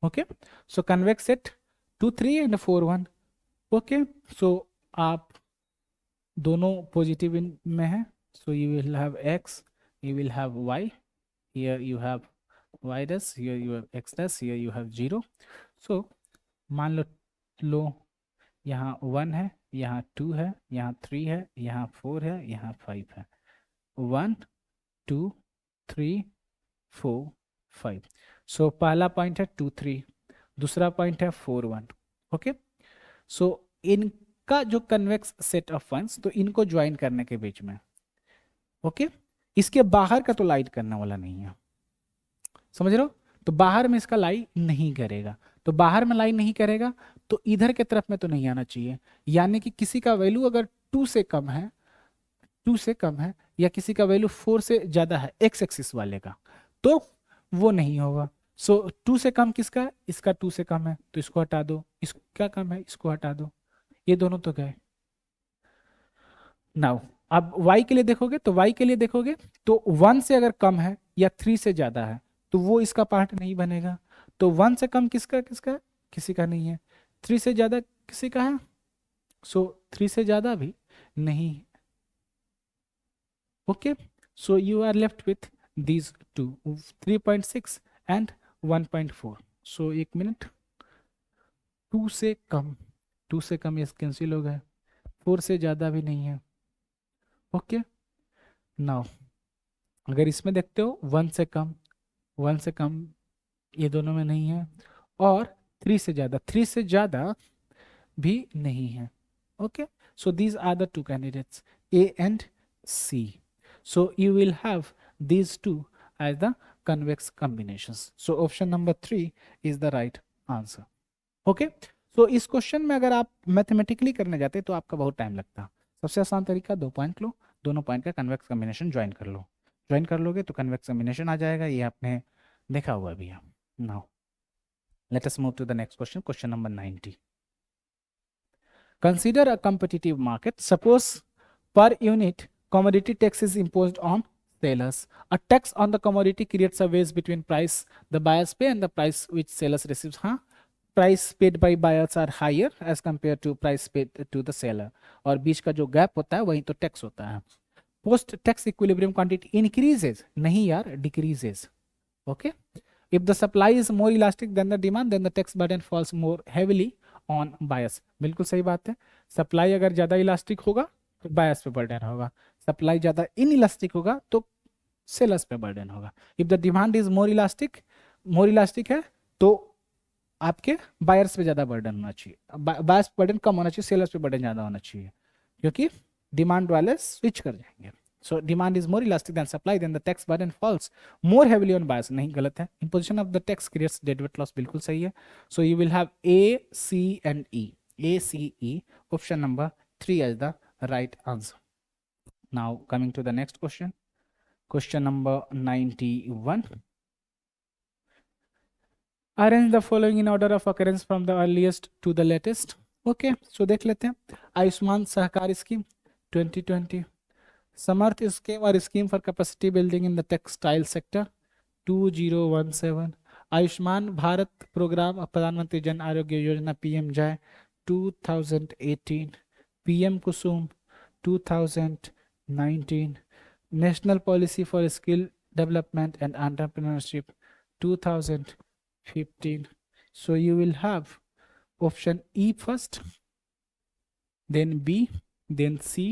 okay, so convex set 2 3 and 4 1, okay, so आप दोनों पॉजिटिव में है, so you will have x, you will have y, here you have y dash, here you have x dash, here you have 0, so मान लो यहाँ 1 है, यहाँ 2 है, यहाँ 3 है, यहाँ 4 है, यहाँ 5 है, 1 2 3 4 5, सो पहला पॉइंट है 2 3, दूसरा पॉइंट है 4 1, ओके, सो इनका जो कन्वेक्स सेट ऑफ पॉइंट्स, तो इनको ज्वाइन करने के बीच में, ओके, इसके बाहर का तो लाइट करने वाला नहीं है, समझ रहे हो, तो बाहर में इसका लाई नहीं करेगा, तो बाहर में लाई नहीं करेगा तो इधर के तरफ में तो नहीं आना चाहिए, यानी कि किसी का वैल्यू अगर 2 से कम है, 2 से कम है, या किसी का वैल्यू 4 से ज्यादा है एक्स एक्सिस वाले का, तो वो नहीं होगा, सो 2 से कम किसका है, इसका 2 से कम है, तो इसको हटा दो, इसका कम है, इसको हटा दो, ये दोनों तो गए। नाउ अब y के लिए देखोगे, तो y के लिए देखोगे तो 1 से अगर कम है या 3 से ज्यादा है तो वो इसका पार्ट नहीं बनेगा, तो 1 से कम किसका किसका है? किसी का नहीं है, 3 से ज्यादा किसी का है, सो 3 से ज्यादा भी नहीं, okay, so you are left with these two, 3.6 and 1.4, सो एक मिनट, 2 से कम, 2 से कम ये कैंसिल हो गए, 4 से ज्यादा भी नहीं है, ओके, नाउ अगर इसमें देखते हो 1 से कम, 1 से कम ये दोनों में नहीं है, और 3 से ज्यादा, 3 से ज्यादा भी नहीं है, okay, so these are the two candidates A and C, so you will have these two as the convex combinations, so option number 3 is the right answer, okay, so इस क्वेश्चन में अगर आप मैथमेटिकली करने जाते तो आपका बहुत टाइम लगता, सबसे आसान तरीका 2 पॉइंट लो, दोनों पॉइंट का कन्वेक्स कॉम्बिनेशन ज्वाइन कर लो, ज्वाइन कर लोगे तो कन्वेक्स कॉम्बिनेशन आ जाएगा, ये आपने देखा हुआ भी है। Now let us move to the next question, question number 90, consider a competitive market, suppose per unit commodity tax is imposed on sellers, a tax on the commodity creates a wedge between price the buyers pay and the price which sellers receives, हाँ, price paid by buyers are higher as compared to price paid to the seller, और बीच का जो गैप होता है वही तो टैक्स होता है, post tax equilibrium quantity increases, नहीं यार decreases, okay, if the supply is more elastic than the demand then the tax burden falls more heavily on buyers, बिल्कुल सही बात है, सप्लाई अगर ज्यादा इलास्टिक होगा तो बायर्स पे बर्डन होगा, सप्लाई ज्यादा इन इलास्टिक होगा तो सेलर्स पे बर्डन होगा, if the demand is more elastic है तो आपके बायर्स पे ज़्यादा बर्डन होना चाहिए, बायर्स बर्डन कम होना चाहिए, सेलर्स पे बर्डन ज़्यादा होना चाहिए, क्योंकि डिमांड वाले स्विच कर जाएंगे. सो demand is more elastic than supply, then the tax burden falls more heavily on buyers. नहीं, गलत है. Imposition of the tax creates deadweight loss, बिल्कुल सही है. So you will have A C and E, A C E, option number 3 as the right answer. Now coming to the next question, question number 91. Arrange the following in order of occurrence from the earliest to the latest. Okay, so देख लेते हैं. आयुष्मान सहकार स्कीम 2020, समर्थ स्कीम और scheme for capacity building in the textile sector 2017, Ayushman Bharat programme Pradhan Mantri Jan Arogya Yojana PM JAY 2018, PM Kusum 2019, national policy for skill development and entrepreneurship 2015. So you will have option E first, then B, then C,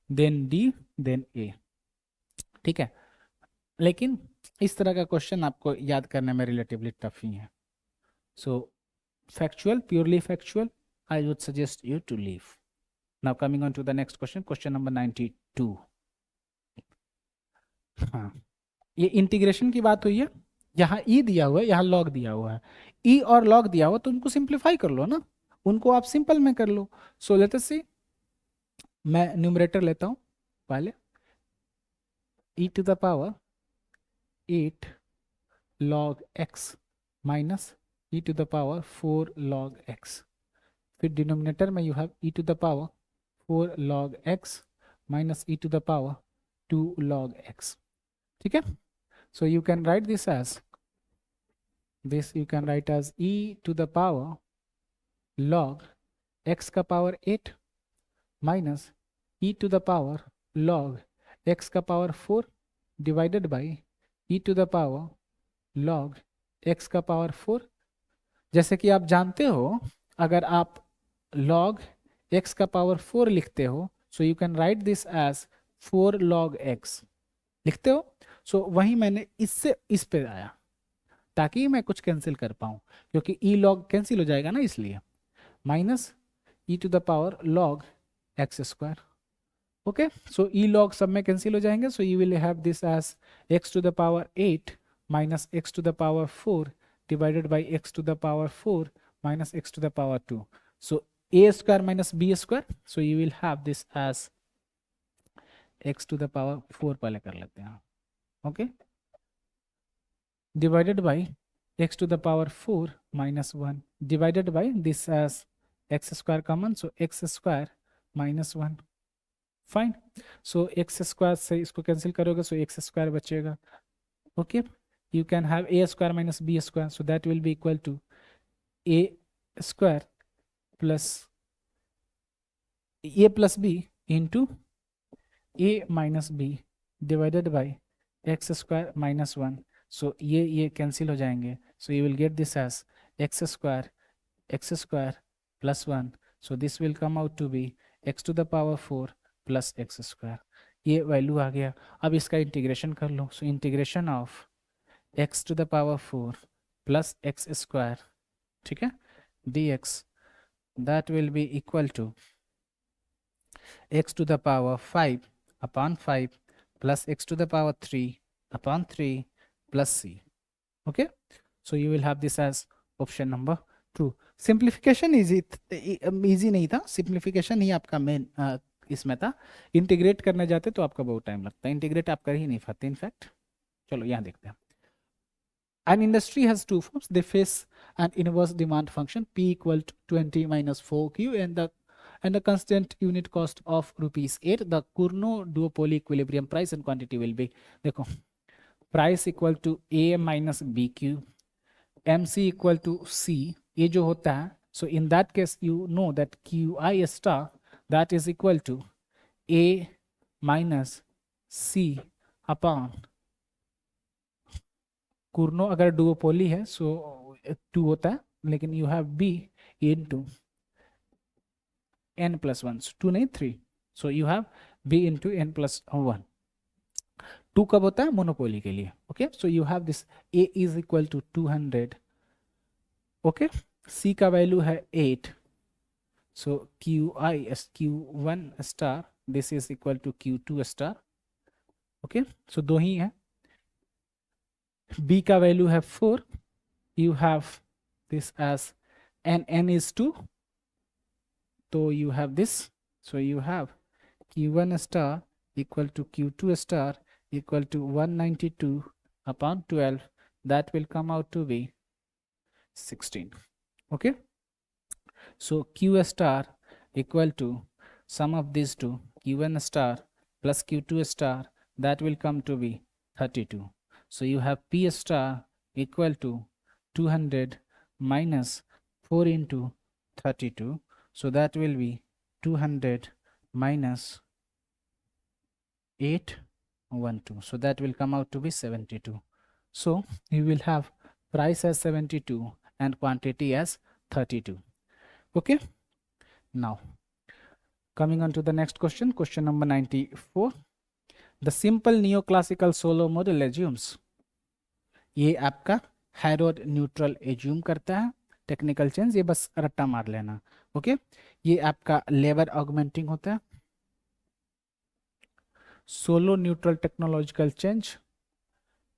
then D, then A. ठीक है, लेकिन इस तरह का क्वेश्चन आपको याद करने में रिलेटिवली टफ ही है. So factual, purely factual, I would suggest you to leave. Now coming on to the next question, question number 92. हाँ, ये इंटीग्रेशन की बात हुई है. यहाँ ई दिया हुआ है, यहाँ लॉग दिया हुआ है. ई और लॉग दिया हुआ तो उनको सिंप्लीफाई कर लो ना, उनको आप सिंपल में कर लो. सो लेट अस सी, मैं न्यूमरेटर लेता हूँ पहले, e to the power 8 log x minus e to the power 4 log x. फिर डिनोमिनेटर में you have e to the power 4 log x minus e to the power 2 log x. ठीक है, so you can write this as this, you can write as e to the power log x का power 8 minus e to the power log x का power 4 divided by e to the power log x का पावर 4. जैसे कि आप जानते हो, अगर आप log x का पावर 4 लिखते हो, so you can write this as 4 log x लिखते हो. सो वही मैंने इससे इस पे आया ताकि मैं कुछ कैंसिल कर पाऊं, क्योंकि e log कैंसिल हो जाएगा ना, इसलिए minus e to the power log x square. Okay, so e log सब में कैंसिल हो जाएंगे. So you will have this as x to the power 8 minus x to the power 4 divided by x to the power 4 minus x to the power 2. So a square minus b square. So you will have this as x to the power 4 पहले कर लेते हैं. Okay, divided by x to the power 4 minus 1 divided by this as x square common. So x square minus 1. Fine. So x square से इसको कैंसिल करोगे, सो एक्स स्क्वायर बचेगा. Okay, you can have a square minus b square, so that will be equal to a square plus a plus b into a minus b divided by x square minus 1. So ये कैंसिल हो जाएंगे. So you will get this as x square plus 1. So this will come out to be x to the power 4 plus X square. ये वैल्यू आ गया. अब इसका इंटीग्रेशन कर लो. So integration of X to the power 4 plus X square, ठीक है, dx, that will be equal to x to the power 5 upon 5 plus x to the power 3 upon 3 plus c. Okay, so you will have this as option number 2. Simplification easy नहीं था, सिंप्लीफिकेशन ही आपका मेन इसमें था. इंटीग्रेट करने जाते तो आपका बहुत टाइम लगता है, इंटीग्रेट आप कर ही नहीं पाते इनफैक्ट. चलो यहाँ देखते हैं. An industry has two forms. They face an inverse demand function P equal to 20 minus 4Q and the constant unit cost of rupees 8. The Cournot duopoly equilibrium price and quantity will be, देखो, price equal to A minus BQ, MC equal to C. ये जो होता है, so in that case you know that QI star that is equal to A minus C upon कुर्नो. अगर डुओपोली है सो 2 होता है, लेकिन you have B into n plus 1, 2 नहीं 3. So you have B into n plus 1. 2 कब होता है? मोनोपोली के लिए. Okay, so you have this A is equal to 200 okay, C का वैल्यू है 8, so Q1 star this is equal to Q2 star. Okay, so दो ही है। बी का वैल्यू है 4, you have this as n is 2, so you have this, so you have Q1 star equal to Q2 star equal to 192 upon 12, that will come out to be 16. Okay, so Q star equal to sum of these two, Q1 star plus Q2 star, that will come to be 32. So you have P star equal to 200 minus 4 into 32, so that will be 200 minus 812, so that will come out to be 72. So you will have price as 72 and quantity as 32. Okay, now coming on to the next question, question number 94. The simple neoclassical solo model assumes, ये आपका हैरोड न्यूट्रल एज्यूम करता है, टेक्निकल चेंज ये बस रट्टा मार लेना। ओके, ये आपका लेबर ऑगमेंटिंग होता है, सोलो न्यूट्रल टेक्नोलॉजिकल चेंज,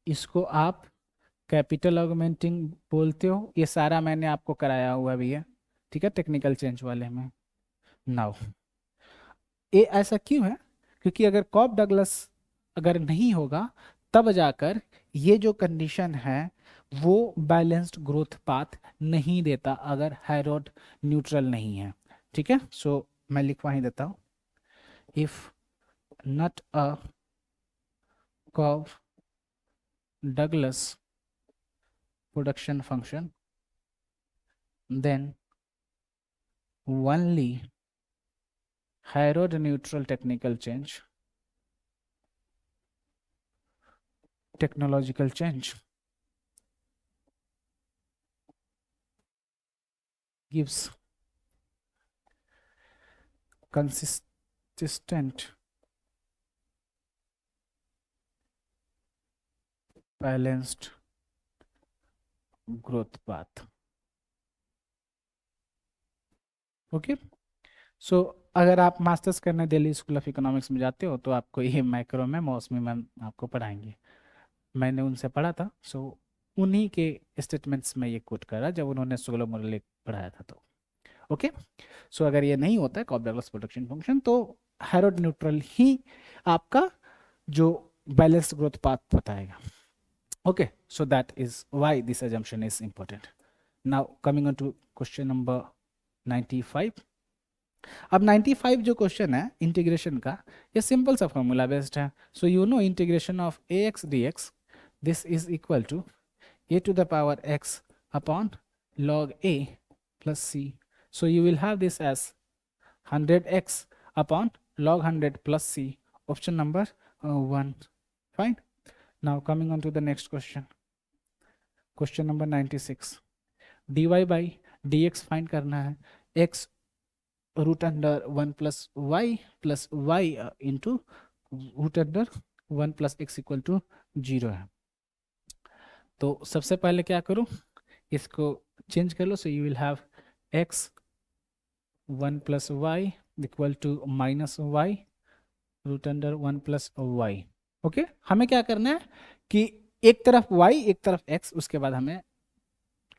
इसको आप कैपिटल ऑगमेंटिंग बोलते हो। ये सारा मैंने आपको कराया हुआ भी है, ठीक है, टेक्निकल चेंज वाले में। नाउ ये ऐसा क्यों है? क्योंकि अगर कॉप डगलस अगर नहीं होगा तब जाकर ये जो कंडीशन है वो बैलेंस्ड ग्रोथ पाथ नहीं देता, अगर हैरोड न्यूट्रल नहीं है। ठीक है, सो मैं लिखवा ही देता हूं, if not a Cobb Douglas production function then only Harrod neutral technological change gives consistent balanced growth path. Okay, so अगर आप मास्टर्स करने दिल्ली स्कूल ऑफ इकोनॉमिक्स में जाते हो तो आपको ये मैक्रो में मौसमी मैम आपको पढ़ाएंगे, मैंने उनसे पढ़ा था। सो उन्हीं के स्टेटमेंट्स में ये कोट करा जब उन्होंने सोलो मॉडल पढ़ाया था। तो ओके, सो अगर ये नहीं होता है कॉप डगलस प्रोडक्शन फंक्शन तो हैरोड न्यूट्रल ही आपका जो बैलेंस्ड ग्रोथ पाथ बताएगा। Okay, so that is why this assumption is important. Now coming on to question number 95. अब 95 जो क्वेश्चन है इंटीग्रेशन का, ये सिंपल सा फॉर्मूला बेस्ड है। So you know integration of a x d x, this is equal to a to the power x upon log a plus c. So you will have this as 100x upon log 100 plus c, option number 1. Fine. Now coming on to the next question, question number 96. dy by dx find करना है, x root under 1 plus y into root under 1 plus x equal to 0 है। तो सबसे पहले क्या करूं, इसको चेंज कर लो। So you will have X 1 plus Y equal to minus Y root under 1 plus Y. Okay, हमें क्या करना है कि एक तरफ y एक तरफ x, उसके बाद हमें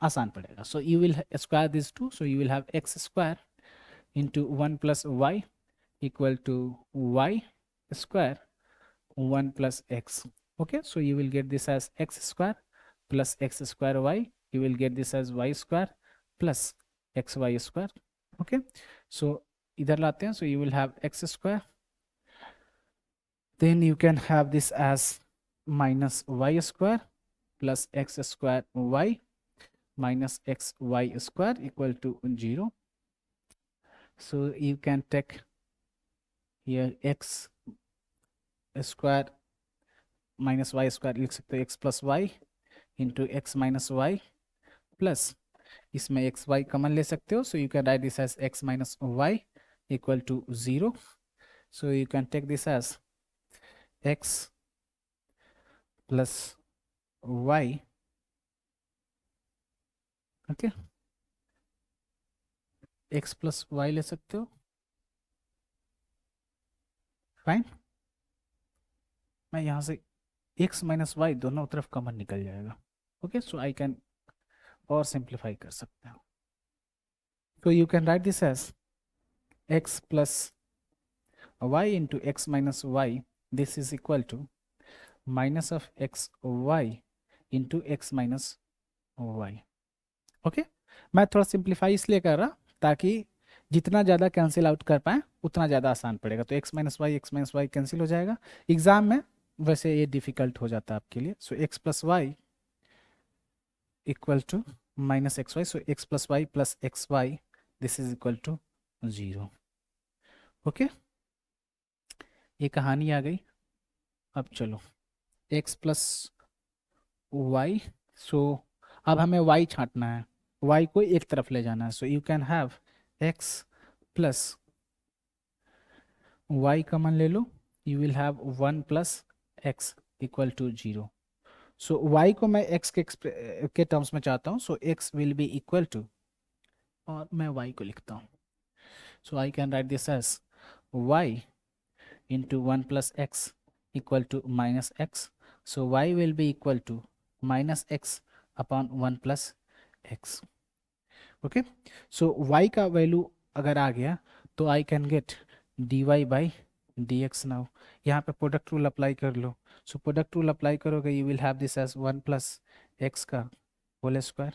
आसान पड़ेगा। So you will square this too, so you will have x square into 1 plus y equal to y square 1 plus x. Okay, so you will get this as x square plus x square y, you will get this as y square plus xy square. Okay, so इधर लाते हैं, so you will have x square, then you can have this as minus y square plus x square y minus xy square equal to 0. So you can take here x square minus y square लिख सकते हो, x plus y into x minus y plus इसमें x y कॉमन ले सकते हो, so you can write this as x minus y equal to 0. So you can take this as x plus y, okay, x plus y ले सकते हो, फाइन। मैं यहाँ से x माइनस वाई दोनों तरफ कॉमन निकल जाएगा। ओके, सो आई कैन और सिंप्लीफाई कर सकते हो। तो you can write this as x plus y into x minus y, this is equal to minus of x y into x minus y. Okay, मैं थोड़ा सिंप्लीफाई इसलिए कर रहा ताकि जितना ज़्यादा कैंसिल आउट कर पाए उतना ज़्यादा आसान पड़ेगा। तो एक्स माइनस वाई कैंसिल हो जाएगा। एग्जाम में वैसे ये डिफिकल्ट हो जाता है आपके लिए। So X plus Y equal to minus X Y, so X plus Y plus X Y, this is equal to 0। Okay, ये कहानी आ गई। अब चलो एक्स प्लस वाई, सो अब हमें वाई छांटना है, वाई को एक तरफ ले जाना है। So you can have X plus Y common ले लो, you will have 1 plus x equal to 0। So Y को मैं एक्स के टर्म्स में चाहता हूँ, so X will be equal to, और मैं वाई को लिखता हूँ, so I can write this as Y into 1 plus x equal to minus x. So y will be equal to minus x upon 1 plus x. Okay, so y का वैल्यू अगर आ गया तो आई कैन गेट dy by D X. Now यहाँ पे प्रोडक्ट रूल अप्लाई कर लो। सो प्रोडक्ट रूल अप्लाई करोगे, you will have this as 1 plus X का whole square,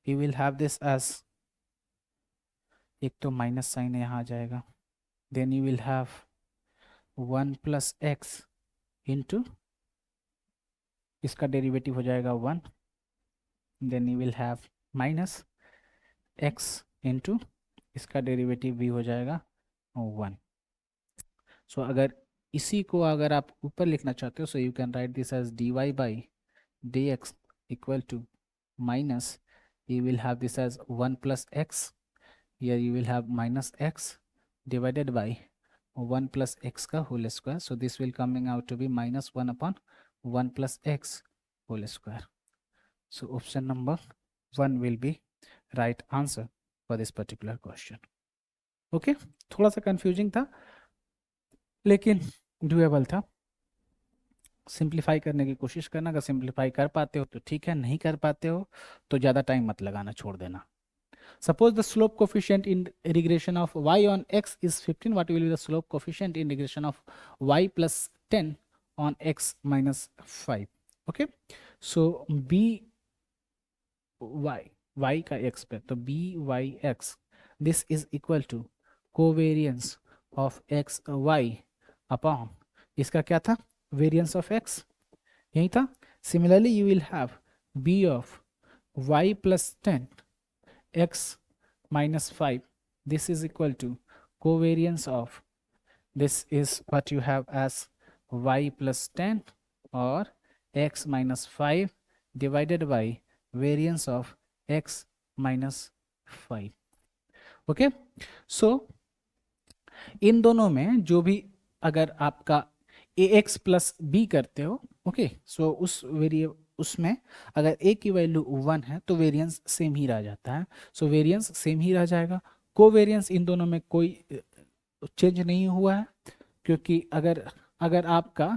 you will have this as, एक तो माइनस साइन यहाँ आ जाएगा, then you will have 1 plus X into इसका डेरिवेटिव हो जाएगा 1, then you will have minus x into इसका डेरिवेटिव भी हो जाएगा 1। सो अगर इसी को अगर आप ऊपर लिखना चाहते हो, so you can write this as d y by D x equal to minus, you will have this as 1 plus x, here you will have minus x divided by 1 plus x का whole square, so this will coming out to be minus 1 upon 1 plus x whole square. So option number 1 will be right answer for this particular question. Okay, थोड़ा सा confusing था लेकिन doable था। सिंप्लीफाई करने की कोशिश करना, अगर सिंप्लीफाई कर पाते हो तो ठीक है, नहीं कर पाते हो तो ज़्यादा टाइम मत लगाना, छोड़ देना। Suppose the slope coefficient in regression of y on x is 15. What will be the slope coefficient in regression of y plus 10 on x minus 5? Okay. So b y का x पे, तो b y x, this is equal to covariance of x y upon इसका क्या था, variance of x, यही था। Similarly you will have b of y plus 10 x minus 5, this is equal to covariance of, this is what you have as y plus 10 or x minus 5 divided by variance of x minus 5. Okay, सो इन दोनों में जो भी अगर आपका ए एक्स प्लस बी करते हो, ओके, सो उस उसमें अगर ए की वैल्यू 1 है तो वेरिएंस सेम ही रह जाता है। सो वेरिएंस सेम ही रह जाएगा, कोवेरिएंस इन दोनों में कोई चेंज नहीं हुआ है, क्योंकि अगर अगर आपका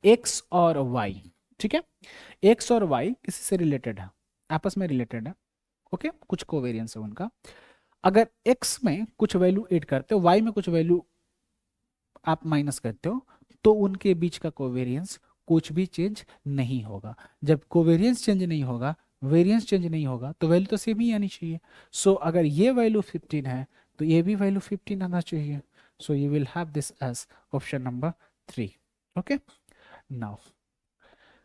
x और y, ठीक है, x और y किसी से रिलेटेड है, आपस में रिलेटेड है, ओके, कुछ कोवेरिएंस है उनका। अगर x में कुछ वैल्यू ऐड करते हो, y में कुछ वैल्यू आप माइनस करते हो, तो उनके बीच का कोवेरिएंस कुछ भी चेंज नहीं होगा। जब कोवेरिएंस चेंज नहीं होगा, वेरिएंस चेंज नहीं होगा, तो वैल्यू तो सेम ही आनी चाहिए। सो अगर ये वैल्यू 15 है तो ये भी वैल्यू 15 आना चाहिए। So you will have this as option number 3। Okay, now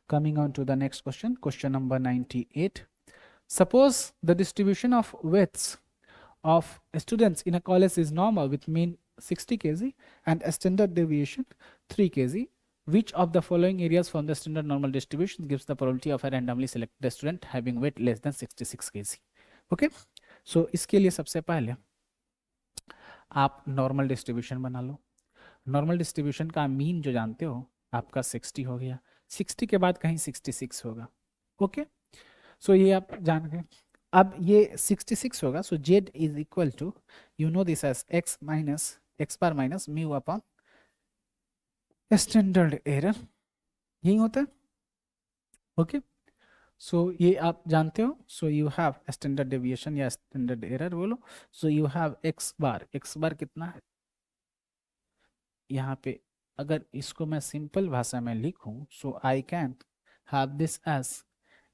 coming on to the next question, question number 98. Suppose the distribution of weights of students in a college is normal with mean 60 kg and a standard deviation 3 kg. Which of the following areas from the standard normal distribution gives the probability of a randomly selected student having weight less than 66 kg? Okay, so इसके लिए सबसे पहले आप नॉर्मल डिस्ट्रीब्यूशन बना लो। नॉर्मल डिस्ट्रीब्यूशन का मीन जो जानते हो आपका 60 हो गया, 60 के बाद कहीं 66 होगा। ओके, सो ये आप जान गए। अब ये 66 होगा, so Z is equal to, you know this as X minus X bar minus mu upon standard error, यही होता है। ओके, सो ये आप जानते हो। So you have standard deviation या स्टैंडर्ड एरर बोलो। So you have X bar कितना है यहाँ पे, अगर इसको मैं सिंपल भाषा में लिखूं, so I can have this as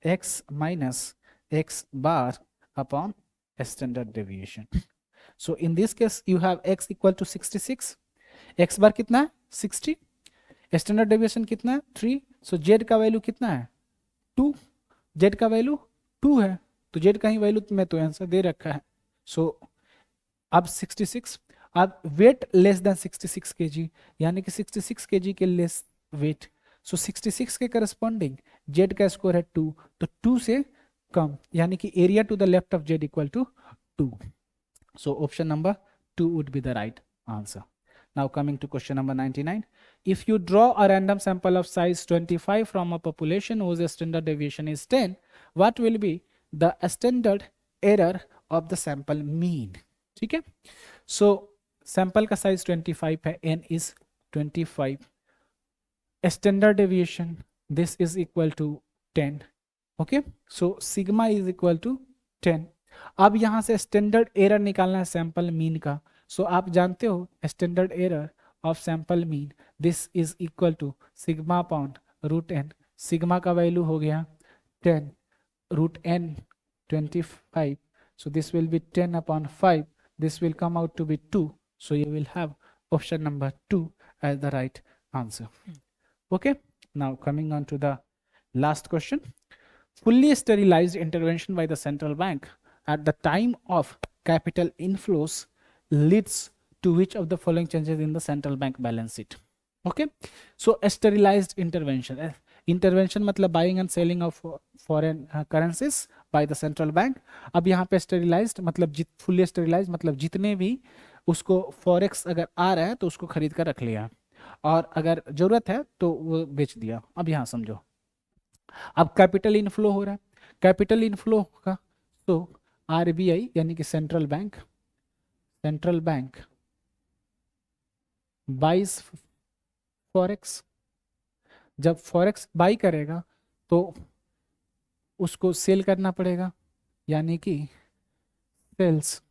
X minus X bar upon standard deviation. So in this case you have X equal to 66, X bar कितना है 60, स्टैंडर्ड डेविएशन कितना है 3, सो जेड का वैल्यू कितना है 2, जेड का वैल्यू 2 है, तो जेड का ही वैल्यू में तो आंसर दे रखा है। सो अब 66, अब वेट लेस देन 66 केजी, यानी कि 66 केजी के लेस वेट, सो 66 के करस्पॉन्डिंग जेड का स्कोर है 2, तो 2 से कम, यानी कि area to the left of z equal to 2, so option number 2 would be the right answer. Now coming to question number 99, if you draw a random sample of size 25 from a population whose standard deviation is 10, what will be the standard error of the sample mean? ठीक है, so sample का size 25 है, n is 25, standard deviation this is equal to 10, okay, so sigma is equal to 10। अब यहां से स्टैंडर्ड एरर निकालना है सैंपल मीन का, सो आप जानते हो standard error of sample mean this is equal to sigma upon root n, sigma का वैल्यू हो गया 10, root n 25, so this will be 10 upon 5, this will come out to be 2, so you will have option number 2 as the right answer. Okay, now coming on to the last question, fully sterilized intervention by the central bank at the time of capital inflows leads to which of the following changes in the central bank balance sheet? Okay, so sterilized intervention मतलब buying and selling of foreign currencies by the central bank। अब यहाँ पे sterilized मतलब fully sterilized मतलब जितने भी उसको फॉरेक्स अगर आ रहा है तो उसको खरीद कर रख लिया, और अगर जरूरत है तो वो बेच दिया। अब यहाँ समझो, अब कैपिटल इनफ्लो हो रहा है, कैपिटल इनफ्लो का तो आरबीआई यानी कि सेंट्रल बैंक बाइज फॉरेक्स, जब फॉरेक्स बाई करेगा तो उसको सेल करना पड़ेगा, यानी कि sells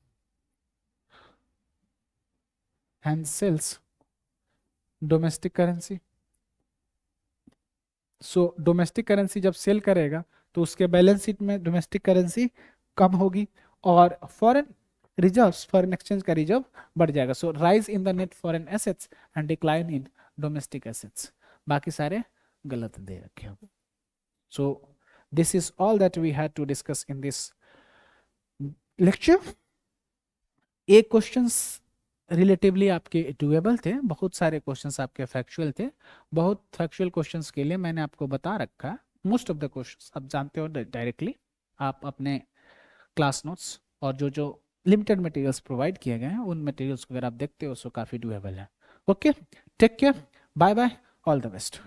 and sells domestic currency. So domestic currency जब सेल करेगा तो उसके बैलेंस शीट में डोमेस्टिक करेंसी कम होगी और फॉरेन रिजर्व्स, फॉरेन एक्सचेंज का रिजर्व बढ़ जाएगा। So rise in the net foreign assets and decline in domestic assets, बाकी सारे गलत दे रखे हैं। So this is all that we had to discuss in this lecture. एक क्वेश्चंस रिलेटिवली आपके डुएबल थे, बहुत सारे क्वेश्चंस आपके फैक्चुअल थे, बहुत फैक्चुअल क्वेश्चंस के लिए मैंने आपको बता रखा है। मोस्ट ऑफ द क्वेश्चंस आप जानते हो डायरेक्टली, आप अपने क्लास नोट्स और जो लिमिटेड मटेरियल्स प्रोवाइड किए गए हैं उन मटेरियल्स को अगर आप देखते हो सो काफ़ी डुएबल है। Okay, take care, bye bye, all the best.